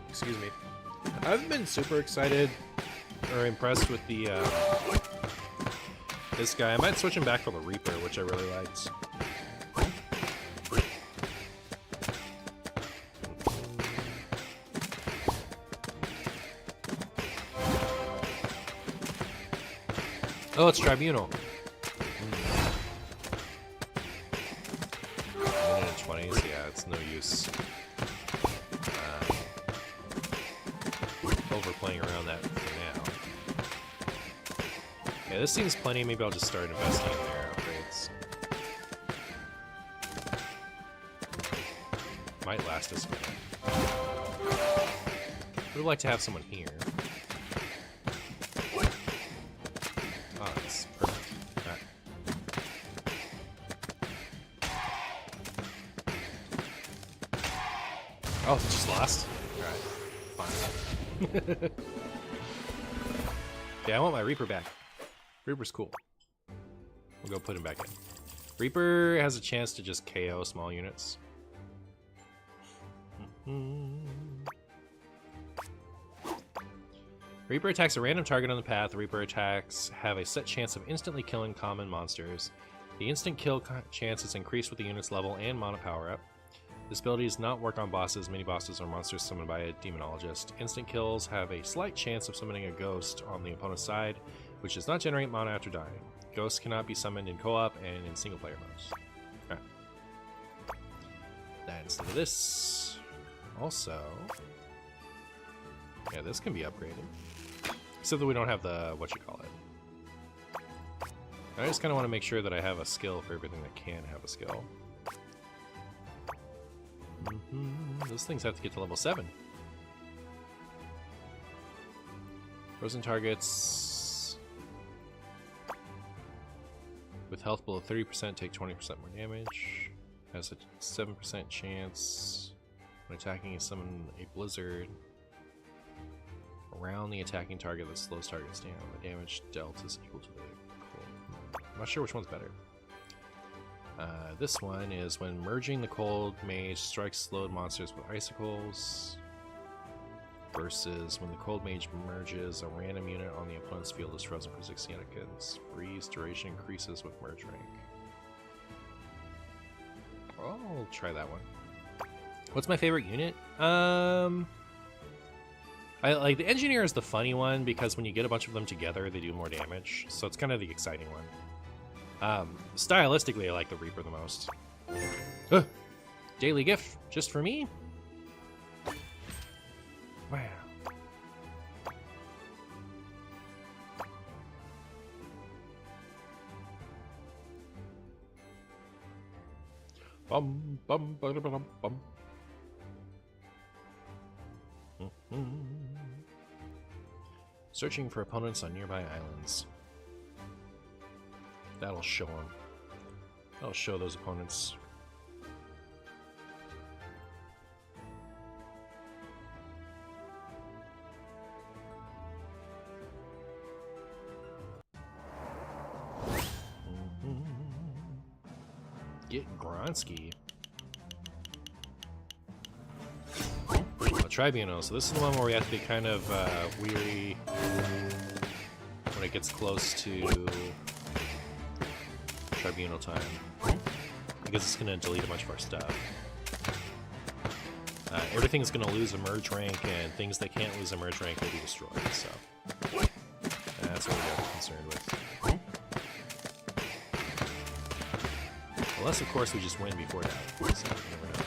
Excuse me. I've been super excited or impressed with the this guy. I might switch him back for the Reaper, which I really liked. Oh, it's Tribunal. Minute and 20s, yeah, it's no use. Overplaying around that for now. Yeah, this seems plenty. Maybe I'll just start investing in their upgrades. Might last us a minute. Would like to have someone here. Oh, that's perfect. Alright. Oh, just lost? Alright, fine. Yeah, I want my Reaper back. Reaper's cool. We'll go put him back in. Reaper has a chance to just KO small units. Reaper attacks a random target on the path. Reaper attacks have a set chance of instantly killing common monsters. The instant kill chance is increased with the unit's level and mana power-up. This ability does not work on bosses, mini-bosses, or monsters summoned by a demonologist. Instant kills have a slight chance of summoning a ghost on the opponent's side, which does not generate mana after dying. Ghosts cannot be summoned in co-op and in single-player modes. Alright. Then instead of this, also... Yeah, this can be upgraded. Except that we don't have the... whatchamacallit. I just kind of want to make sure that I have a skill for everything that can have a skill. Those things have to get to level 7. Frozen targets with health below 30% take 20% more damage. Has a 7% chance when attacking, summon a blizzard around the attacking target that slows targets down. The damage dealt is equal to the cold. I'm not sure which one's better. This one is when merging the Cold Mage strikes slowed monsters with icicles, versus when the Cold Mage merges a random unit on the opponent's field is frozen for 60 seconds. Freeze duration increases with merge rank. I'll try that one. What's my favorite unit? I like the Engineer is the funny one because when you get a bunch of them together, they do more damage. So it's kind of the exciting one. Stylistically, I like the Reaper the most. Daily gift just for me? Wow. Bum bum bum bum bum. Searching for opponents on nearby islands. That'll show them. That'll show those opponents. Get Gronsky. Tribunal. So this is the one where we have to be kind of weary when it gets close to Tribunal time, because it's going to delete a bunch of our stuff. Everything's going to lose a merge rank, and things that can't lose a merge rank will be destroyed, so that's what we got to be concerned with. Unless, of course, we just win before that, so you never know.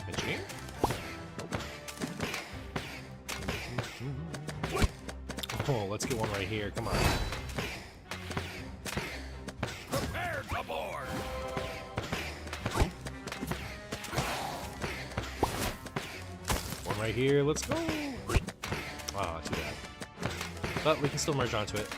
Engineer? Oh, let's get one right here, come on. right here. Let's go. Oh, too bad. But we can still merge onto it.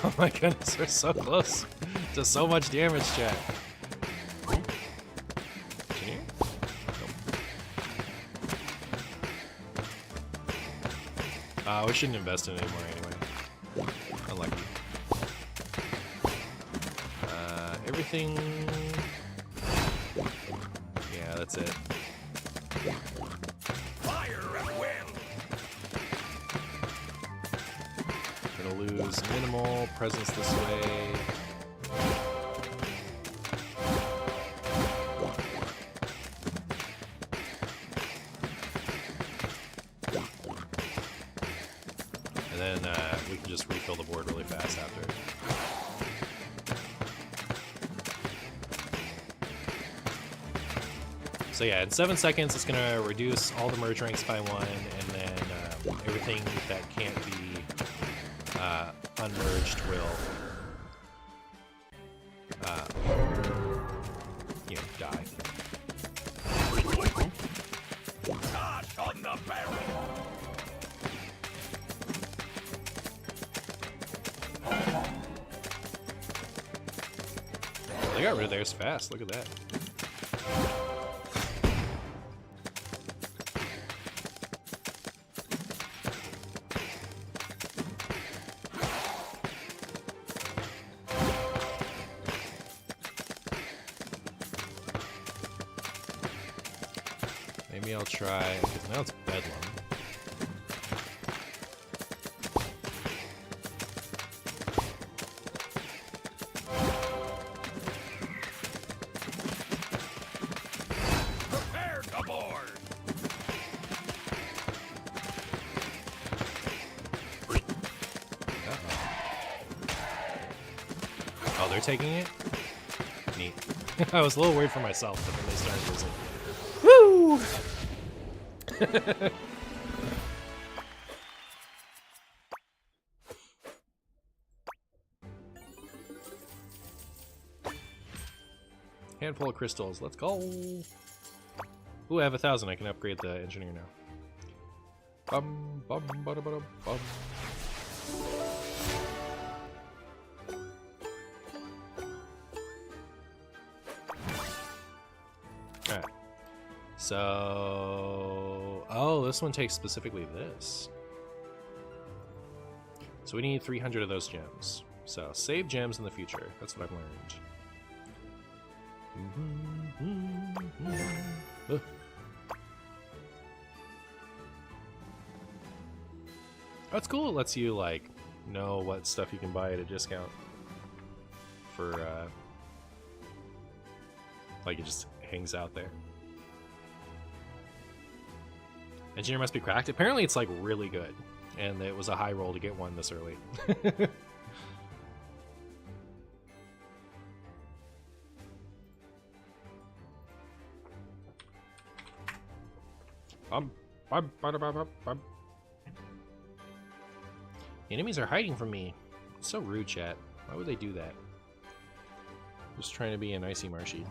Oh my goodness, we're so close to so much damage, chat. Can you? Nope. We shouldn't invest in it anymore anyway. Unlucky. Everything... Yeah, that's it. Fire at will. Gonna lose minimal presence this way. And then we can just refill the board really fast after. So yeah, in 7 seconds, it's gonna reduce all the merge ranks by 1, and then everything that can't be unmerged will, you know, die. Touch on the barrel. They got rid of theirs fast. Look at that. Maybe I'll try, because now it's Bedlam. Prepare the board. Oh, they're taking it? Neat. I was a little worried for myself, but then they started losing. Woo! Handful of crystals. Let's go. Ooh, I have 1,000. I can upgrade the engineer now. Bum bum bada bada bum. Alright. So... Oh, this one takes specifically this. So we need 300 of those gems. So, save gems in the future. That's what I've learned. Ugh. That's cool. It lets you, like, know what stuff you can buy at a discount. For, like, it just hangs out there. Engineer must be cracked. Apparently it's, like, really good. And it was a high roll to get one this early. The enemies are hiding from me. It's so rude, chat. Why would they do that? Just trying to be an icy marshy.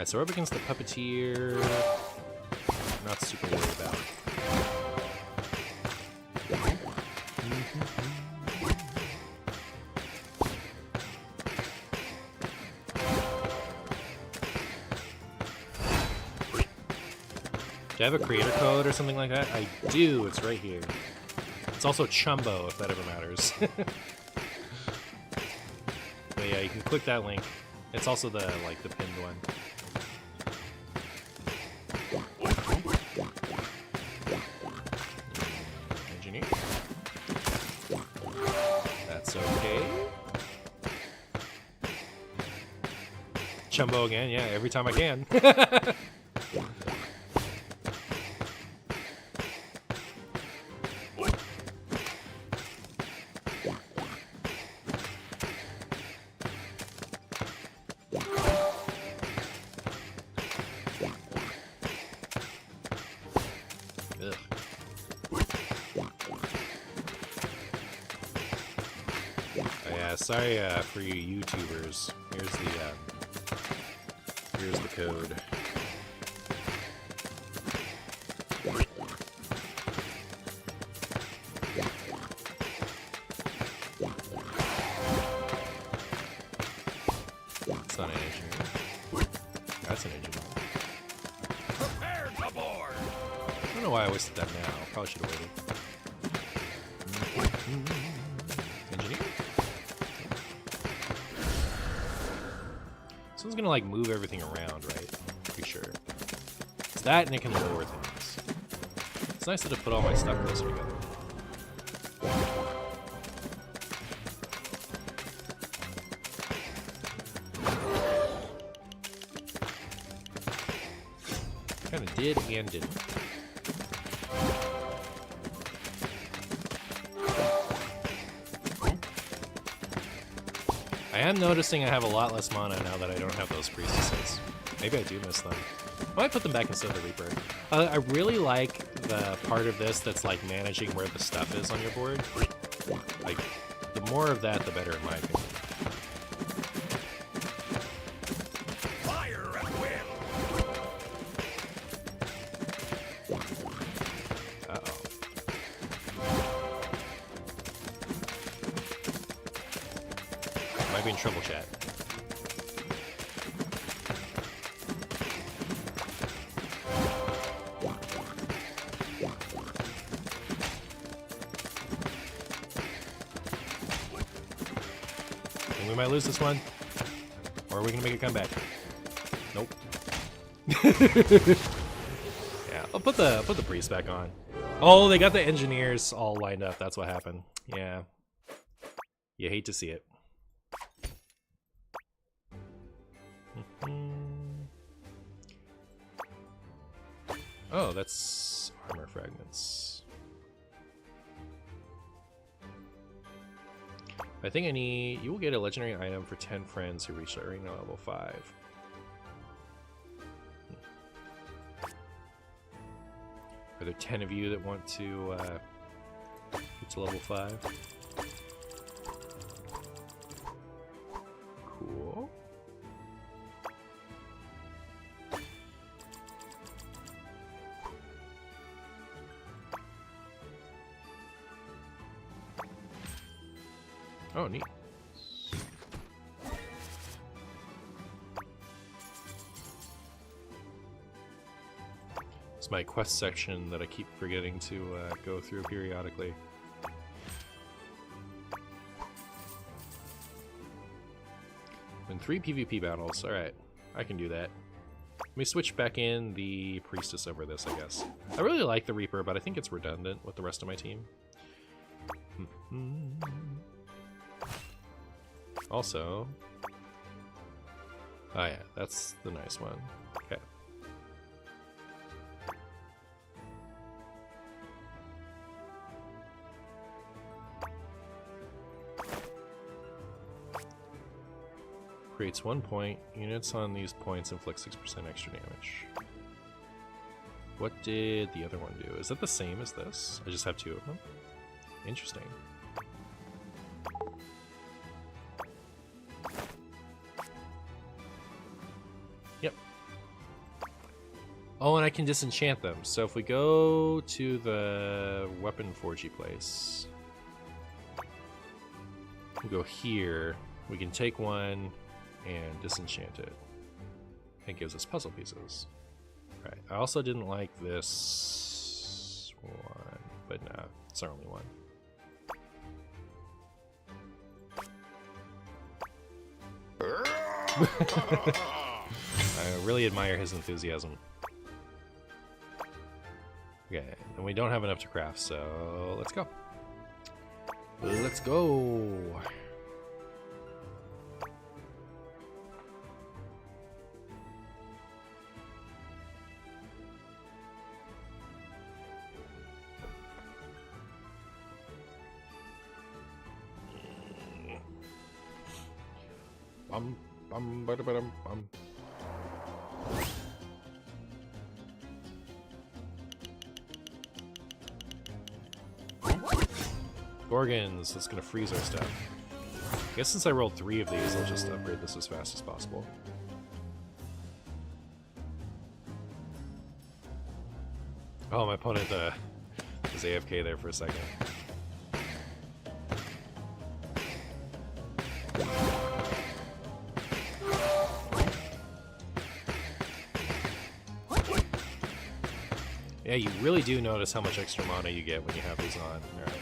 So we're up against the Puppeteer. Not super worried about. Do I have a creator code or something like that? I do. It's right here. It's also Chumbo, if that ever matters. But yeah, you can click that link. It's also the pinned one. Engineer. That's okay. Chumbo again, yeah, every time I can. Ugh. Oh, yeah, sorry for you YouTubers. Here's the code. It's not an engineer. That's an engineer. Prepare to board. I don't know why I wasted that now. Probably should have waited. Engineer? Someone's gonna like move everything around, right? Pretty sure. It's that and it can lower things. It's nice to put all my stuff closer together. Kinda did and didn't. I am noticing I have a lot less mana now that I don't have those priestesses. Maybe I do miss them. I might put them back instead of the Reaper. I really like the part of this that's like managing where the stuff is on your board. Like, the more of that, the better in my opinion. Fire at will. Uh-oh. Might be in trouble, chat. Think we might lose this one? Or are we gonna make a comeback? Nope. Yeah, I'll put the priest back on. Oh, they got the engineers all lined up. That's what happened. Yeah. You hate to see it. Oh, that's armor fragments. I think I need... You will get a legendary item for 10 friends who reach arena level 5. Are there 10 of you that want to get to level 5? Cool. Oh, neat. It's my quest section that I keep forgetting to go through periodically. In 3 PvP battles. Alright, I can do that. Let me switch back in the Priestess over this, I guess. I really like the Reaper, but I think it's redundant with the rest of my team. Also... Oh yeah, that's the nice one. Okay. Creates 1 point. Units on these points inflict 6% extra damage. What did the other one do? Is that the same as this? I just have 2 of them? Interesting. Yep. Oh, and I can disenchant them. So if we go to the weapon forgy place, we go here, we can take one and disenchant it. It gives us puzzle pieces. Right. I also didn't like this one, but no, it's our only one. I really admire his enthusiasm. Okay, and we don't have enough to craft, so let's go. Let's go. Gorgons, that's gonna freeze our stuff. I guess since I rolled 3 of these, I'll just upgrade this as fast as possible. Oh, my opponent was AFK there for a second. Yeah, you really do notice how much extra mana you get when you have these on. Alright.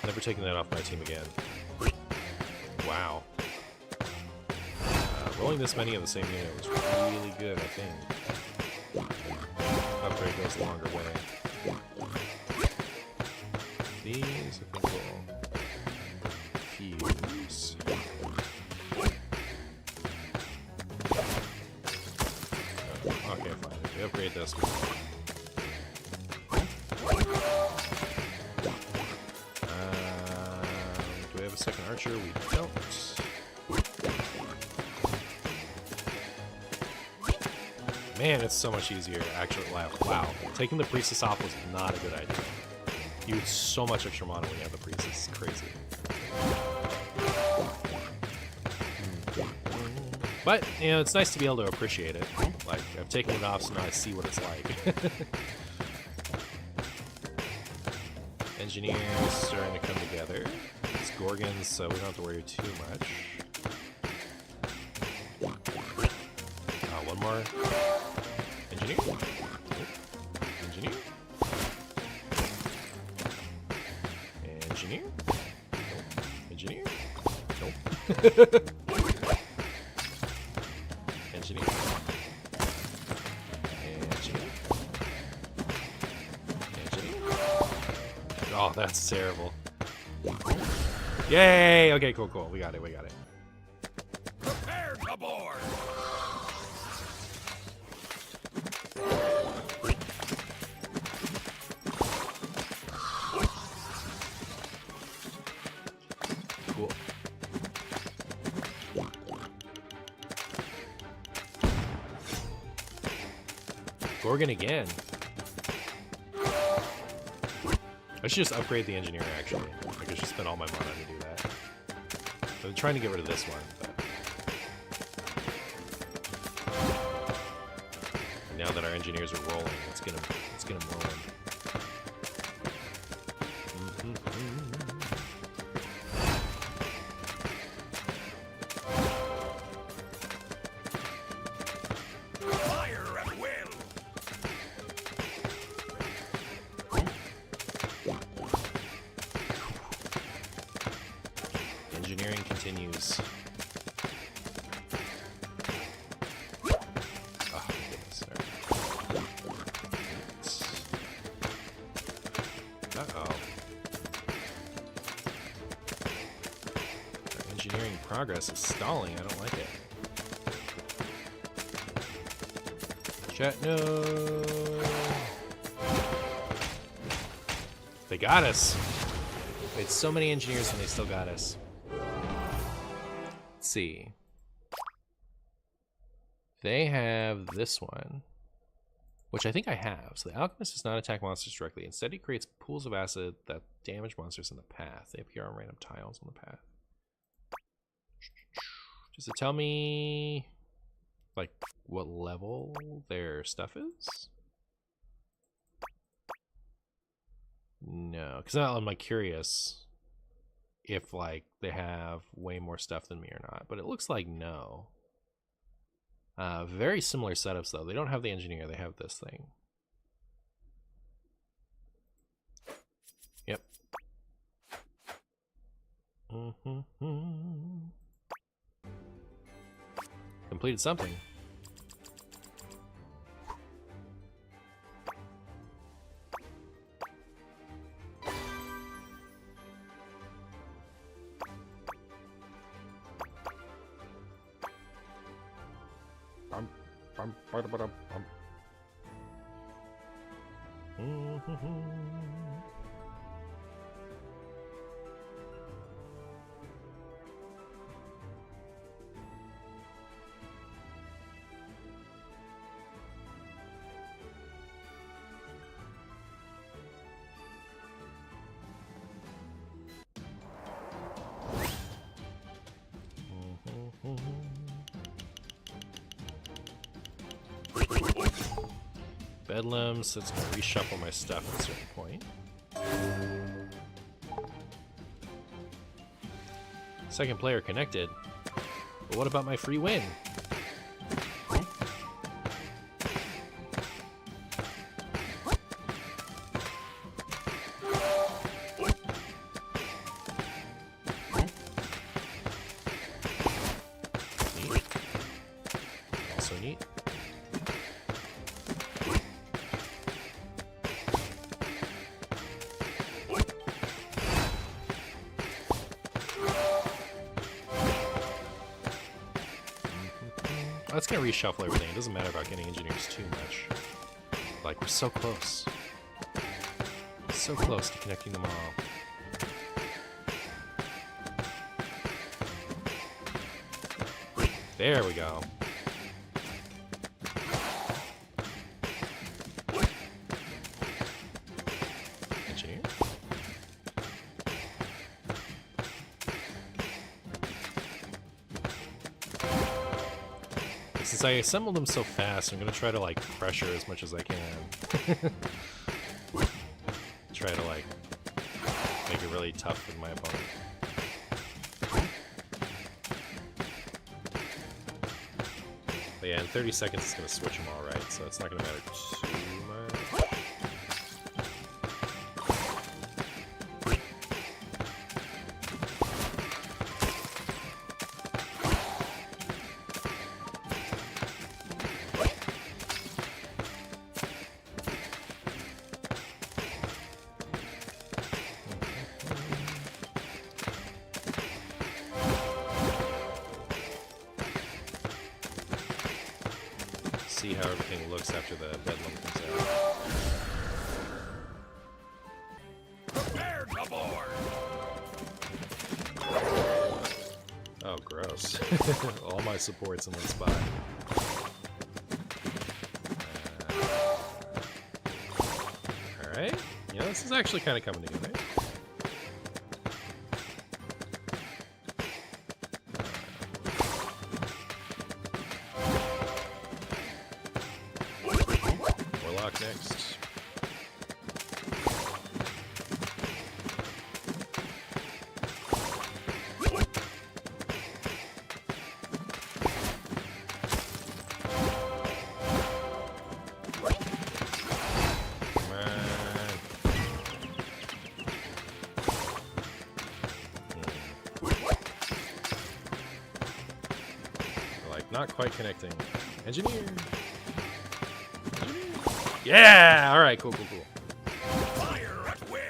Never taking that off my team again. Wow. Rolling this many of the same unit was really good, I think. Upgrade goes the longer way. These, I think, will fuse. Okay, fine. If we upgrade this, do we have a second archer? We don't. Man, it's so much easier, actually. Wow. Taking the priestess off was not a good idea. You use so much extra mana when you have the priestess. It's crazy. But, you know, it's nice to be able to appreciate it. Like, I've taken it off, so now I see what it's like. Engineers starting to come together. It's Gorgons, so we don't have to worry too much. One more. Engineer. Engineer. Engineer. Nope. Engineer. Nope. Engineer. Engineer. Engineer. Oh, that's terrible. Yay! Okay, cool. We got it. Prepare to board. Cool. Gorgon again. I should just upgrade the engineer, actually. I could just spend all my mana to do that. I've been trying to get rid of this one, but... now that our engineers are rolling, it's gonna roll in. Fire at will. Engineering continues. Oh, goodness. Uh-oh. Our engineering progress is stalling. I don't like it. Chat, no. They got us. We had so many engineers and they still got us. Let's see. They have this one, which I think I have. So the alchemist does not attack monsters directly. Instead, he creates pools of acid that damage monsters in the path. They appear on random tiles on the path. Does it tell me, like, what level their stuff is? No, because I'm like curious if like they have way more stuff than me or not. But it looks like no. Very similar setups though. They don't have the engineer. They have this thing. Yep. Completed something. Bedlam, so it's gonna reshuffle my stuff at a certain point. Second player connected. But what about my free win? Neat. Also neat. That's gonna reshuffle everything. It doesn't matter about getting engineers too much. Like, we're so close. So close to connecting them all. There we go. Engineer. Since I assembled them so fast, I'm gonna try to like pressure as much as I can. Try to like make it really tough with my opponent. But yeah, in 30 seconds it's gonna switch them all right, so it's not gonna matter too much. See how everything looks after the bedlam comes out. Prepare to board. Oh, gross. All my supports in one spot. Alright. Yeah, this is actually kind of coming together. Warlock next. Come on. Like, not quite connecting. Engineer! Yeah! Alright, cool, cool, cool. Fire at will.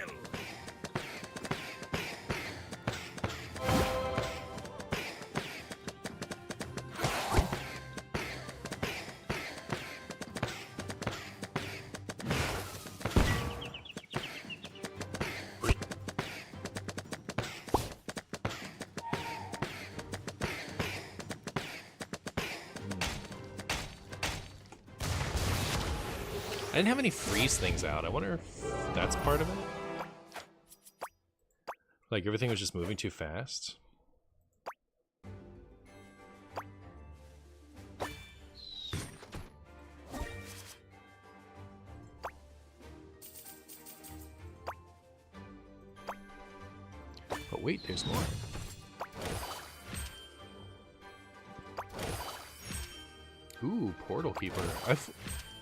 I didn't have any freeze things out. I wonder if that's part of it. Like, everything was just moving too fast. But wait, there's more. Ooh, Portal Keeper.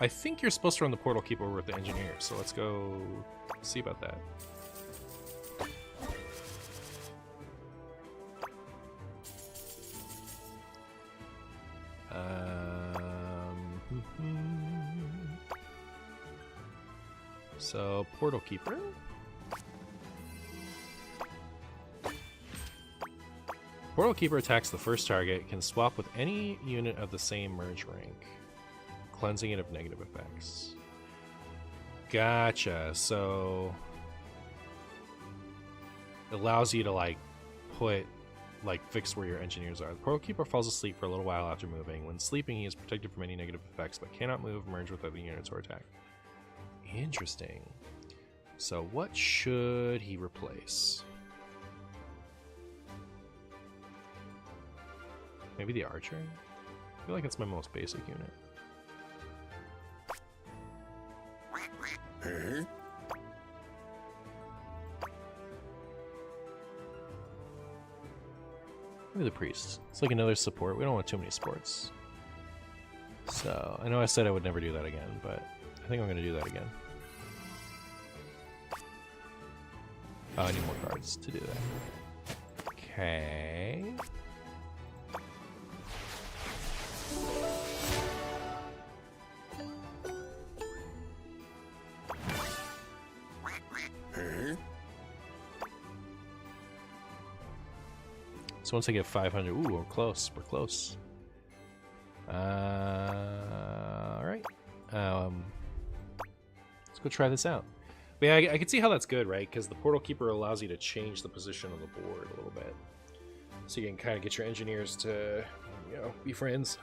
I think you're supposed to run the Portal Keeper with the Engineer, so let's go see about that. So, Portal Keeper. Portal Keeper attacks the first target, can swap with any unit of the same merge rank, cleansing it of negative effects. Gotcha. So it allows you to like fix where your engineers are. The Portal Keeper falls asleep for a little while after moving. When sleeping, he is protected from any negative effects, but cannot move, merge with other units, or attack. Interesting. So what should he replace? Maybe the archer? I feel like it's my most basic unit. Look at the priest. It's like another support. We don't want too many sports. So, I know I said I would never do that again, but I think I'm going to do that again. Oh, I need more cards to do that. Okay. So once I get 500, ooh, we're close. We're close. All right. Let's go try this out. But yeah, I can see how that's good, right? Because the Portal Keeper allows you to change the position of the board a little bit, so you can kind of get your engineers to, you know, be friends.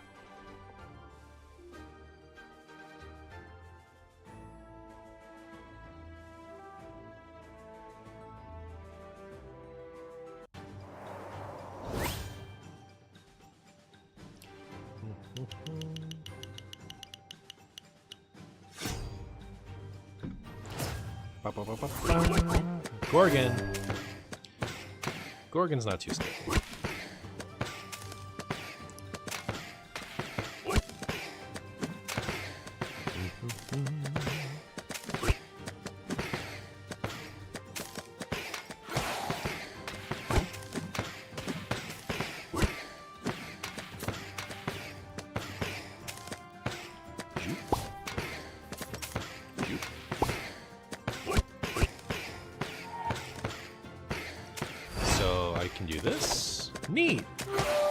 Gorgon. Gorgon's not too scary.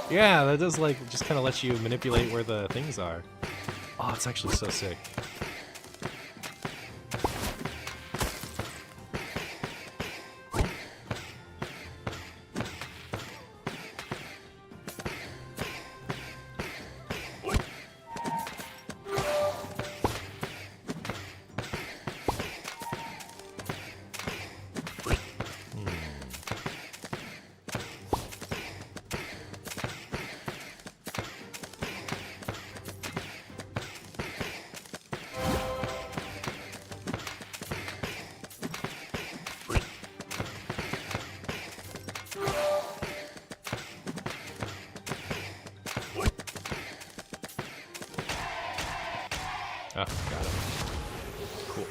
Yeah, that does, like, just kind of let you manipulate where the things are. Oh, it's actually so sick. Ah, got it. Cool.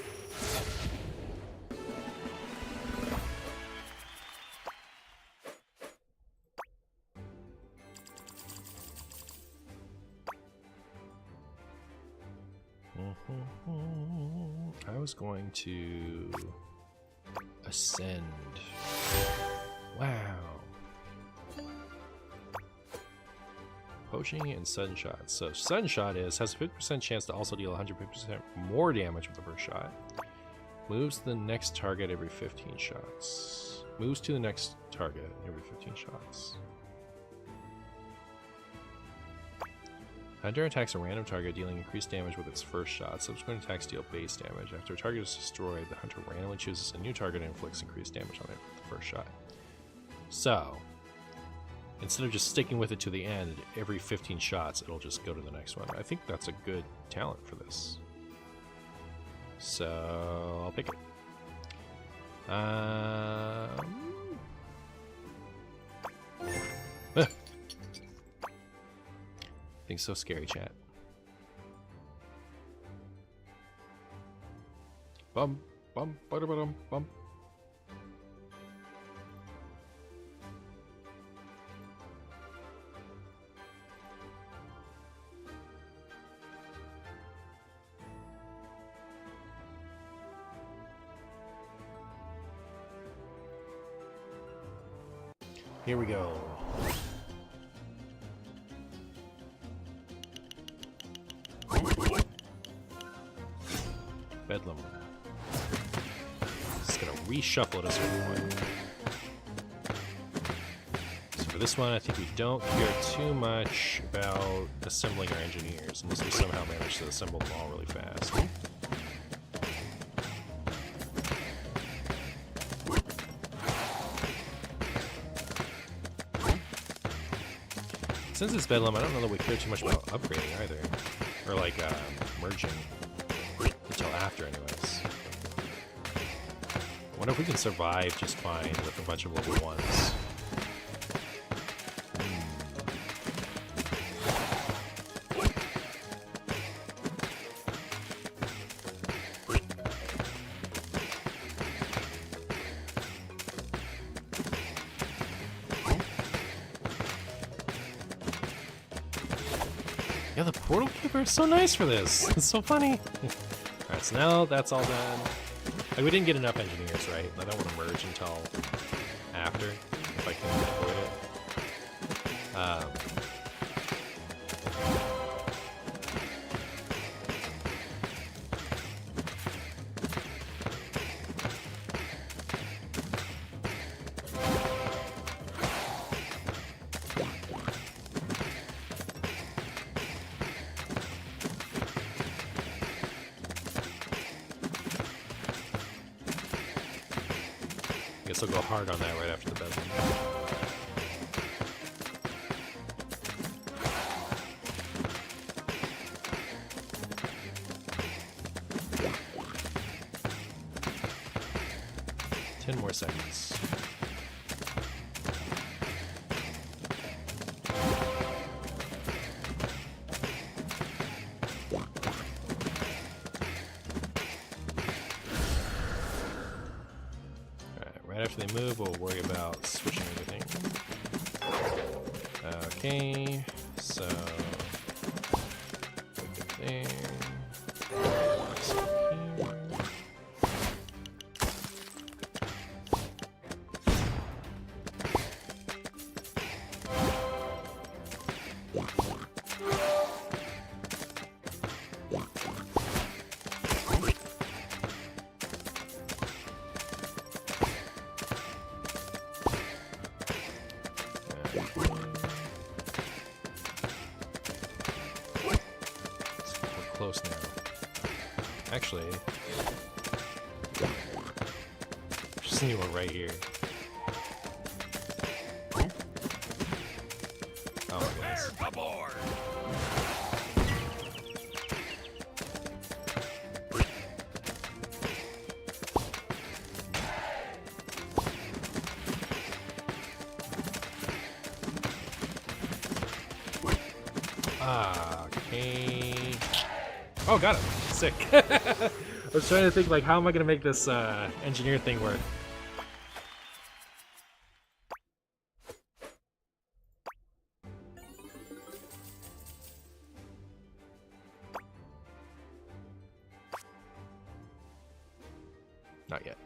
I was going to ascend. Wow. Poaching and sudden shot. So sudden shot has a 50% chance to also deal 150% more damage with the first shot. Moves to the next target every 15 shots. Moves to the next target every 15 shots. Hunter attacks a random target, dealing increased damage with its first shot. Subsequent attacks deal base damage. After a target is destroyed, the hunter randomly chooses a new target and inflicts increased damage on it with the first shot. So, instead of just sticking with it to the end, every 15 shots, it'll just go to the next one. I think that's a good talent for this. So, I'll pick it. Thing's so scary, chat. Bum, bum, ba-da-ba-dum, bum. Here we go. Bedlam. Just gonna reshuffle it a certain point. So for this one, I think we don't care too much about assembling our engineers, unless we somehow manage to assemble them all really fast. Since it's Bedlam, I don't know that we care too much about upgrading either. Or like, merging. Until after, anyways. wonder if we can survive just fine with a bunch of level 1s. Yeah, the portal keeper is so nice for this. It's so funny. Alright, so now that's all done. Like, we didn't get enough engineers, right? I don't want to merge until after, if I can avoid it. Guess I'll go hard on that right after the bedroom. Ten more seconds. Right after they move, we'll worry about switching everything. Okay, so there. So here. We're close now. Actually, just need one right here. Oh my goodness. Okay. Oh, got it. Sick. I was trying to think, like, how am I gonna make this engineer thing work? Not yet.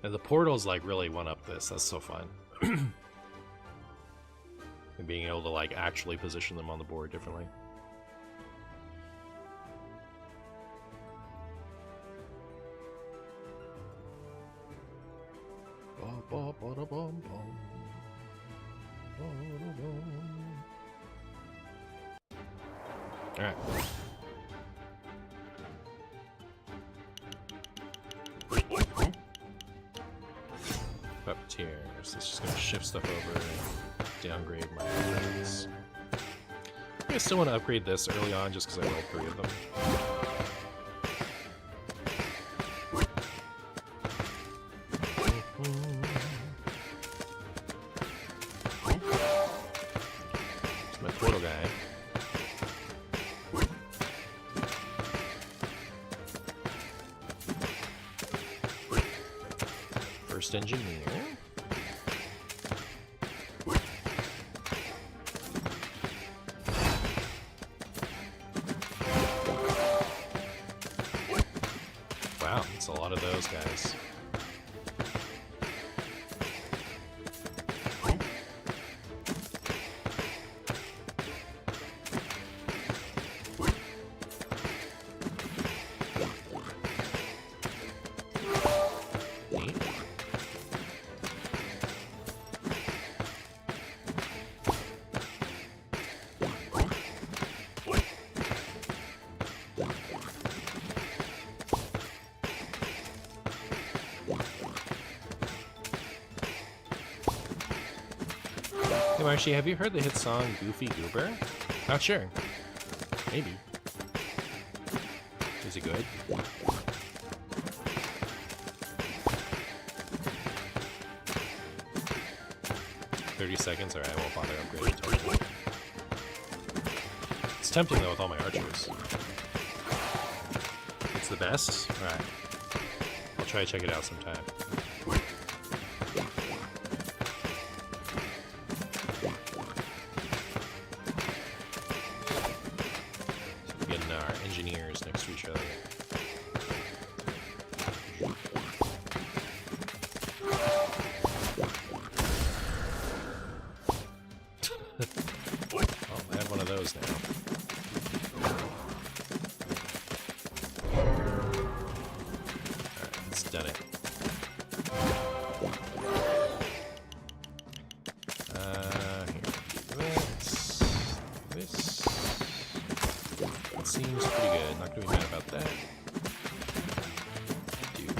And the portals, like, really one up this. That's so fun. And being able to, like, actually position them on the board differently. Alright. Puppeteer. So it's just gonna shift stuff over and downgrade my upgrades. I still want to upgrade this early on just because I rolled 3 of them. It's my portal guy. First engineer. Wow, it's a lot of those guys. Hey Marshy, have you heard the hit song Goofy Goober? Not sure. Maybe. Is it good? $30. Alright, I won't bother upgrading until then. It's tempting though with all my archers. It's the best? Alright. I'll try to check it out sometime. So we're getting our engineers next to each other. Oh, I have one of those now. Alright, it's done it. This seems pretty good. Not gonna be mad about that. Do that.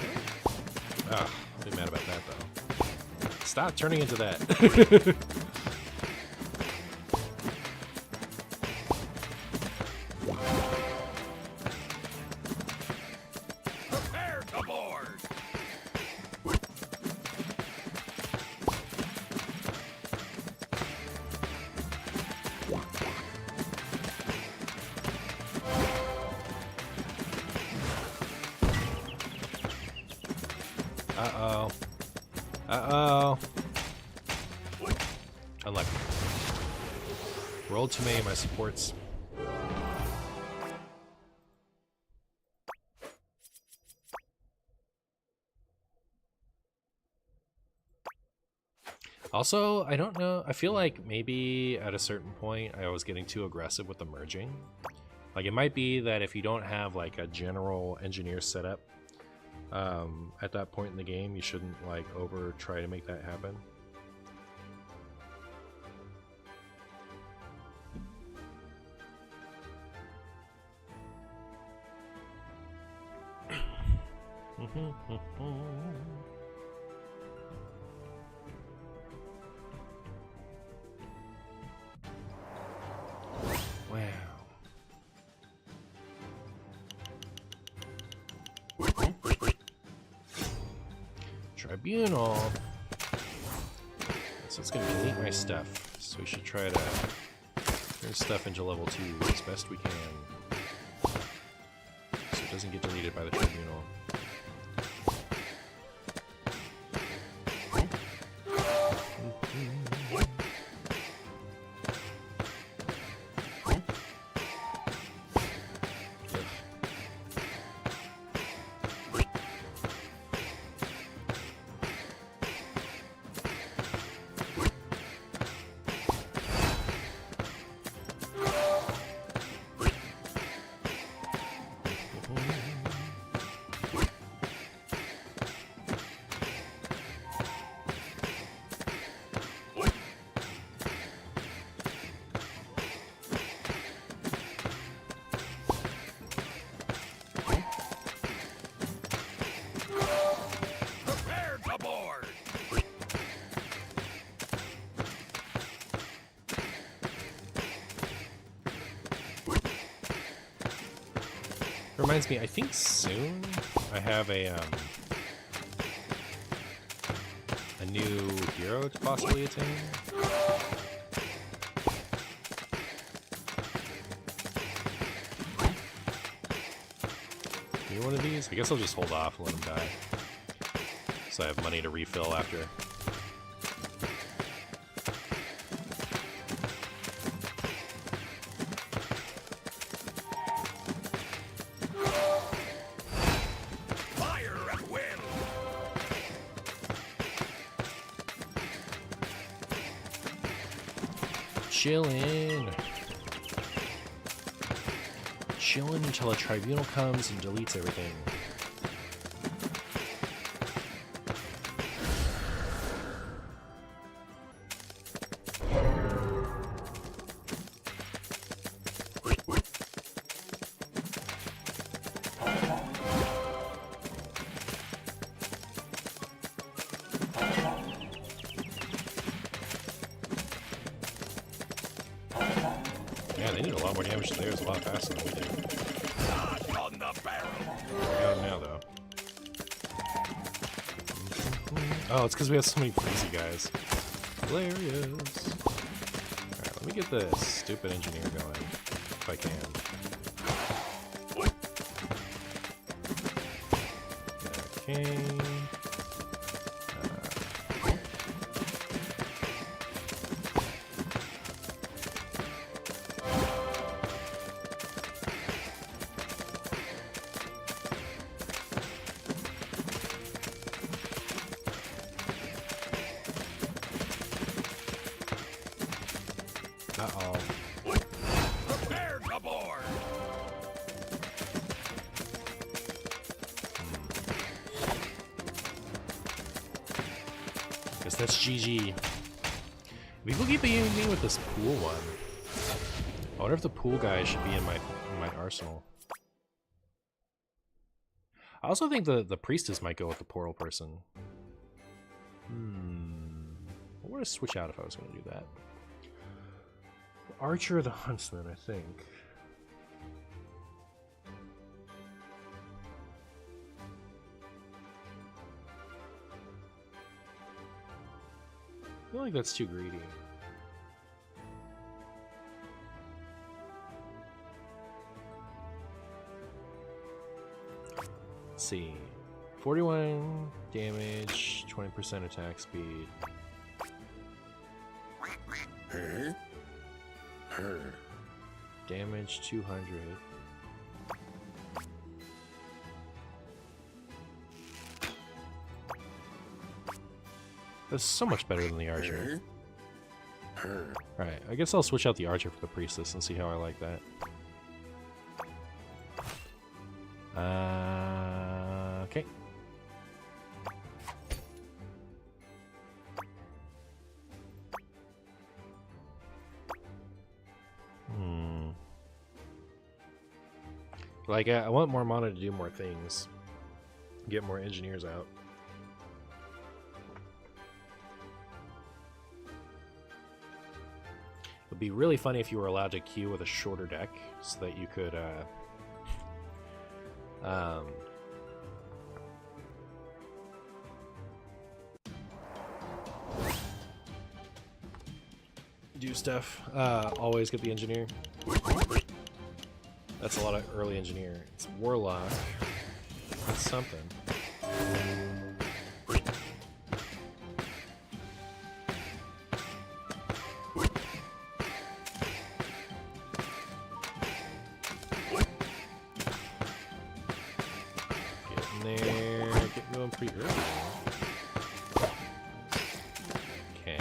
Ah, I'll be mad about that though. Stop turning into that. Prepare to board. Uh-oh. Uh-oh. Unlucky. Rolled too many of my supports. Also, I don't know. I feel like maybe at a certain point I was getting too aggressive with the merging. Like, it might be that if you don't have like a general engineer setup at that point in the game, you shouldn't like over try to make that happen. Wow. Tribunal. So it's gonna delete my stuff. So we should try to turn stuff into level 2 as best we can. So it doesn't get deleted by the tribunal. Prepare to board. Reminds me, I think soon I have a new hero to possibly attain. Need one of these? I guess I'll just hold off and let him die. So I have money to refill after. Fire at will. Chillin'. Chillin' until a tribunal comes and deletes everything. Yeah, they need a lot more damage to theirs a lot faster than we do. Not on the barrel. Oh, it's because we have so many crazy guys. Hilarious. Alright, let me get this stupid engineer going, if I can. Okay. Uh-oh. Prepare to board. Guess that's GG. People keep beating me with this pool one. I wonder if the pool guy should be in my arsenal. I also think the priestess might go with the portal person. I want to switch out if I was going to do that. The archer or the huntsman, I think. I feel like that's too greedy. Let's see. 41 damage, 20% attack speed. Damage 200. That's so much better than the archer. Alright, I guess I'll switch out the archer for the priestess and see how I like that. Okay. Like, I want more mana to do more things. Get more engineers out. It would be really funny if you were allowed to queue with a shorter deck, so that you could, do stuff. Always get the engineer. That's a lot of early engineer. It's Warlock. That's something. Getting there. Getting going pretty early. Okay.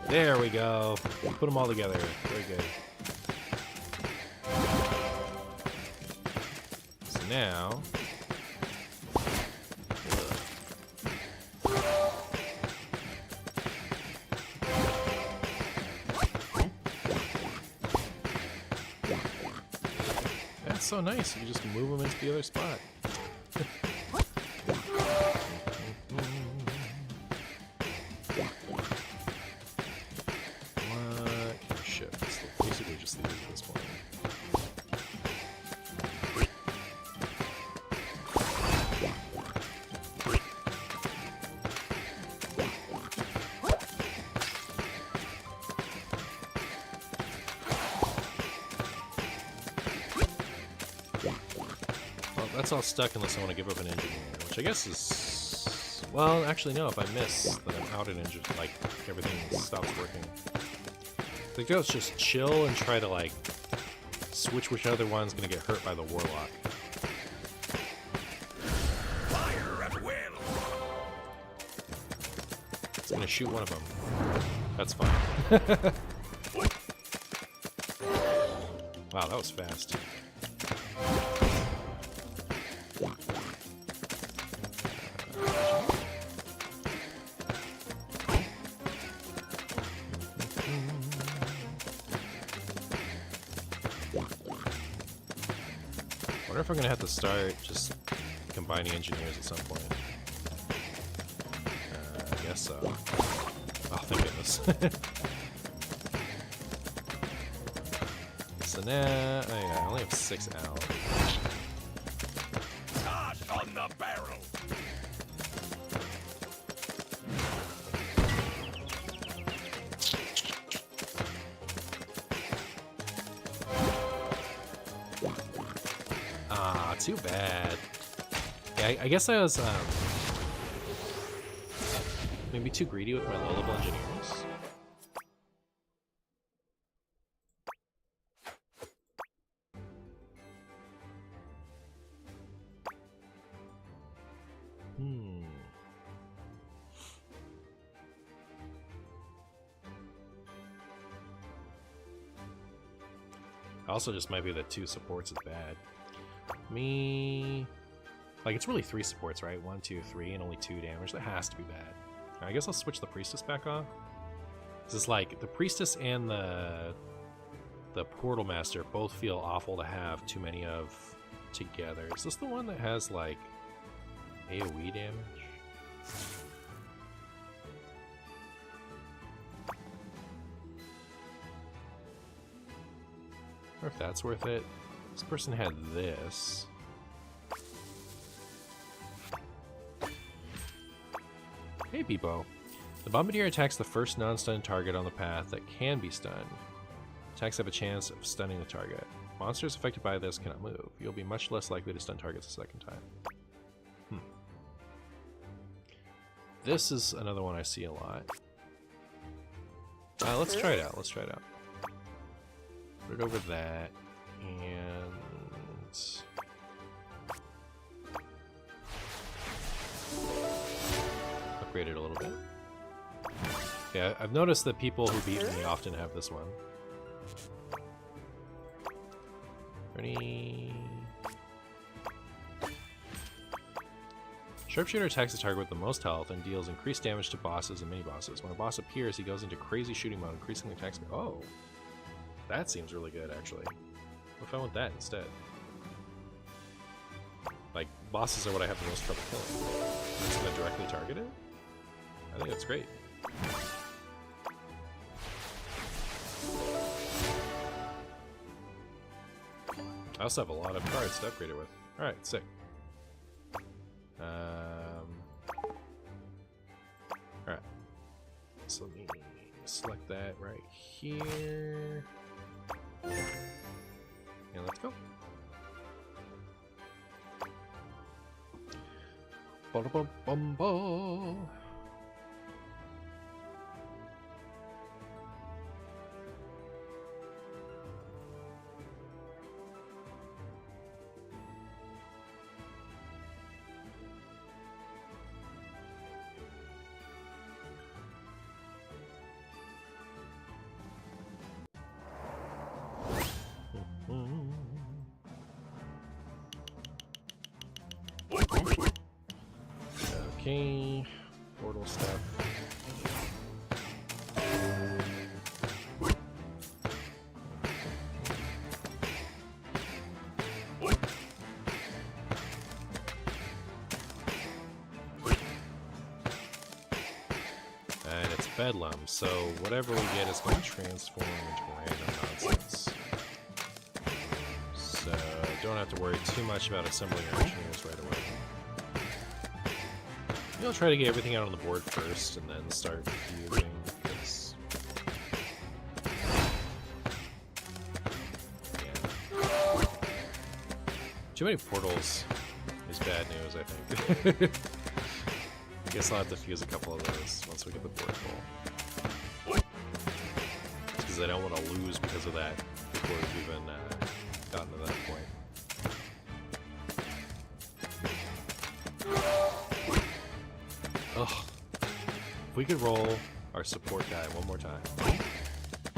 There we go. Put them all together. Very good. So now... That's so nice. You just move them into the other spot. That's all stuck unless I want to give up an engineer, which I guess is... Well, actually no, if I miss, then I'm out an engine, like, everything stops working. I think let's just chill and try to, like, switch which other one's gonna get hurt by the Warlock. Fire at will. It's gonna shoot one of them. That's fine. Wow, that was fast. wonder if I'm gonna have to start just combining engineers at some point. I guess so. Oh, thank goodness. So now, oh yeah, I only have 6 out. Toss on the barrel. Ah, too bad. Yeah, I guess I was maybe too greedy with my low-level engineers. Also, just might be that 2 supports is bad. Like, it's really 3 supports, right? 1, 2, 3, and only 2 damage. That has to be bad. I guess I'll switch the priestess back on. This is like the priestess and the portal master both feel awful to have too many of together. Is this the one that has like AoE damage? I wonder if that's worth it. This person had this. Hey, Beepo. The Bombardier attacks the first non-stunned target on the path that can be stunned. Attacks have a chance of stunning the target. Monsters affected by this cannot move. You'll be much less likely to stun targets a second time. This is another one I see a lot. Let's try it out. Let's try it out. Put it over that, and upgrade it a little bit. Yeah, I've noticed that people who beat me often have this one. Ready? Sharpshooter attacks the target with the most health and deals increased damage to bosses and mini-bosses. When a boss appears, he goes into crazy shooting mode, increasing the attack speed. Oh! That seems really good, actually. What if I want that instead? Like, bosses are what I have the most trouble killing. I'm just gonna directly target it? I think that's great. I also have a lot of cards to upgrade it with. Alright, sick. Alright. So let me select that right here. And let's go. Ba-da-bum-bum-ba. Okay, portal stuff. And it's Bedlam, so whatever we get is going to transform into random nonsense. So don't have to worry too much about assembling our engineers right away. Maybe I'll try to get everything out on the board first and then start using this. Yeah. Too many portals is bad news, I think. I guess I'll have to fuse a couple of those once we get the board full. Because I don't want to lose because of that before we've even gotten to that point. Ugh. If we could roll our support guy one more time, it'd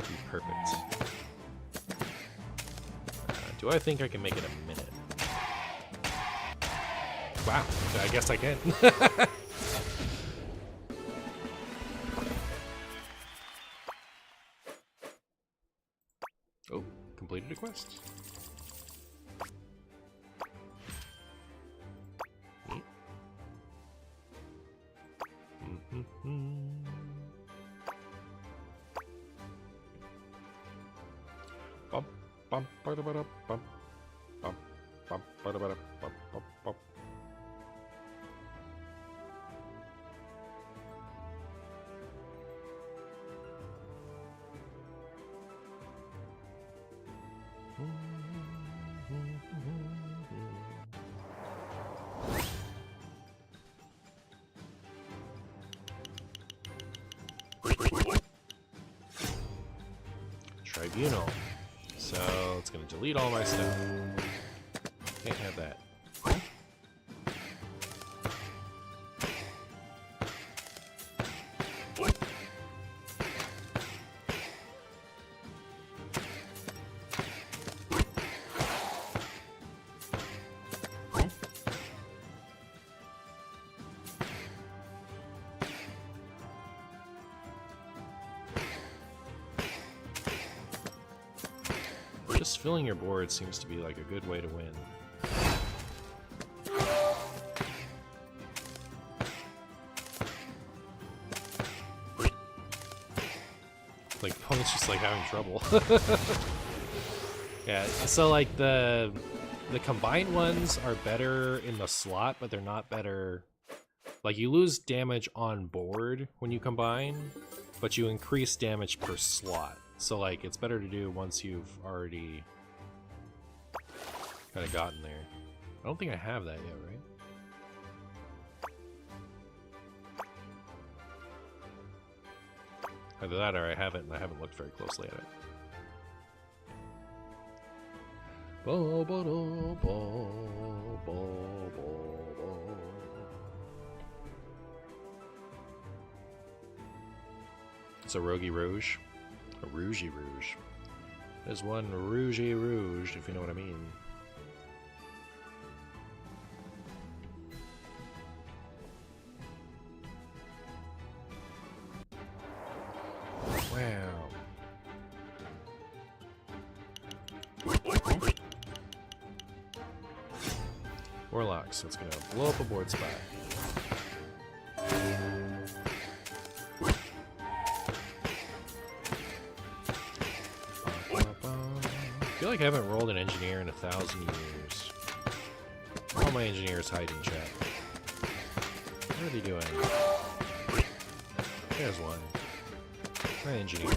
be perfect. Do I think I can make it a minute? Wow, I guess I can. Oh, completed a quest. bum, ba-da-ba-da, bum, bum, bum, ba-da-ba-da, bum, bum, bum. Tribunal. So it's going to delete all my stuff. Can't have that. Just filling your board seems to be like a good way to win. Like, opponent's just like having trouble. Yeah, so like the combined ones are better in the slot, but they're not better. Like, you lose damage on board when you combine, but you increase damage per slot. So like, it's better to do once you've already kind of gotten there. I don't think I have that yet, right? Either that or I haven't, and I haven't looked very closely at it. It's a Rogie Rouge. A Rougie Rouge. There's one Rougie Rouge, if you know what I mean. Wow. Warlock, so it's gonna blow up a board spot. I feel like I haven't rolled an engineer in 1,000 years. All my engineers hide in chat. What are they doing? There's one. My engineer.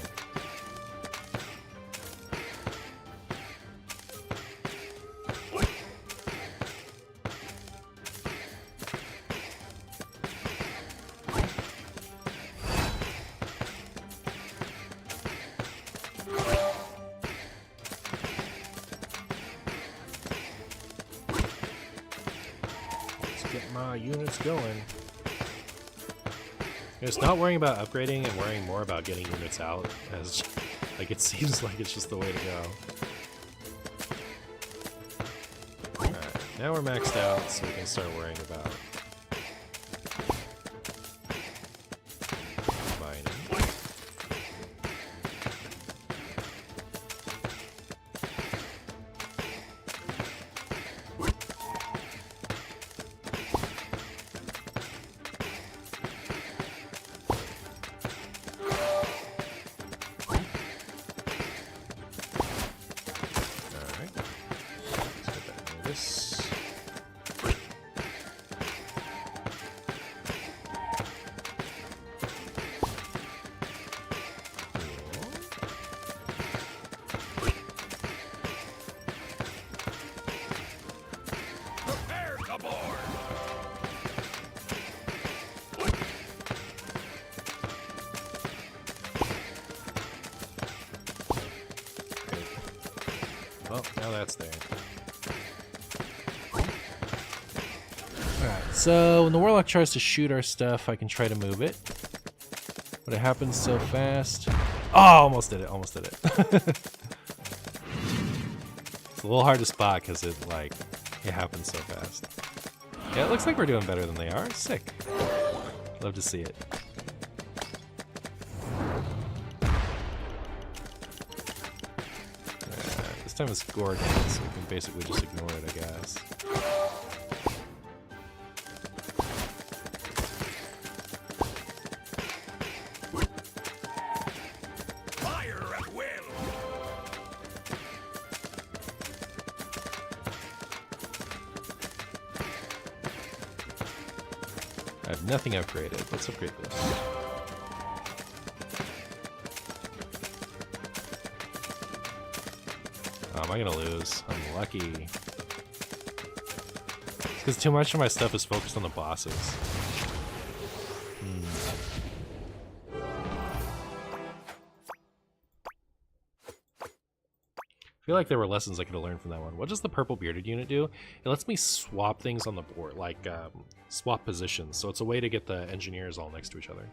Units going. It's not worrying about upgrading and worrying more about getting units out, as like it seems like it's just the way to go. Alright, now we're maxed out, so we can start worrying about mining. Now that's there. Alright, so when the Warlock tries to shoot our stuff, I can try to move it. But it happens so fast. Oh, almost did it, almost did it. It's a little hard to spot because it happens so fast. Yeah, it looks like we're doing better than they are. Sick. Love to see it. This time it's Gorgon, so we can basically just ignore it, I guess. Fire at will. I have nothing upgraded. Let's upgrade this. Oh, am I gonna lose? I'm lucky. Because too much of my stuff is focused on the bosses. I feel like there were lessons I could have learned from that one. What does the purple bearded unit do? It lets me swap things on the board, like swap positions. So it's a way to get the engineers all next to each other.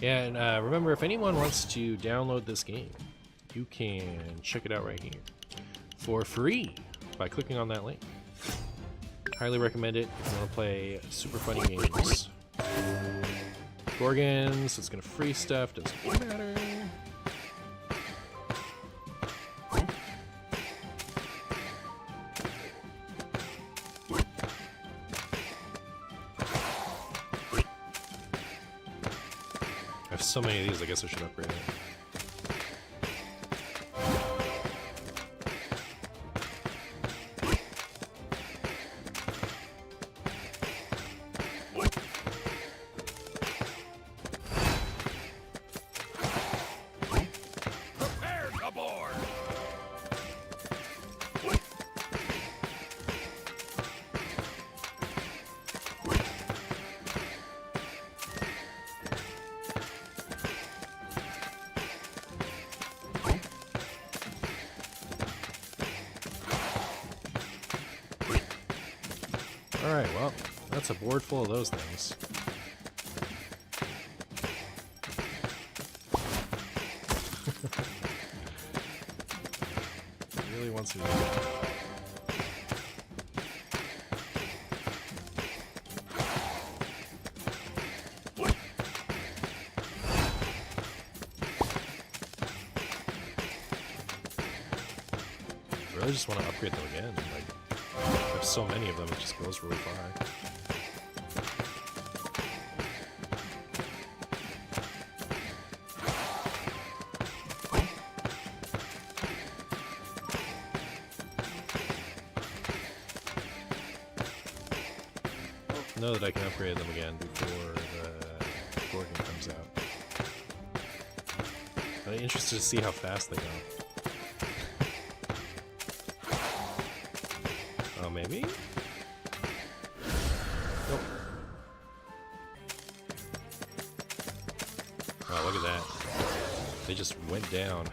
Yeah, and remember, if anyone wants to download this game, you can check it out right here for free by clicking on that link. Highly recommend it if you want to play super funny games. Gorgons, it's gonna free stuff, doesn't matter. I have so many of these, I guess I should upgrade it. Prepare the board. Alright, well, that's a board full of those things. He really wants me to do that. I really just want to upgrade them again. Like, there's so many of them, it just goes really far. Know that I can upgrade them again before the Gorgon comes out. I'm interested to see how fast they go. Oh, maybe? Nope. Oh, look at that. They just went down.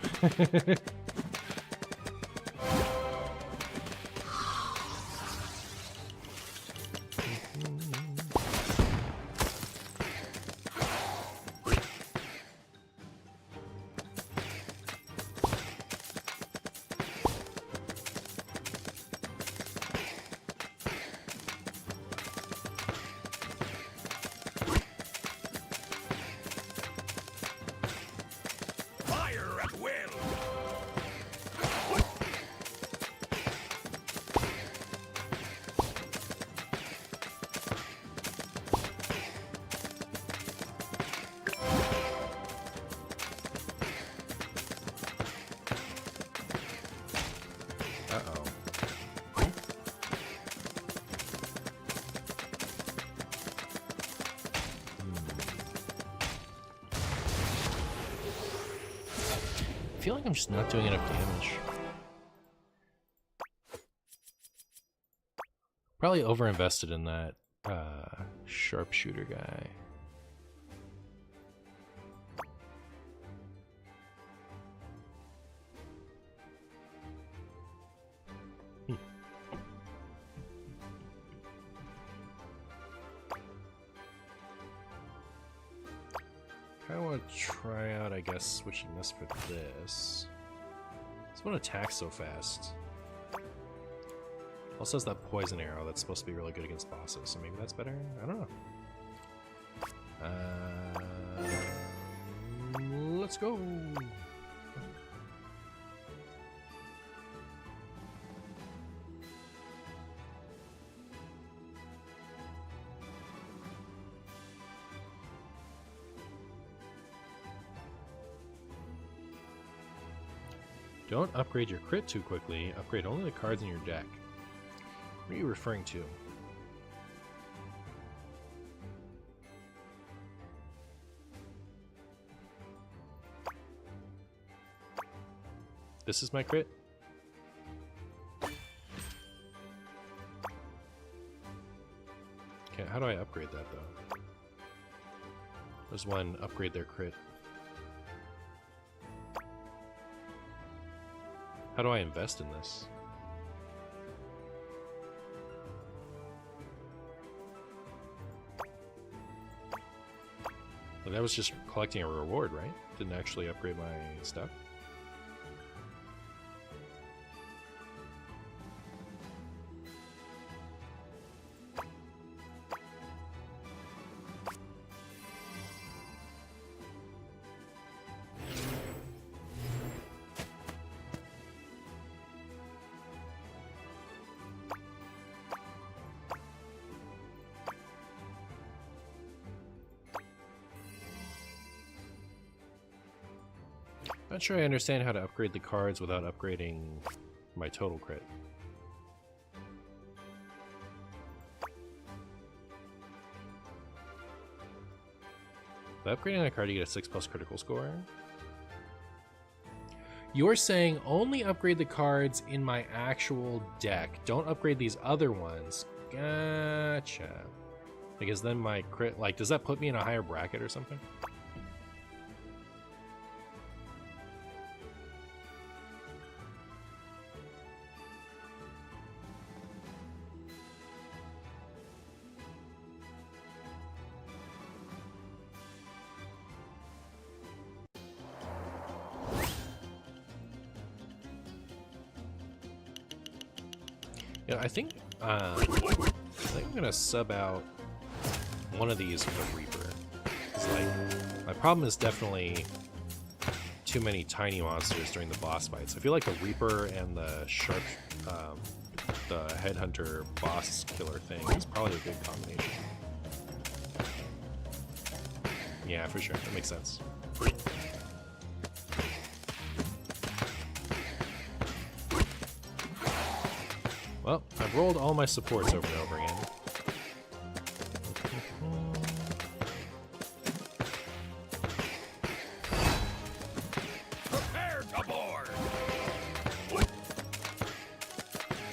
Fire at will. Uh-oh. I feel like I'm just not doing enough damage. Probably overinvested in that sharpshooter guy. I want to try out, I guess, switching this for this. This one attacks so fast. Also has that poison arrow that's supposed to be really good against bosses, so maybe that's better? I don't know. Let's go! Don't upgrade your crit too quickly. Upgrade only the cards in your deck. What are you referring to? This is my crit? Okay, how do I upgrade that though? There's one, upgrade their crit. How do I invest in this? Well, that was just collecting a reward, right? Didn't actually upgrade my stuff. Not sure I understand how to upgrade the cards without upgrading my total crit. By upgrading a card, you get a 6+ critical score. You're saying only upgrade the cards in my actual deck. Don't upgrade these other ones. Gotcha. Because then my crit, like, does that put me in a higher bracket or something? Yeah, I think I'm gonna sub out one of these for the Reaper. It's like, my problem is definitely too many tiny monsters during the boss fights. I feel like the Reaper and the Sharp, the Headhunter boss killer thing is probably a good combination. Yeah, for sure, that makes sense. Well, I've rolled all my supports over and over again. Prepare to board.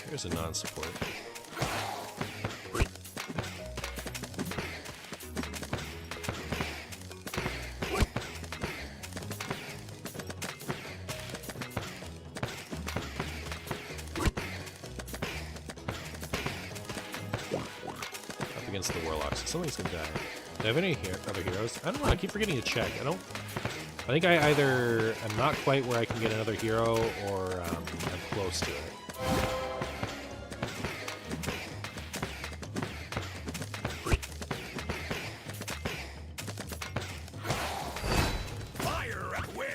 Here's a non-support. Against the Warlocks. So somebody's gonna die. Do I have any other heroes? I don't know, I keep forgetting to check. I think I either am not quite where I can get another hero, or I'm close to it. Fire at will.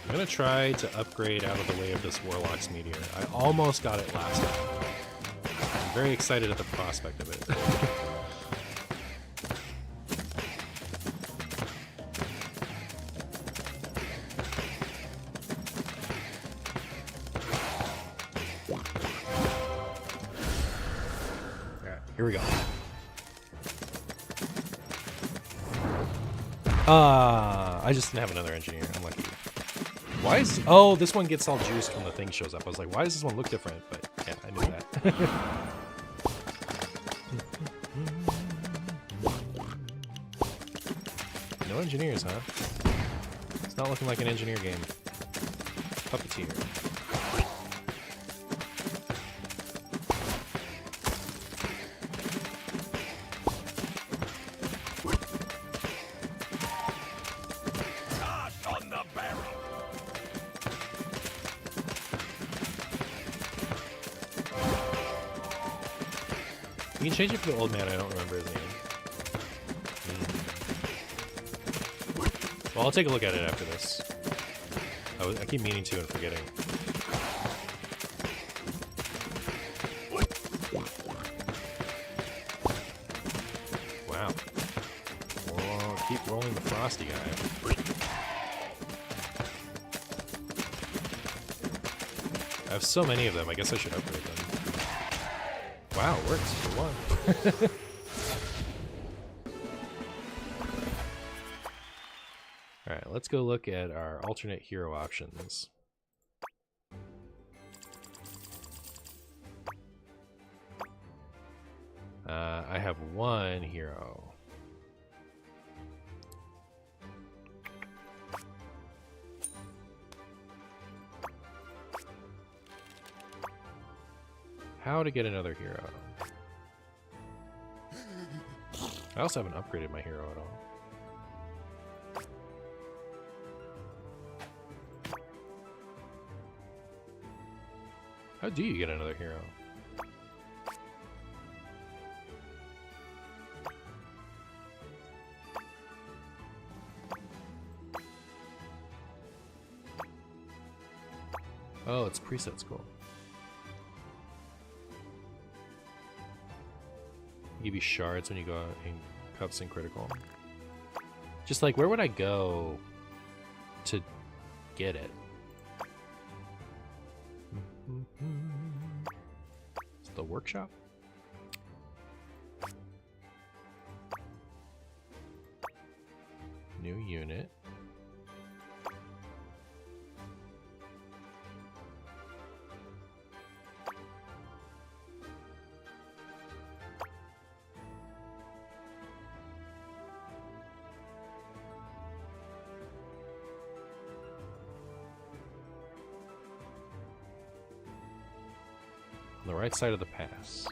I'm gonna try to upgrade out of the way of this Warlock's Meteor. I almost got it last time. I'm very excited at the prospect of it. Alright, here we go. I just didn't have another engineer. I'm lucky. Why is... Oh, this one gets all juiced when the thing shows up. I was like, why does this one look different? But yeah, I knew that. No engineers, huh? It's not looking like an engineer game. Puppeteer. On the barrel. You can change it for the old man. I don't remember his name. Well, I'll take a look at it after this. I keep meaning to and forgetting. Wow. Well, keep rolling the frosty guy. I have so many of them, I guess I should upgrade them. Wow, it works for one. Alright, let's go look at our alternate hero options. I have one hero. How to get another hero. I also haven't upgraded my hero at all. How do you get another hero? Oh, it's preset school. Give you shards when you go out in cups and critical. Just like, where would I go to get it? Is it the workshop? New unit. On the right side of the pass.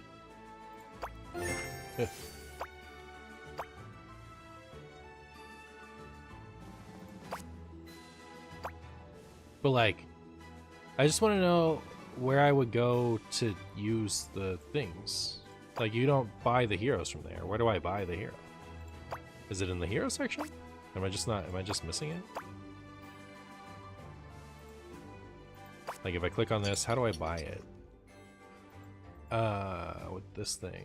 But like, I just want to know where I would go to use the things. Like, you don't buy the heroes from there. Where do I buy the hero? Is it in the hero section? Am I just missing it? Like, if I click on this, how do I buy it? With this thing.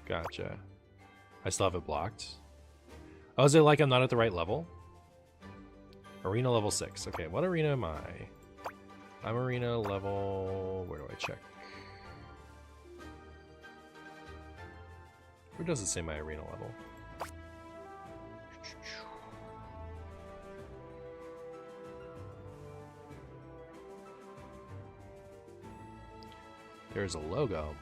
Gotcha. I still have it blocked. Oh, is it like I'm not at the right level? Arena level 6. Okay, what arena am I? I'm arena level... Where do I check? Where does it say my arena level? There's a logo.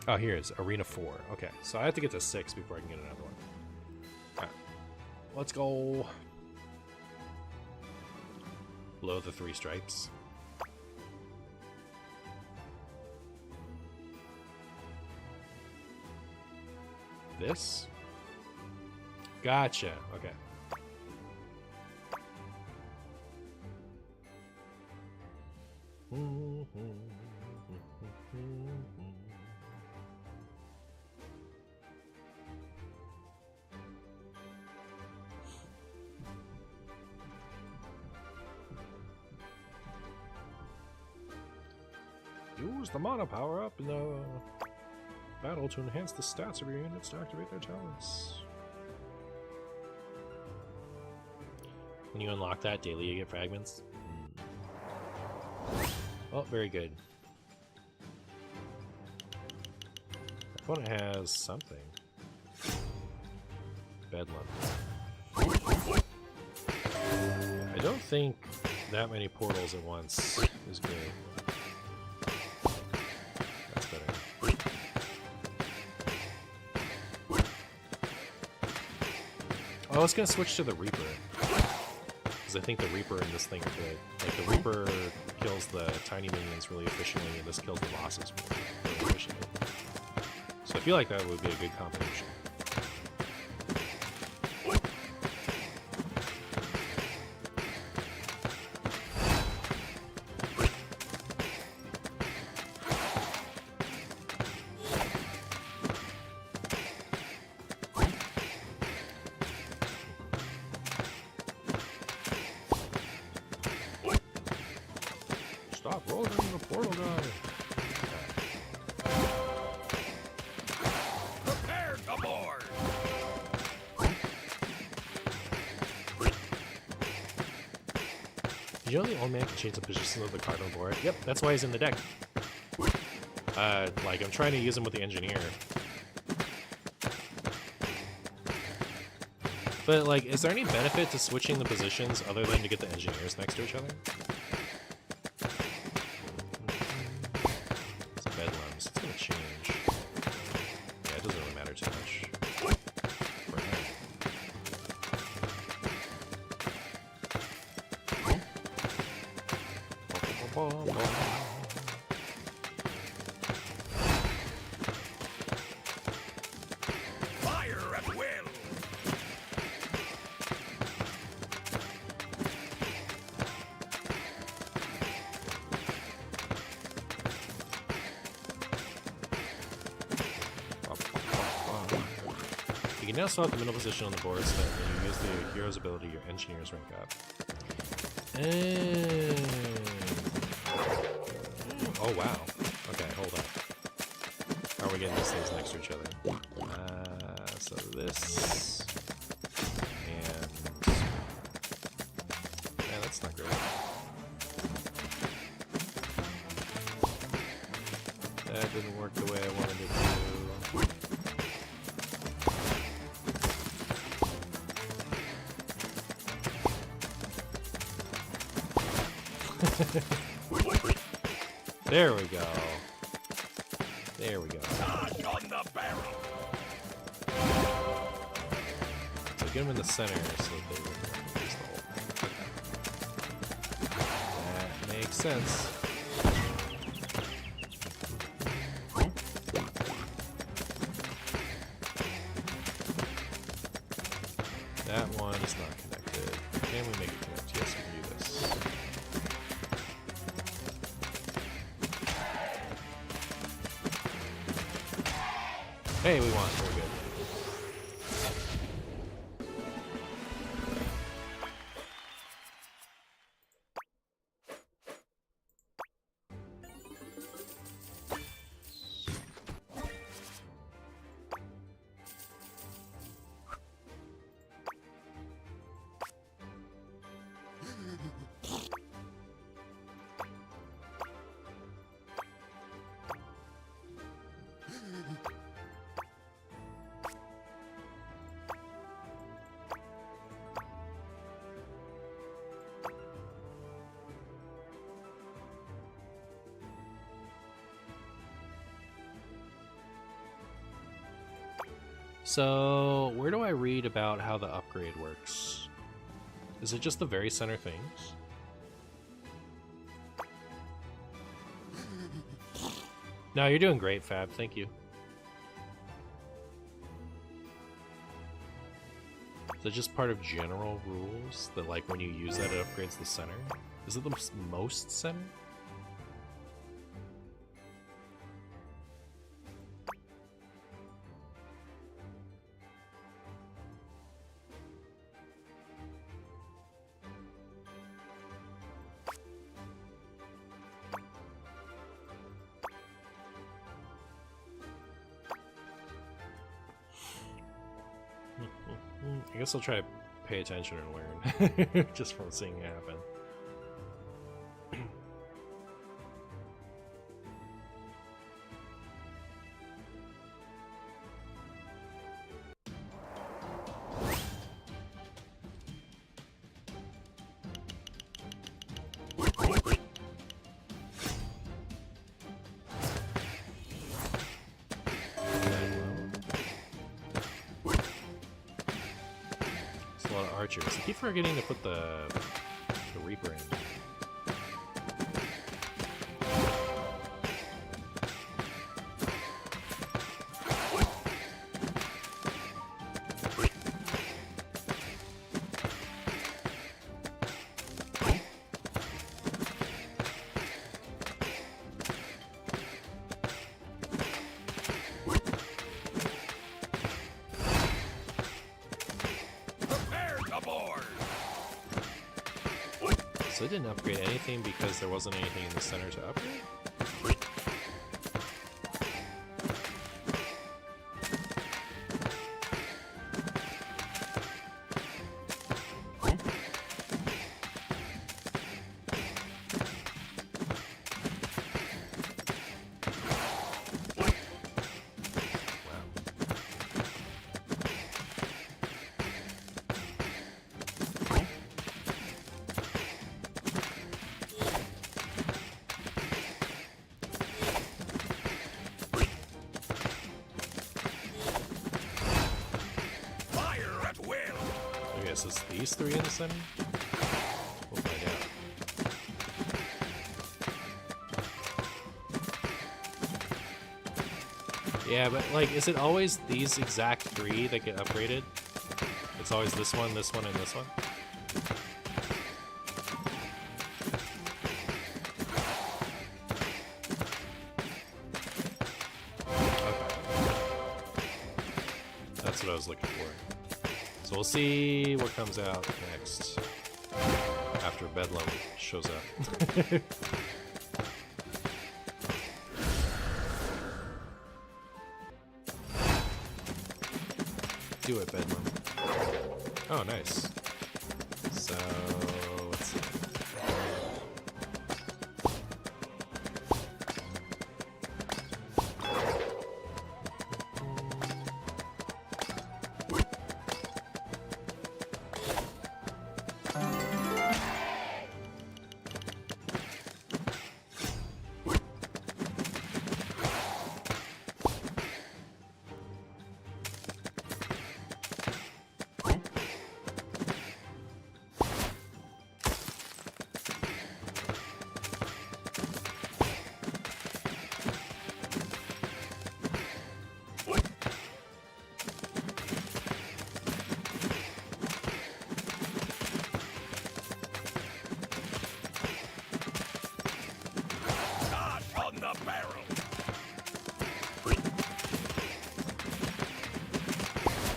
Oh, here it is. Arena 4. Okay, so I have to get to 6 before I can get another one. Alright. Let's go. Below the 3 stripes. This? Gotcha. Okay. Use the mana power up in the battle to enhance the stats of your units to activate their talents. When you unlock that daily, you get fragments. Oh, very good. Opponent has something. Bedlam. I don't think that many portals at once is good. That's better. Oh, I was gonna switch to the Reaper. Because I think the Reaper in this thing are good. Like, the Reaper kills the tiny minions really efficiently, and this kills the bosses really efficiently. So I feel like that would be a good combination. Stop rolling the portal guy. Prepare the board. Did you know the old man can change the position of the card on the board? Yep, that's why he's in the deck. Like, I'm trying to use him with the engineer. But, like, is there any benefit to switching the positions other than to get the engineers next to each other? It's bedlams. It's gonna change. Yeah, it doesn't really matter too much. For him. Fire at will. You can now swap the middle position on the board so that when you use the hero's ability, your engineers rank up. Oh wow. Okay, hold up. How are we getting these things next to each other? So this and yeah, that's not great. That didn't work the way I wanted it to. There we go. There we go. Dodge on the barrel. So get them in the center so that they would use the whole thing. That makes sense. That one is not connected. Can we make it connect? Yes, we can do this. Hey, we won. We're good. So, where do I read about how the upgrade works? Is it just the very center things? No, you're doing great, Fab. Thank you. Is it just part of general rules that, like, when you use that, it upgrades the center? Is it the most center? I guess I'll try to pay attention and learn just from seeing it happen. Archers. I keep forgetting to put the Reaper in. So it didn't upgrade anything because there wasn't anything in the center to upgrade? Is these three in the center? We'll find out. Yeah, but like, is it always these exact three that get upgraded? It's always this one, and this one. Okay. That's what I was looking for. So we'll see what comes out next after Bedlam shows up. Do it, Bedlam. Oh, nice. So, let's see.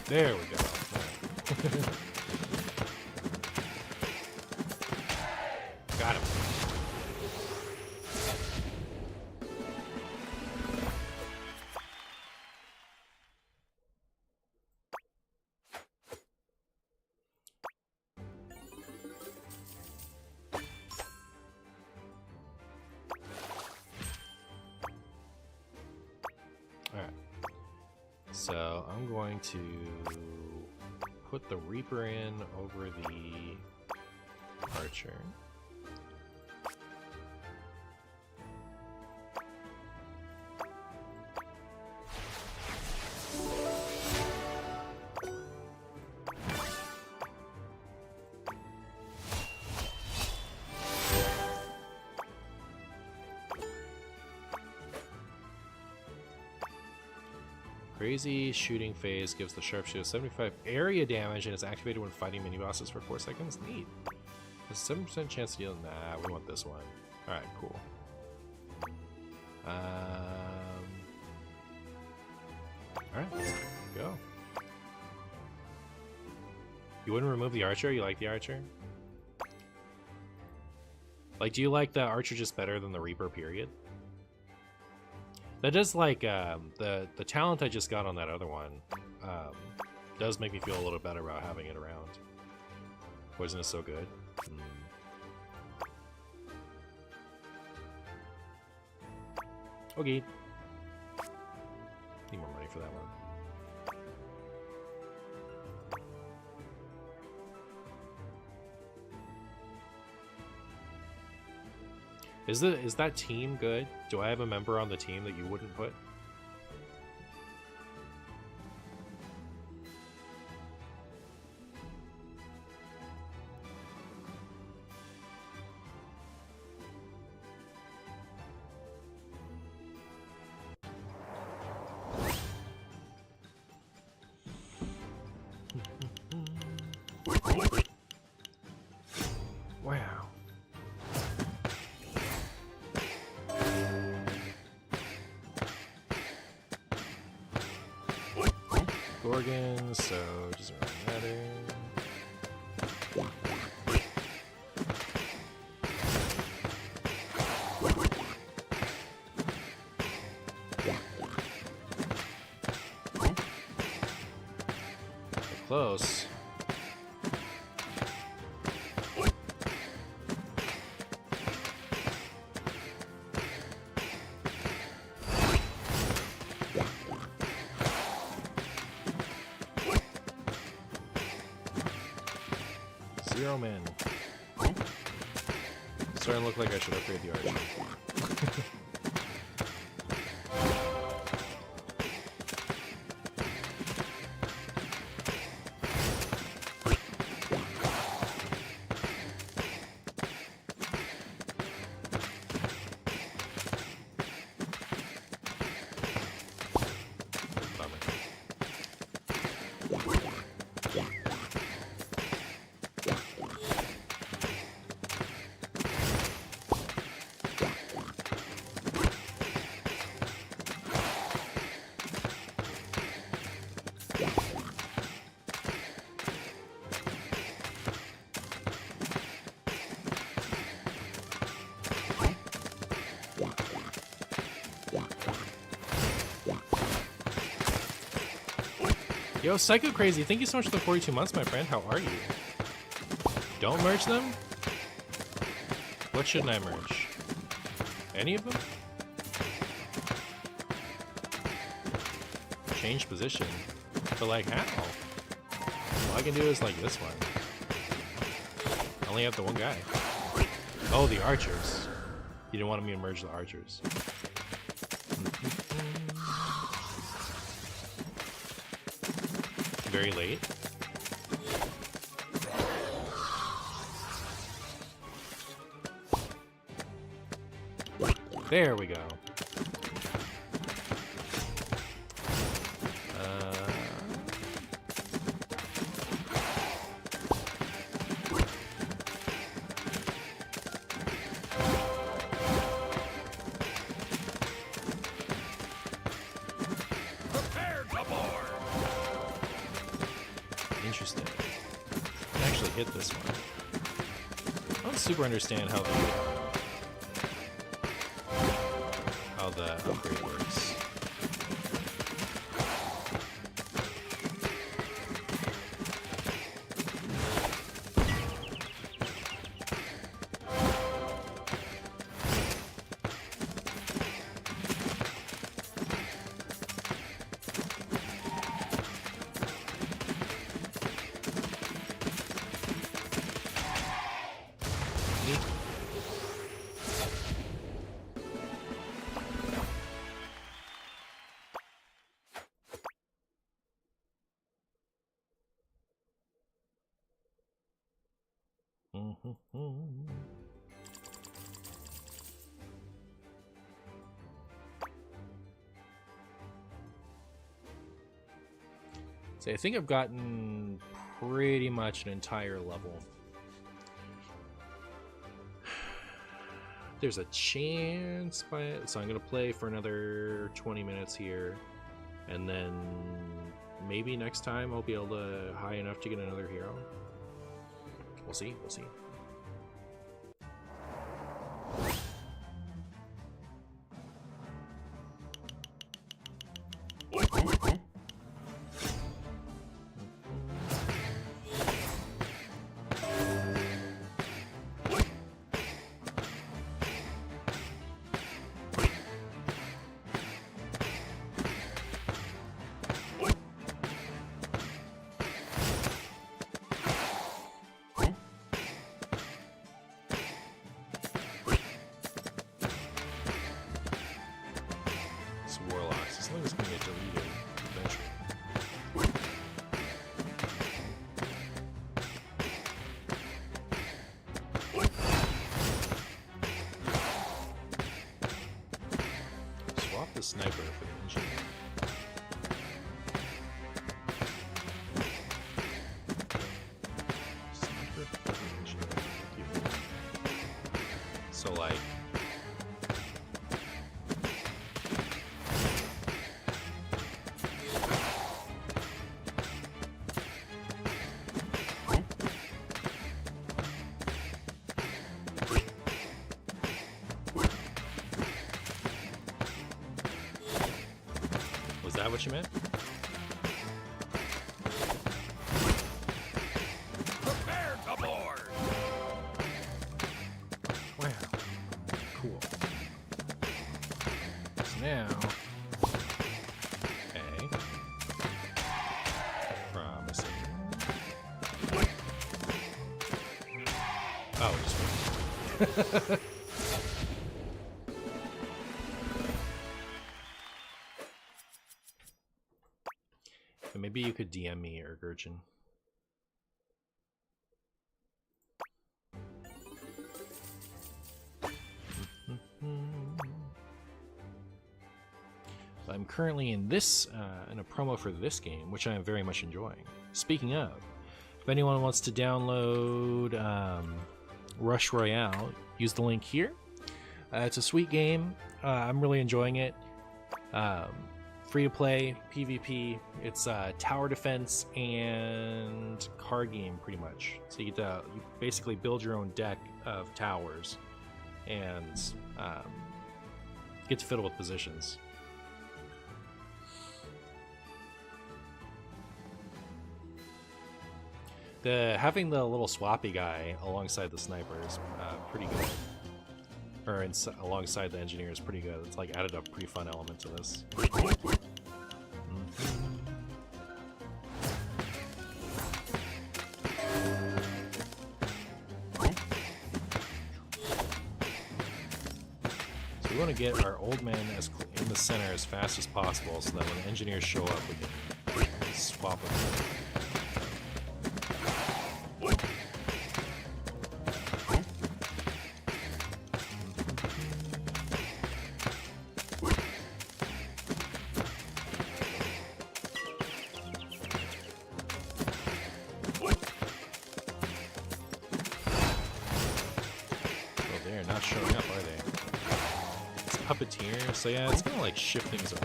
There we go. Got him. Alright. So I'm going to put the Reaper in over the Archer. Crazy shooting phase gives the sharpshooter 75 area damage and is activated when fighting mini bosses for 4 seconds. Neat. There's a 7% chance to deal. Nah, we want this one. Alright, cool. Alright, let's go. You wouldn't remove the Archer? You like the Archer? Like, do you like the Archer just better than the Reaper, period? That does, like, the talent I just got on that other one does make me feel a little better about having it around. Poison is so good. Okay. Need more money for that one. Is that team good? Do I have a member on the team that you wouldn't put? Wow. Gorgon, so it doesn't really matter. close. Zero men. Starting to look like I should upgrade the archer. Yo, Psycho Crazy, thank you so much for the 42 months, my friend. How are you? Don't merge them? What shouldn't I merge? Any of them? Change position. But like how? All I can do is like this one. I only have the one guy. Oh, the archers. You didn't want me to merge the archers. Very late. There we go. Interesting. I can actually hit this one. I don't super understand how the upgrade works. So I think I've gotten pretty much an entire level. There's a chance by it, so I'm gonna play for another 20 minutes here, and then maybe next time I'll be able to high enough to get another hero. We'll see, we'll see. Warlocks. As long as it's going to get deleted eventually. Swap the sniper for the engineer. Sniper for the engineer. So like. Is that what you meant? now. Okay. Promising. Oh, just wait. Maybe you could DM me, Urgurchin. I'm currently in this in a promo for this game, which I am very much enjoying. Speaking of, if anyone wants to download Rush Royale, use the link here. It's a sweet game. I'm really enjoying it. Free to play, PvP. It's tower defense and card game, pretty much. So you basically build your own deck of towers and get to fiddle with positions. Having the little swappy guy alongside the sniper is pretty good. Or alongside the engineer is pretty good. It's like added a pretty fun element to this. So we want to get our old man in the center as fast as possible, so that when the engineers show up, we can swap them. So yeah, it's gonna like shift things around.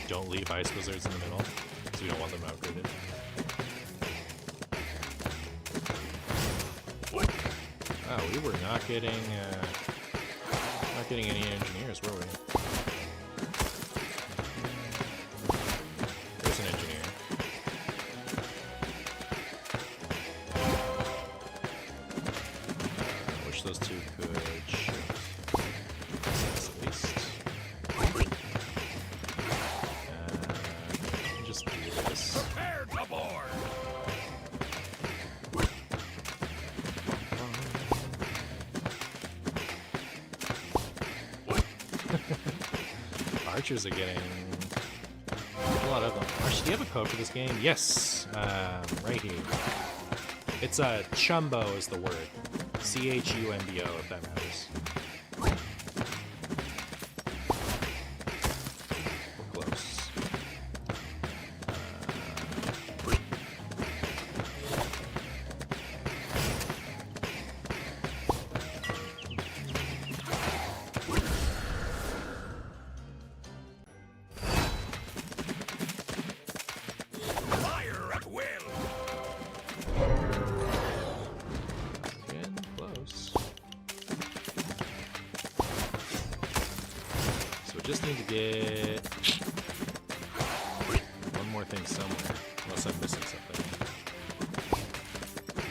Don't leave ice wizards in the middle, because we don't want them outgraded. Oh, we were not getting any engineers, were we? There's an engineer. Those two could shift at least. Just do this. Prepare to board. Archers are getting a lot of them. Archie, do you have a code for this game? Yes, right here. It's chumbo is the word. CHUMBO, if that matters. We're close. Fire at will. Just need to get one more thing somewhere, unless I'm missing something.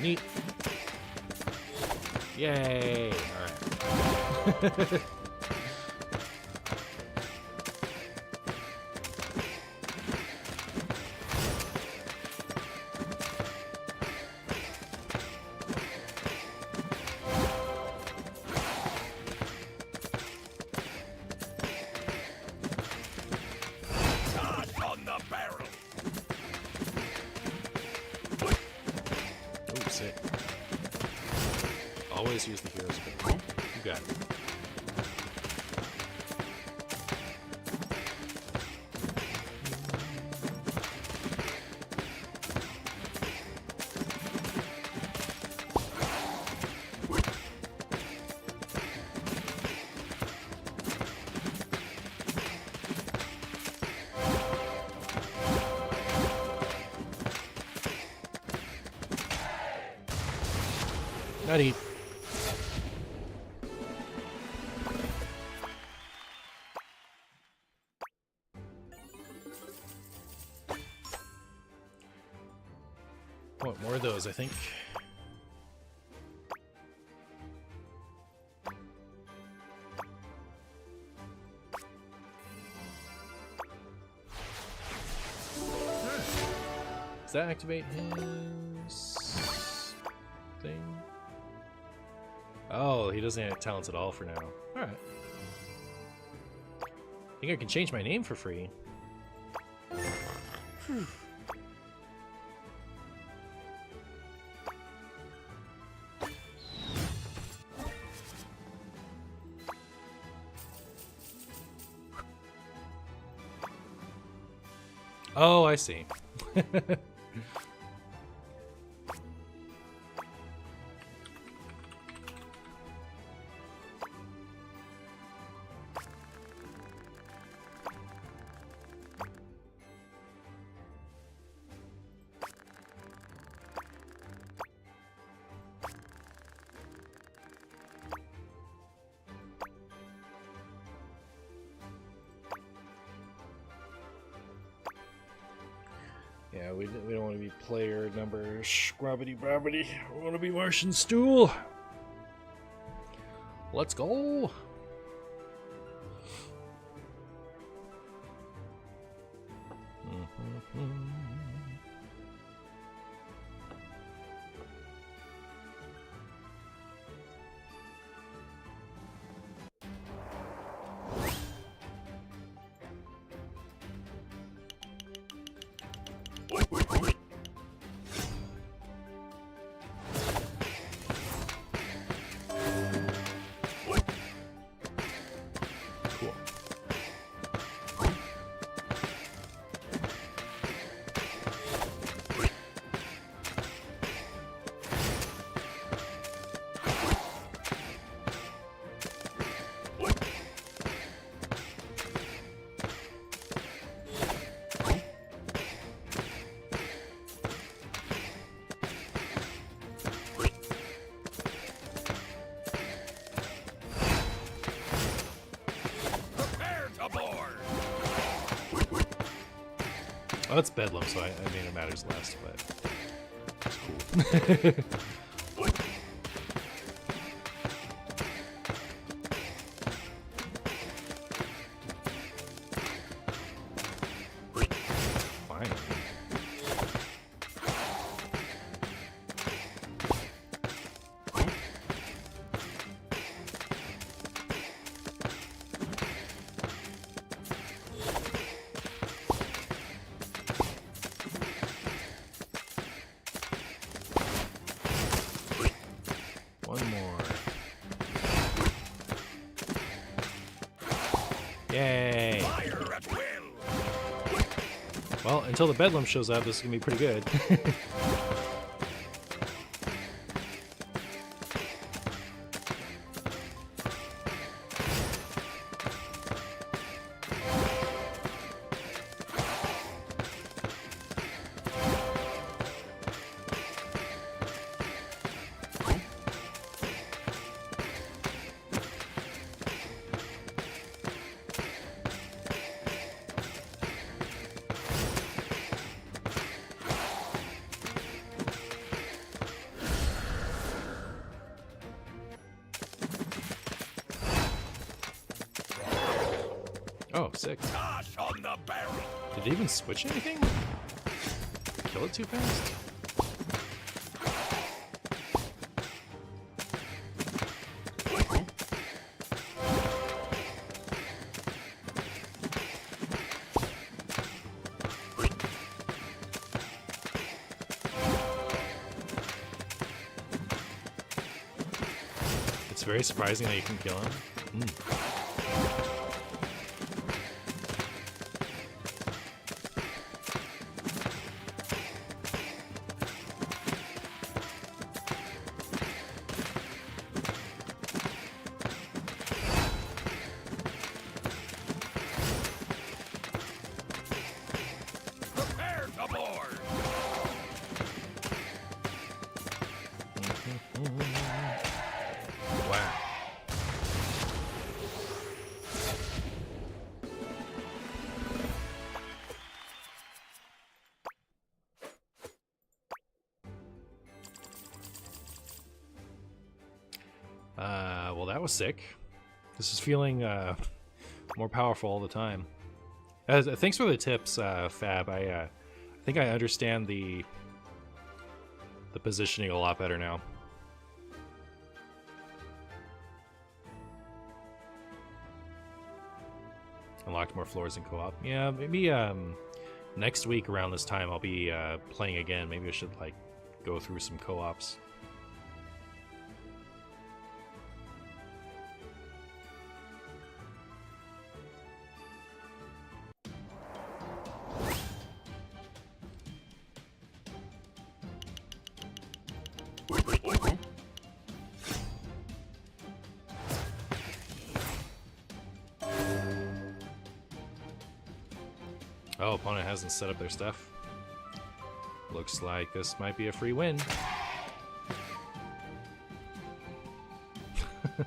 Neat. Yay! Alright. Always use the hero's skill. You got it. Nutty. Want more of those, I think. Does that activate his thing? Oh, he doesn't have talents at all for now. Alright. I think I can change my name for free. Oh, I see. Yeah, we don't want to be player number scrubbity brabbity. We want to be Martian stool. Let's go. Cool. Oh, it's Bedlam, so I mean it matters less, but it's cool. Fine. One more. Yay! Well, until the Bedlam shows up, this is gonna be pretty good. Oh, sick. Did they even switch anything? Kill it too fast? It's very surprising that you can kill him. Wow. Well, that was sick. This is feeling more powerful all the time. Thanks for the tips, Fab. I think I understand the positioning a lot better now. Unlocked more floors in co-op. Yeah, maybe next week around this time I'll be playing again. Maybe I should like go through some co-ops. Oh, opponent hasn't set up their stuff. Looks like this might be a free win. I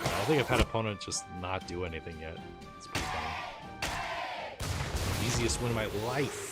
don't think I've had opponent just not do anything yet. It's pretty funny. Easiest win of my life.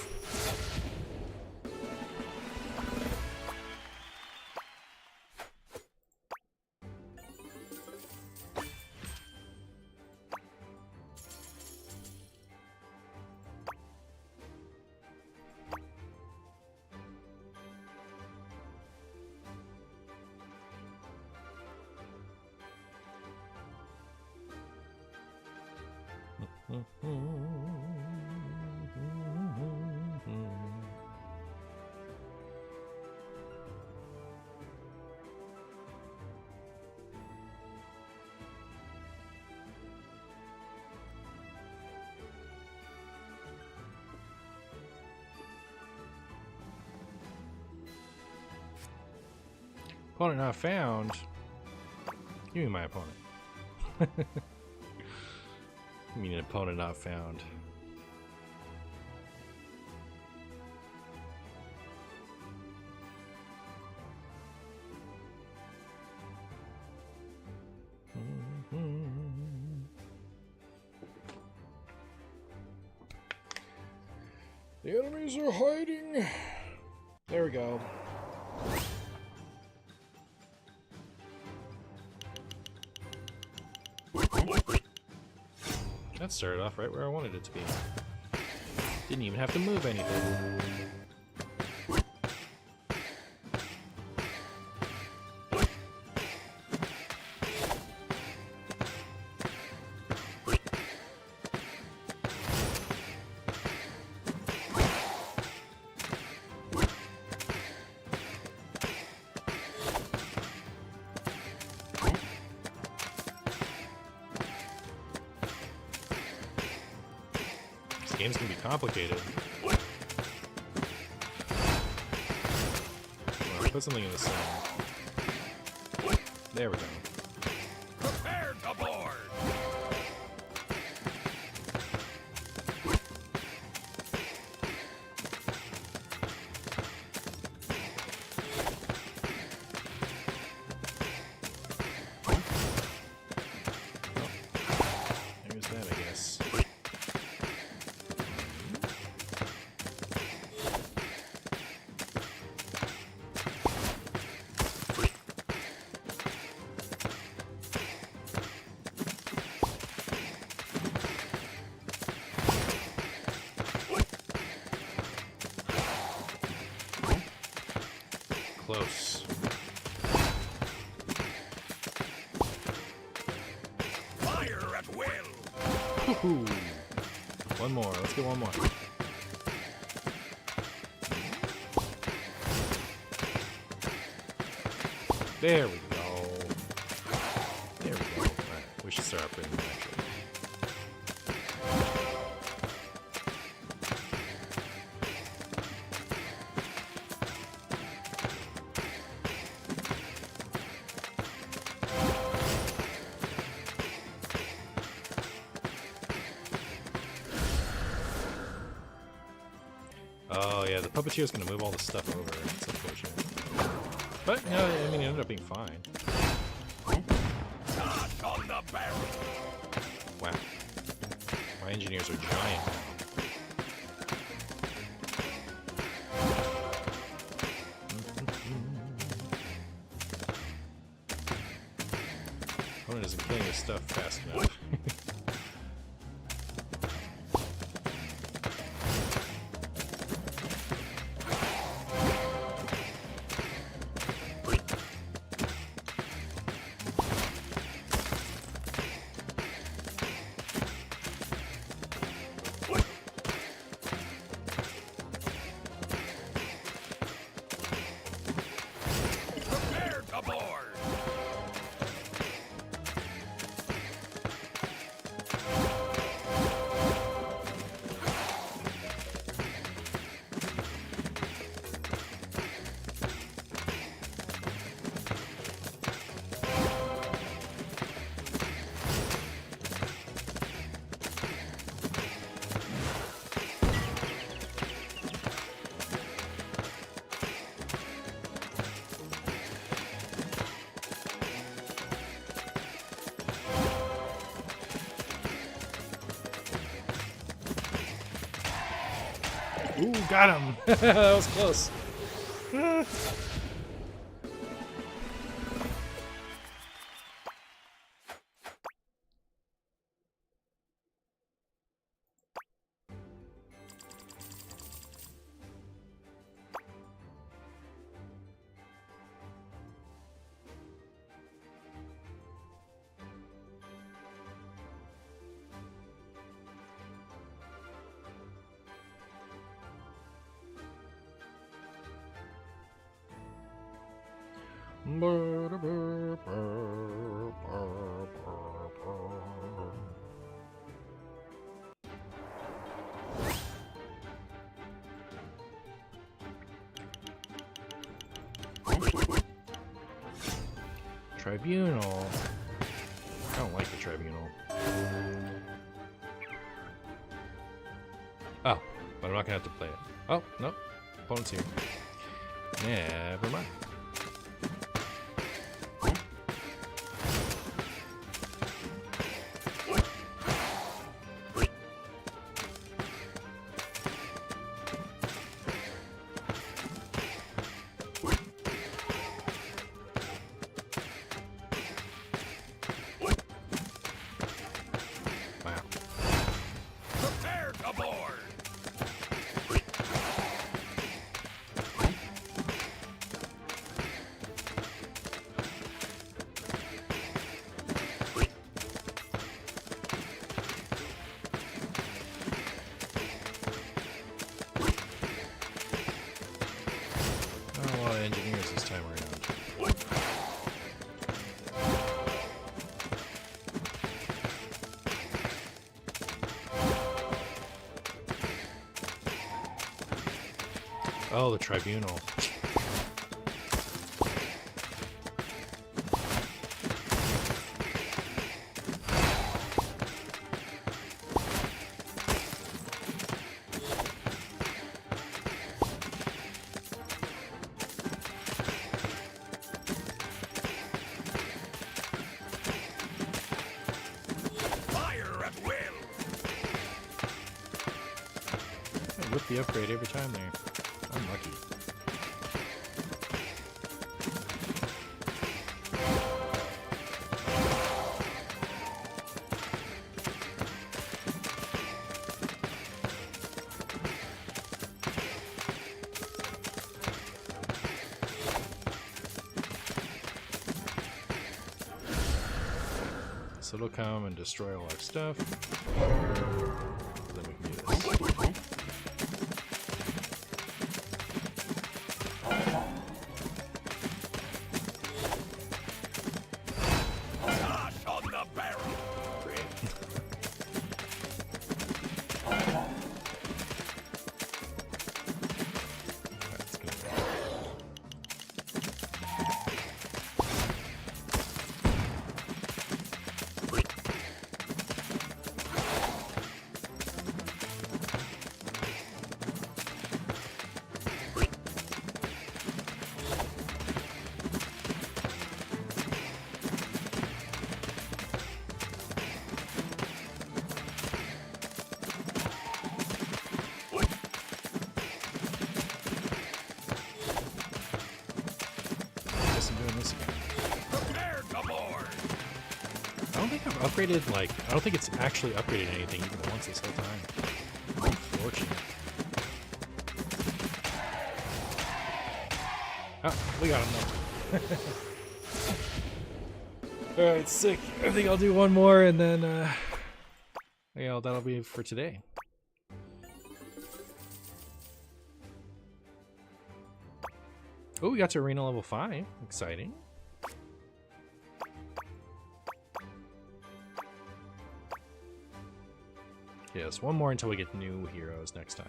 Opponent not found. You mean my opponent. You mean an opponent not found. The enemies are hiding. There we go. That started off right where I wanted it to be. Didn't even have to move anything. Games can be complicated. Well, put something in the center. There we go. Prepare to board! There's that, I guess. Close. Fire at will! Woohoo! One more. Let's get one more. There we go. There we go. Alright, we should start upgrading that actually. Oh yeah, the puppeteer's gonna move all the stuff over. It's unfortunate. But, you know, I mean, it ended up being fine. Not on the barrel! Wow. My engineers are giant now. Opponent isn't killing his stuff fast enough. Ooh, got him! That was close. Tribunal. I don't like the tribunal. Oh, but I'm not gonna have to play it. Oh, nope. Opponent's here. Never mind. Wow. Prepare to board. Not a lot of engineers this time around. Oh, the tribunal. Fire at will. I whip the upgrade every time there. I'm lucky. So it'll come and destroy all our stuff. Then we can do this. Gosh on the barrel. Great. That's good. Guess I'm doing this again. Prepare to board. I don't think I've upgraded, like, I don't think it's actually upgraded anything even once this whole time. Unfortunate. Oh, we got him though. Alright, sick. I think I'll do one more and then, yeah, that'll be for today. Oh, we got to arena level 5. Exciting. Yes, one more until we get new heroes next time.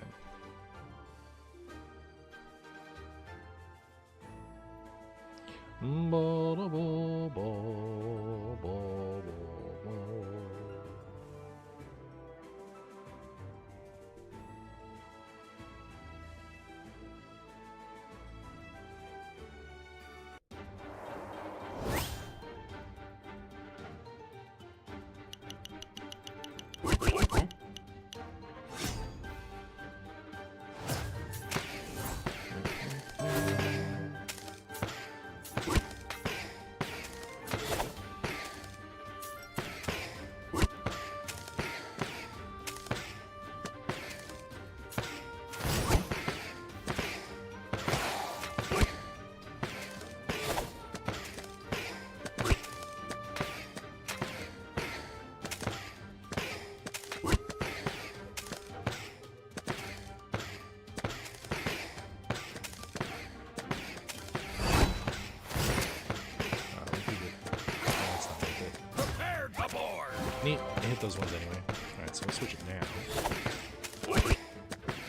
those ones anyway. Alright, so we'll switch it now.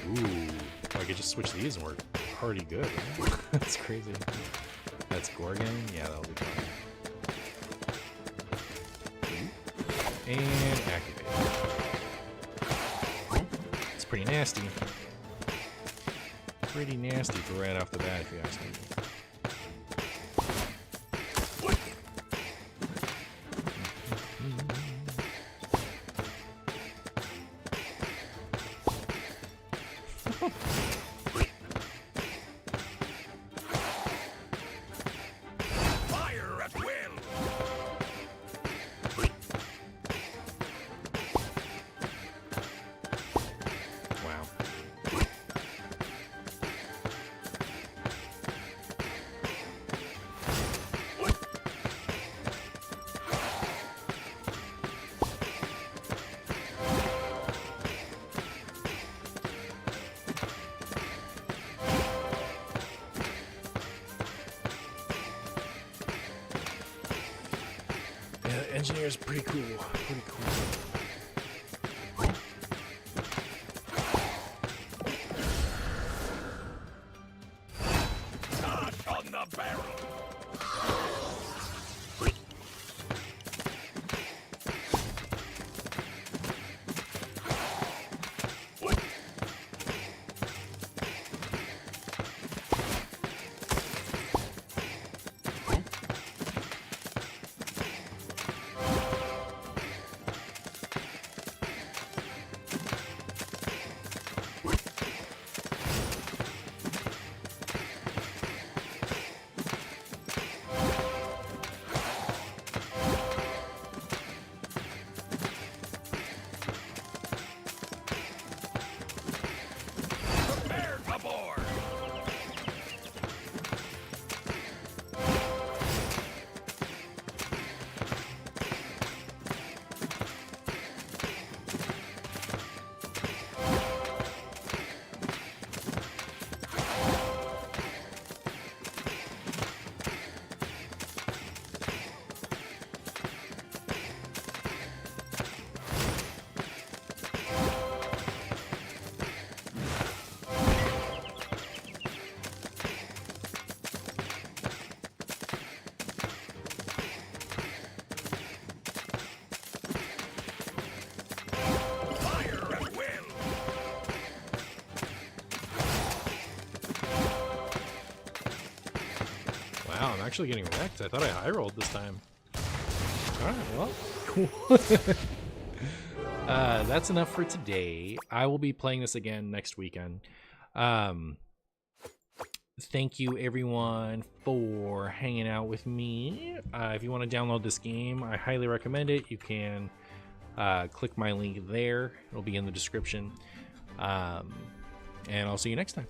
Ooh, I could just switch these and we're already good. Right? That's crazy. That's Gorgon? Yeah, that'll be fine. And activate. It's pretty nasty. Pretty nasty for right off the bat, if you ask me. Fire at will! Wow. Yeah, the engineer's pretty cool. Pretty cool. Gosh on the barrel! Prepare to board! Fire at will! Wow, I'm actually getting wrecked. I thought I high rolled this time. Alright, well, cool. That's enough for today. I will be playing this again next weekend. Thank you everyone for hanging out with me. If you want to download this game, I highly recommend it. You can click my link there. It'll be in the description. And I'll see you next time.